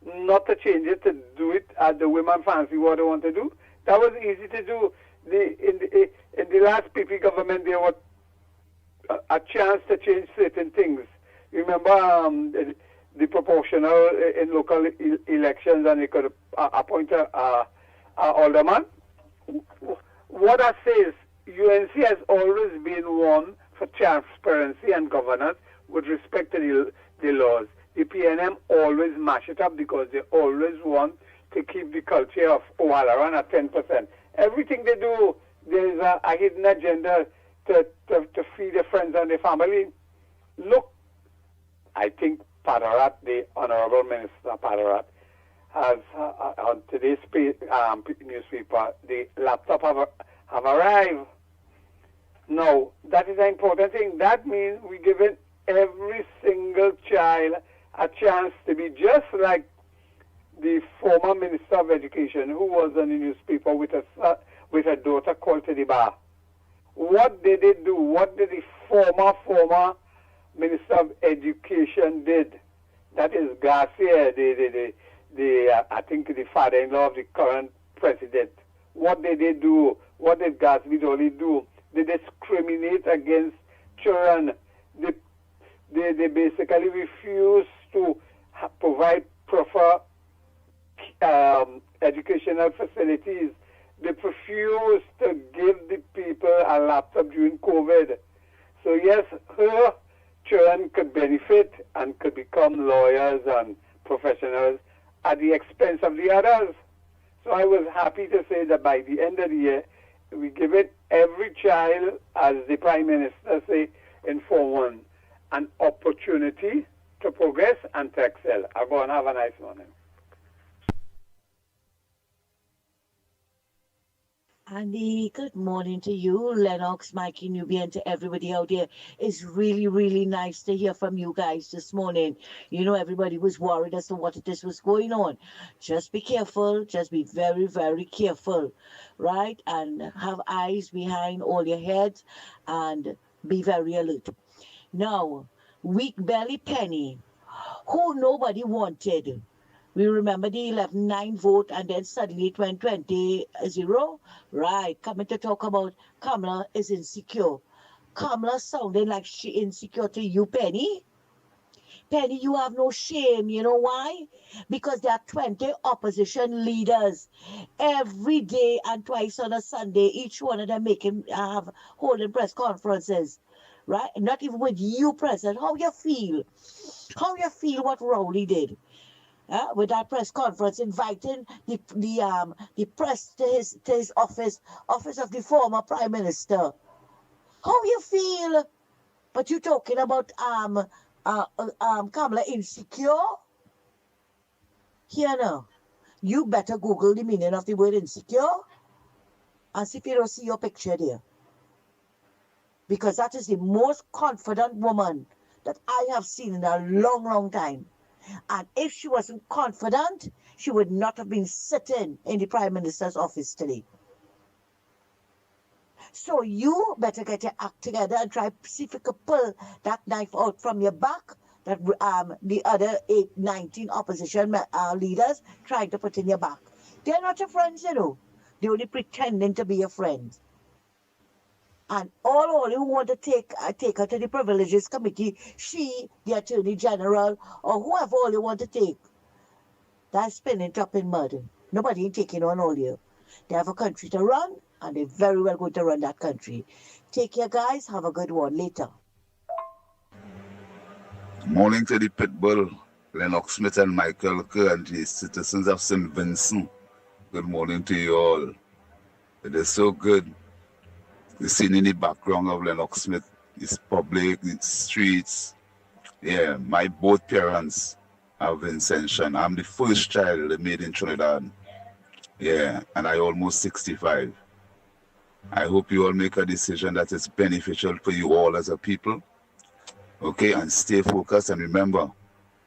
Not to change it, to do it as the women fancy what they want to do? That was easy to do. In the last PP government, there was a chance to change certain things. Remember the proportional in local elections, and they could appoint a alderman? What I say is, UNC has always been one for transparency and governance with respect to the laws. The PNM always mash it up because they always want to keep the culture of O'Halloran at 10%. Everything they do, there is a hidden agenda to feed their friends and their family. Look, I think Padarat, the Honorable Minister Padarat, has on today's newspaper, the laptop have arrived. No, that is an important thing. That means we're giving every single child a chance to be just like the former Minister of Education, who was on the newspaper with a daughter called to the bar. What did they do? What did the former Minister of Education did? That is Garcia, I think the father-in-law of the current president. What did they do? What did Gasvidoli do? They discriminate against children. They basically refuse to provide proper educational facilities. They refuse to give the people a laptop during COVID. So yes, her children could benefit and could become lawyers and professionals at the expense of the others. So I was happy to say that by the end of the year, we give it every child, as the Prime Minister say in Form 1, an opportunity to progress and to excel. I'll go and have a nice morning. Andy, good morning to you, Lennox, Mikey, Newbie, and to everybody out there. It's really, really nice to hear from you guys this morning. You know, everybody was worried as to what this was going on. Just be careful. Just be very, very careful, right? And have eyes behind all your heads and be very alert. Now, weak belly Penny, who nobody wanted. We remember the 11-9 vote, and then suddenly it went 20-0. Right, coming to talk about Kamala is insecure. Kamala sounding like she insecure to you, Penny. Penny, you have no shame. You know why? Because there are 20 opposition leaders every day and twice on a Sunday. Each one of them holding press conferences. Right? Not even with you present. How you feel? How you feel what Rowley did? With that press conference, inviting the press to his office of the former Prime Minister. How you feel? But you talking about Kamala insecure? Here now, you better Google the meaning of the word insecure and see if you don't see your picture there. because that is the most confident woman that I have seen in a long, long time. And if she wasn't confident, she would not have been sitting in the Prime Minister's office today. So you better get your act together and try to see if you could pull that knife out from your back that the other 19 opposition leaders trying to put in your back. They're not your friends, you know. They're only pretending to be your friends. And all who want to take her to the Privileges Committee, she, the Attorney General, or whoever all you want to take, that's spinning top in mud. Nobody ain't taking on all you. They have a country to run, and they're very well going to run that country. Take care, guys. Have a good one. Later. Morning to the Pitbull, Lennox Smith and Michael Kerr and the citizens of St. Vincent. Good morning to you all. It is so good. The scene in the background of Lennox Smith is public, it's streets. Yeah, my both parents are Vincentian. I'm the first child made in Trinidad. Yeah, and I almost 65. I hope you all make a decision that is beneficial for you all as a people. Okay, and stay focused and remember,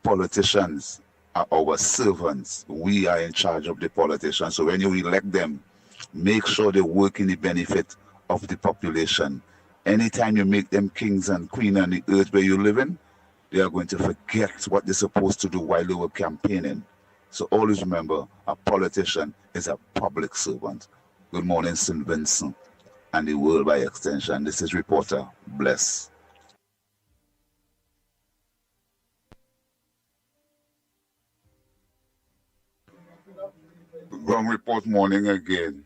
politicians are our servants. We are in charge of the politicians. So when you elect them, make sure they work in the benefit of the population. Anytime you make them kings and queens on the earth where you live in, they are going to forget what they're supposed to do while they were campaigning. So always remember, a politician is a public servant. Good morning, St. Vincent and the world by extension. This is Reporter Bless. Wrong report morning again.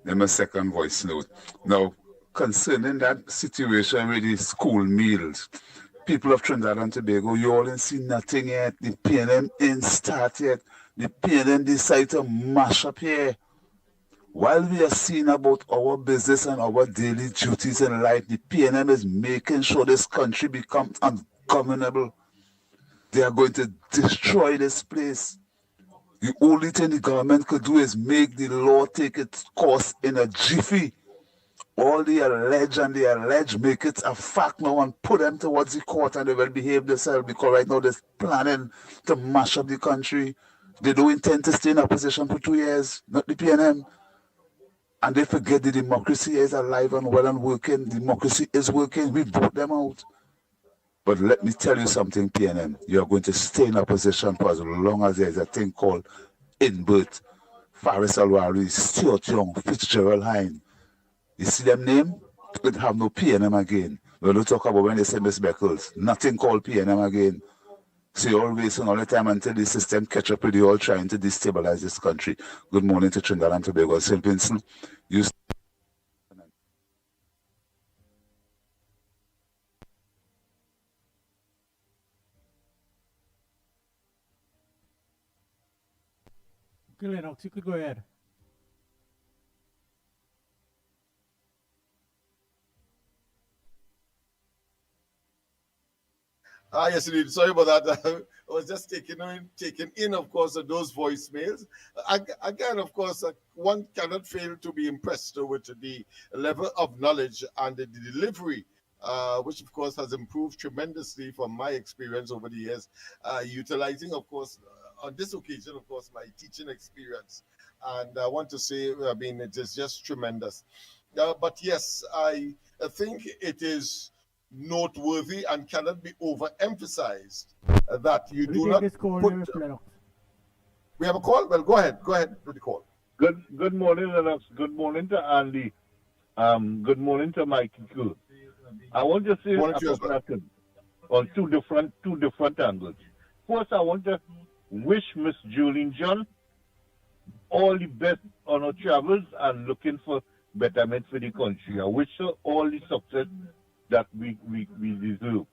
Then my second voice note. Now, concerning that situation with the school meals, people of Trinidad and Tobago, you all ain't seen nothing yet. The PNM ain't start yet. The PNM decide to mash up here. While we are seeing about our business and our daily duties in life, the PNM is making sure this country becomes ungovernable. They are going to destroy this place. The only thing the government could do is make the law take its course in a jiffy. All the alleged make it a fact now and put them towards the court and they will behave themselves because right now they're planning to mash up the country. They don't intend to stay in opposition for 2 years, not the PNM. And they forget the democracy is alive and well and working. Democracy is working. We vote them out. But let me tell you something, PNM. You are going to stay in opposition for as long as there is a thing called inbirth. Faris Alwari, Stuart Young, Fitzgerald Hine. You see them name? It have no PNM again. We don't talk about when they say Miss Beckles. Nothing called PNM again. So you're all wasting all the time until the system catch up with you all trying to destabilize this country. Good morning to Trinidad and Tobago. St. Vincent, you Okay, Lennox, you could go ahead. Yes, indeed. Sorry about that. I was just taking in, of course, those voicemails. Again, of course, one cannot fail to be impressed with the level of knowledge and the delivery, which, of course, has improved tremendously from my experience over the years, utilizing, of course, on this occasion, of course, my teaching experience. And I want to say, I mean, it is just tremendous. But yes, I think it is noteworthy and cannot be overemphasized that you do not put... We have a call? Well, go ahead with the call. Good morning, Lennox. Good morning to Andy. Good morning to Mikey Kerr. I want to say a couple of things on two different angles. First, I want to wish Miss Julie John all the best on her travels and looking for betterment for the country. I wish her all the success that we deserve.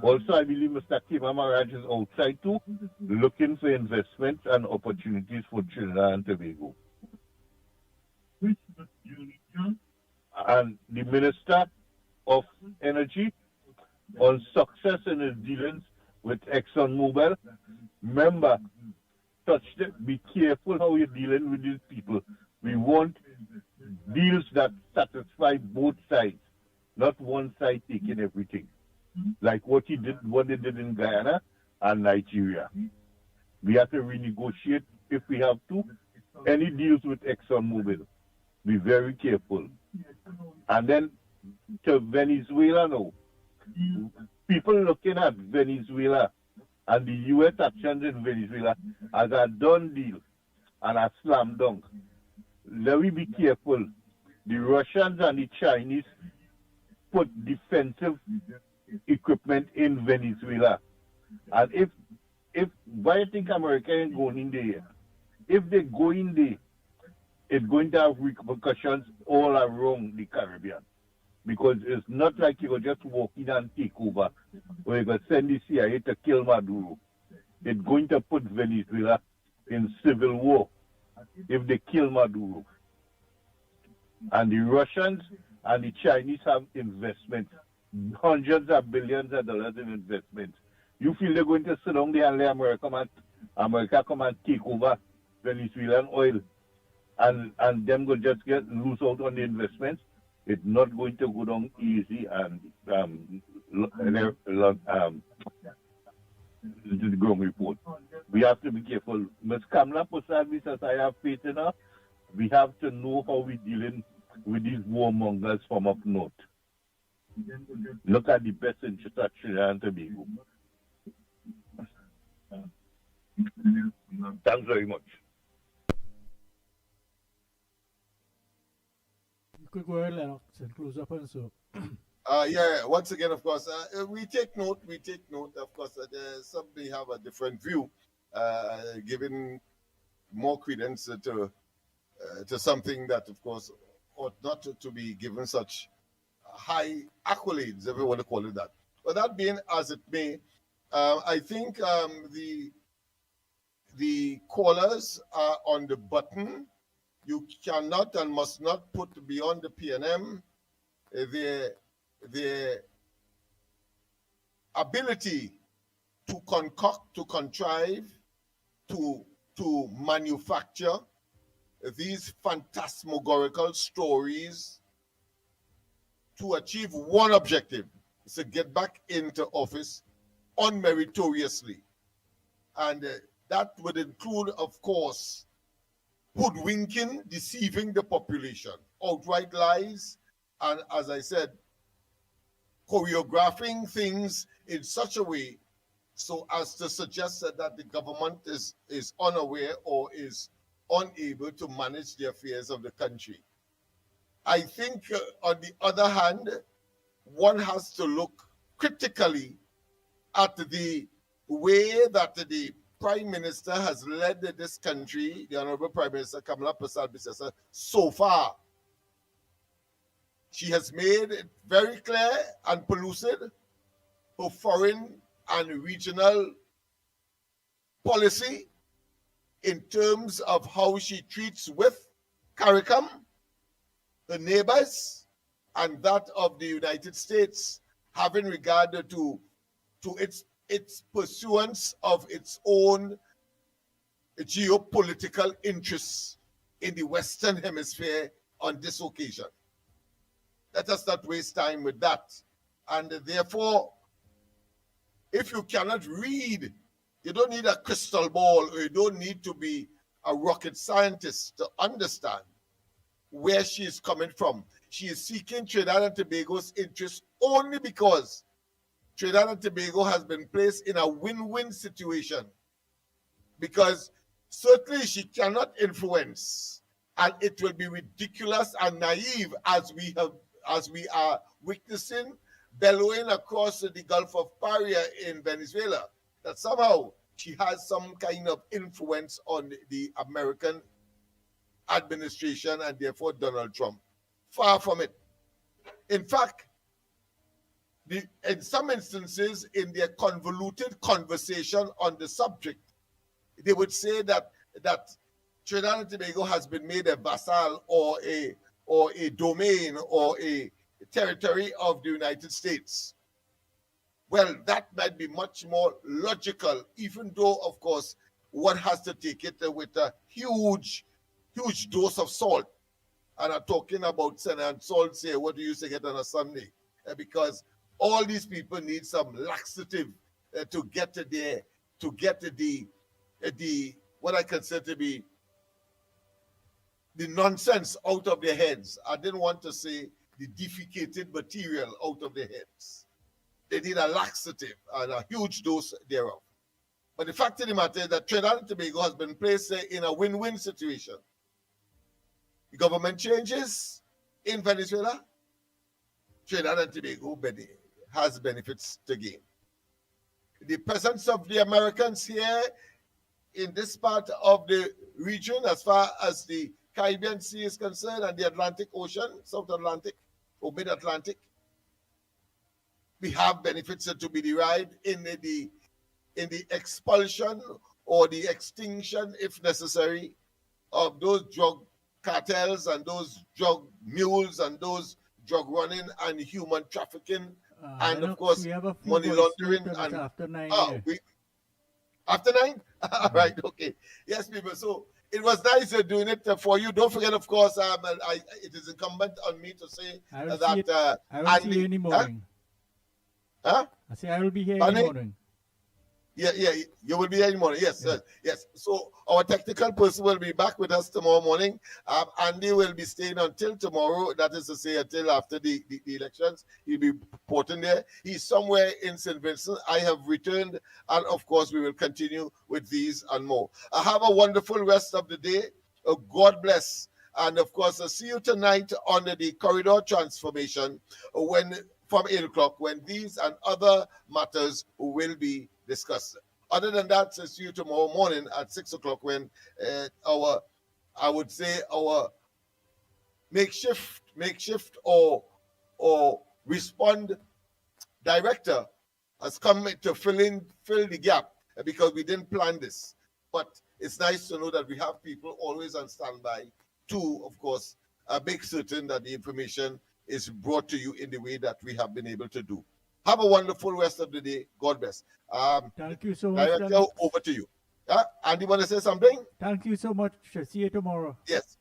Also, I believe Mr. Kima Maharaj is outside too, looking for investments and opportunities for Trinidad and Tobago. And the Minister of Energy on success in his dealings with ExxonMobil. Remember, be careful how you're dealing with these people. We want deals that satisfy both sides, not one side taking everything. Like what they did in Guyana and Nigeria. We have to renegotiate if we have to. Any deals with ExxonMobil, be very careful. And then to Venezuela now. People looking at Venezuela and the U.S. actions in Venezuela as a done deal and a slam dunk. Let me be careful. The Russians and the Chinese put defensive equipment in Venezuela. And if why you think America ain't going in there? If they go in there, it's going to have repercussions all around the Caribbean. Because it's not like you just walk in and take over, or you can send the CIA to kill Maduro. It's going to put Venezuela in civil war if they kill Maduro. And the Russians and the Chinese have investments, hundreds of billions of dollars in investments. You feel they're going to sit down there and let America come and take over Venezuelan oil, and them will just get lose out on the investments? It's not going to go down easy, and the ground report. We have to be careful. Ms. Kamala Posadi says, I have faith in her. We have to know how we're dealing with these warmongers from up north. Look at the best interest of Trinidad and Tobago. Thanks very much. You could go ahead, Lennox, and close up and so. Yeah, once again, of course, we take note, of course, some may have a different view, giving more credence to something that, of course, ought not to be given such high accolades, if you want to call it that. But that being as it may, I think the callers are on the button. You cannot and must not put beyond the PNM their ability to concoct, to contrive, to manufacture these phantasmagorical stories to achieve one objective, is to get back into office unmeritoriously. And that would include, of course, hoodwinking, deceiving the population, outright lies, and as I said, choreographing things in such a way so as to suggest that the government is unaware or is unable to manage the affairs of the country. I think, on the other hand, one has to look critically at the way that the Prime Minister has led this country, the Honorable Prime Minister Kamala Persad-Bissessar, so far. She has made it very clear and pellucid her foreign and regional policy in terms of how she treats with CARICOM, her neighbors, and that of the United States, having regard to its pursuance of its own geopolitical interests in the Western Hemisphere on this occasion. Let us not waste time with that. And therefore, if you cannot read, you don't need a crystal ball, or you don't need to be a rocket scientist to understand where she is coming from. She is seeking Trinidad and Tobago's interest only because Trinidad and Tobago has been placed in a win-win situation, because certainly she cannot influence, and it will be ridiculous and naive as we are witnessing bellowing across the Gulf of Paria in Venezuela, that somehow she has some kind of influence on the American administration and therefore Donald Trump. Far from it. In fact, in some instances, in their convoluted conversation on the subject, they would say that Trinidad and Tobago has been made a vassal or a domain or a territory of the United States. Well, that might be much more logical, even though, of course, one has to take it with a huge dose of salt. And I'm talking about sand and salt here. What do you say get on a Sunday? because all these people need some laxative to get to the what I consider to be the nonsense out of their heads. I didn't want to say the defecated material out of their heads. They need a laxative and a huge dose thereof. But the fact of the matter is that Trinidad and Tobago has been placed in a win-win situation. The government changes in Venezuela. Trinidad and Tobago has benefits to gain. The presence of the Americans here in this part of the region, as far as the Caribbean Sea is concerned, and the Atlantic Ocean, South Atlantic or Mid-Atlantic, we have benefits to be derived in the expulsion or the extinction, if necessary, of those drug cartels and those drug mules and those drug running and human trafficking, and of course money laundering. And after 9. After 9? All right, okay. Yes, people. So it was nice doing it for you. Don't forget, of course, it is incumbent on me to say I will that I will see you in the morning. Huh? I say I will be here in the morning. Yeah, you will be here in the morning. Yes, yes. So our technical person will be back with us tomorrow morning. Andy will be staying until tomorrow. That is to say, until after the elections. He'll be reporting there. He's somewhere in St. Vincent. I have returned, and of course, we will continue with these and more. Have a wonderful rest of the day. God bless. And of course, I'll see you tonight on the corridor transformation from 8 o'clock, when these and other matters will be discussed. Other than that, I'll see you tomorrow morning at 6 o'clock, when our makeshift or respond director has come to fill the gap, because we didn't plan this. But it's nice to know that we have people always on standby to, of course, make certain that the information is brought to you in the way that we have been able to do. Have a wonderful rest of the day. God bless. Thank you so much. Director, over to you. Andy, want to say something? Thank you so much. See you tomorrow. Yes.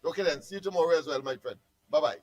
Okay then. See you tomorrow as well, my friend. Bye-bye.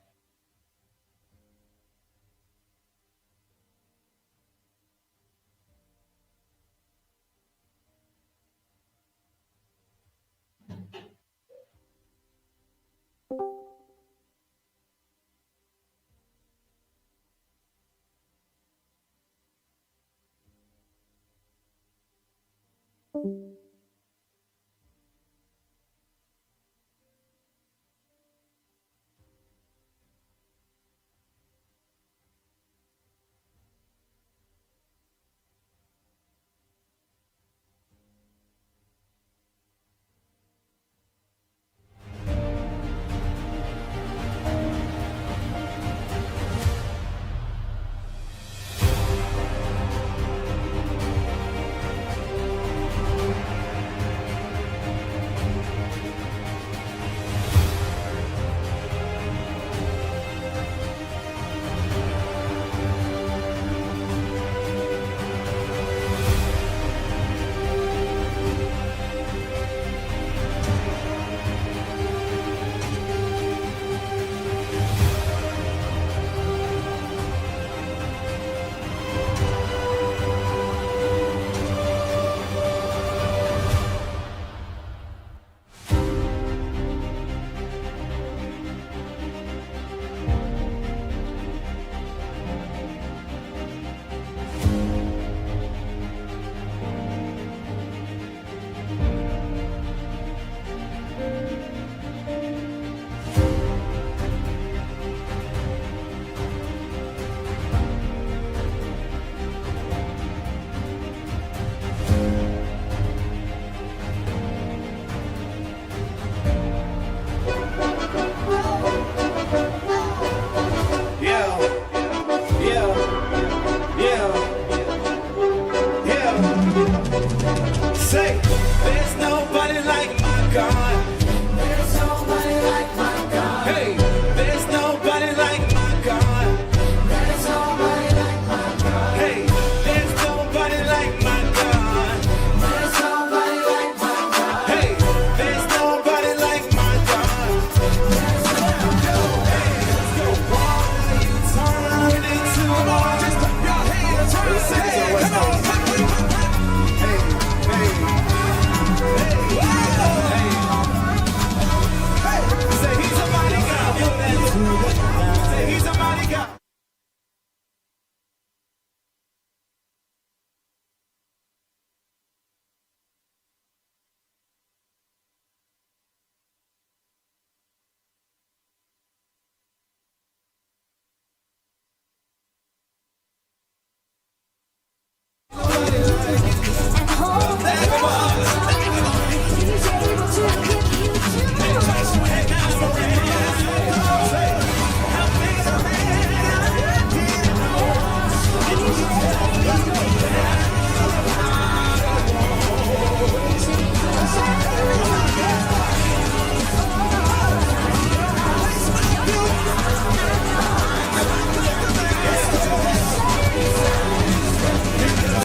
Say, there's nobody like my God.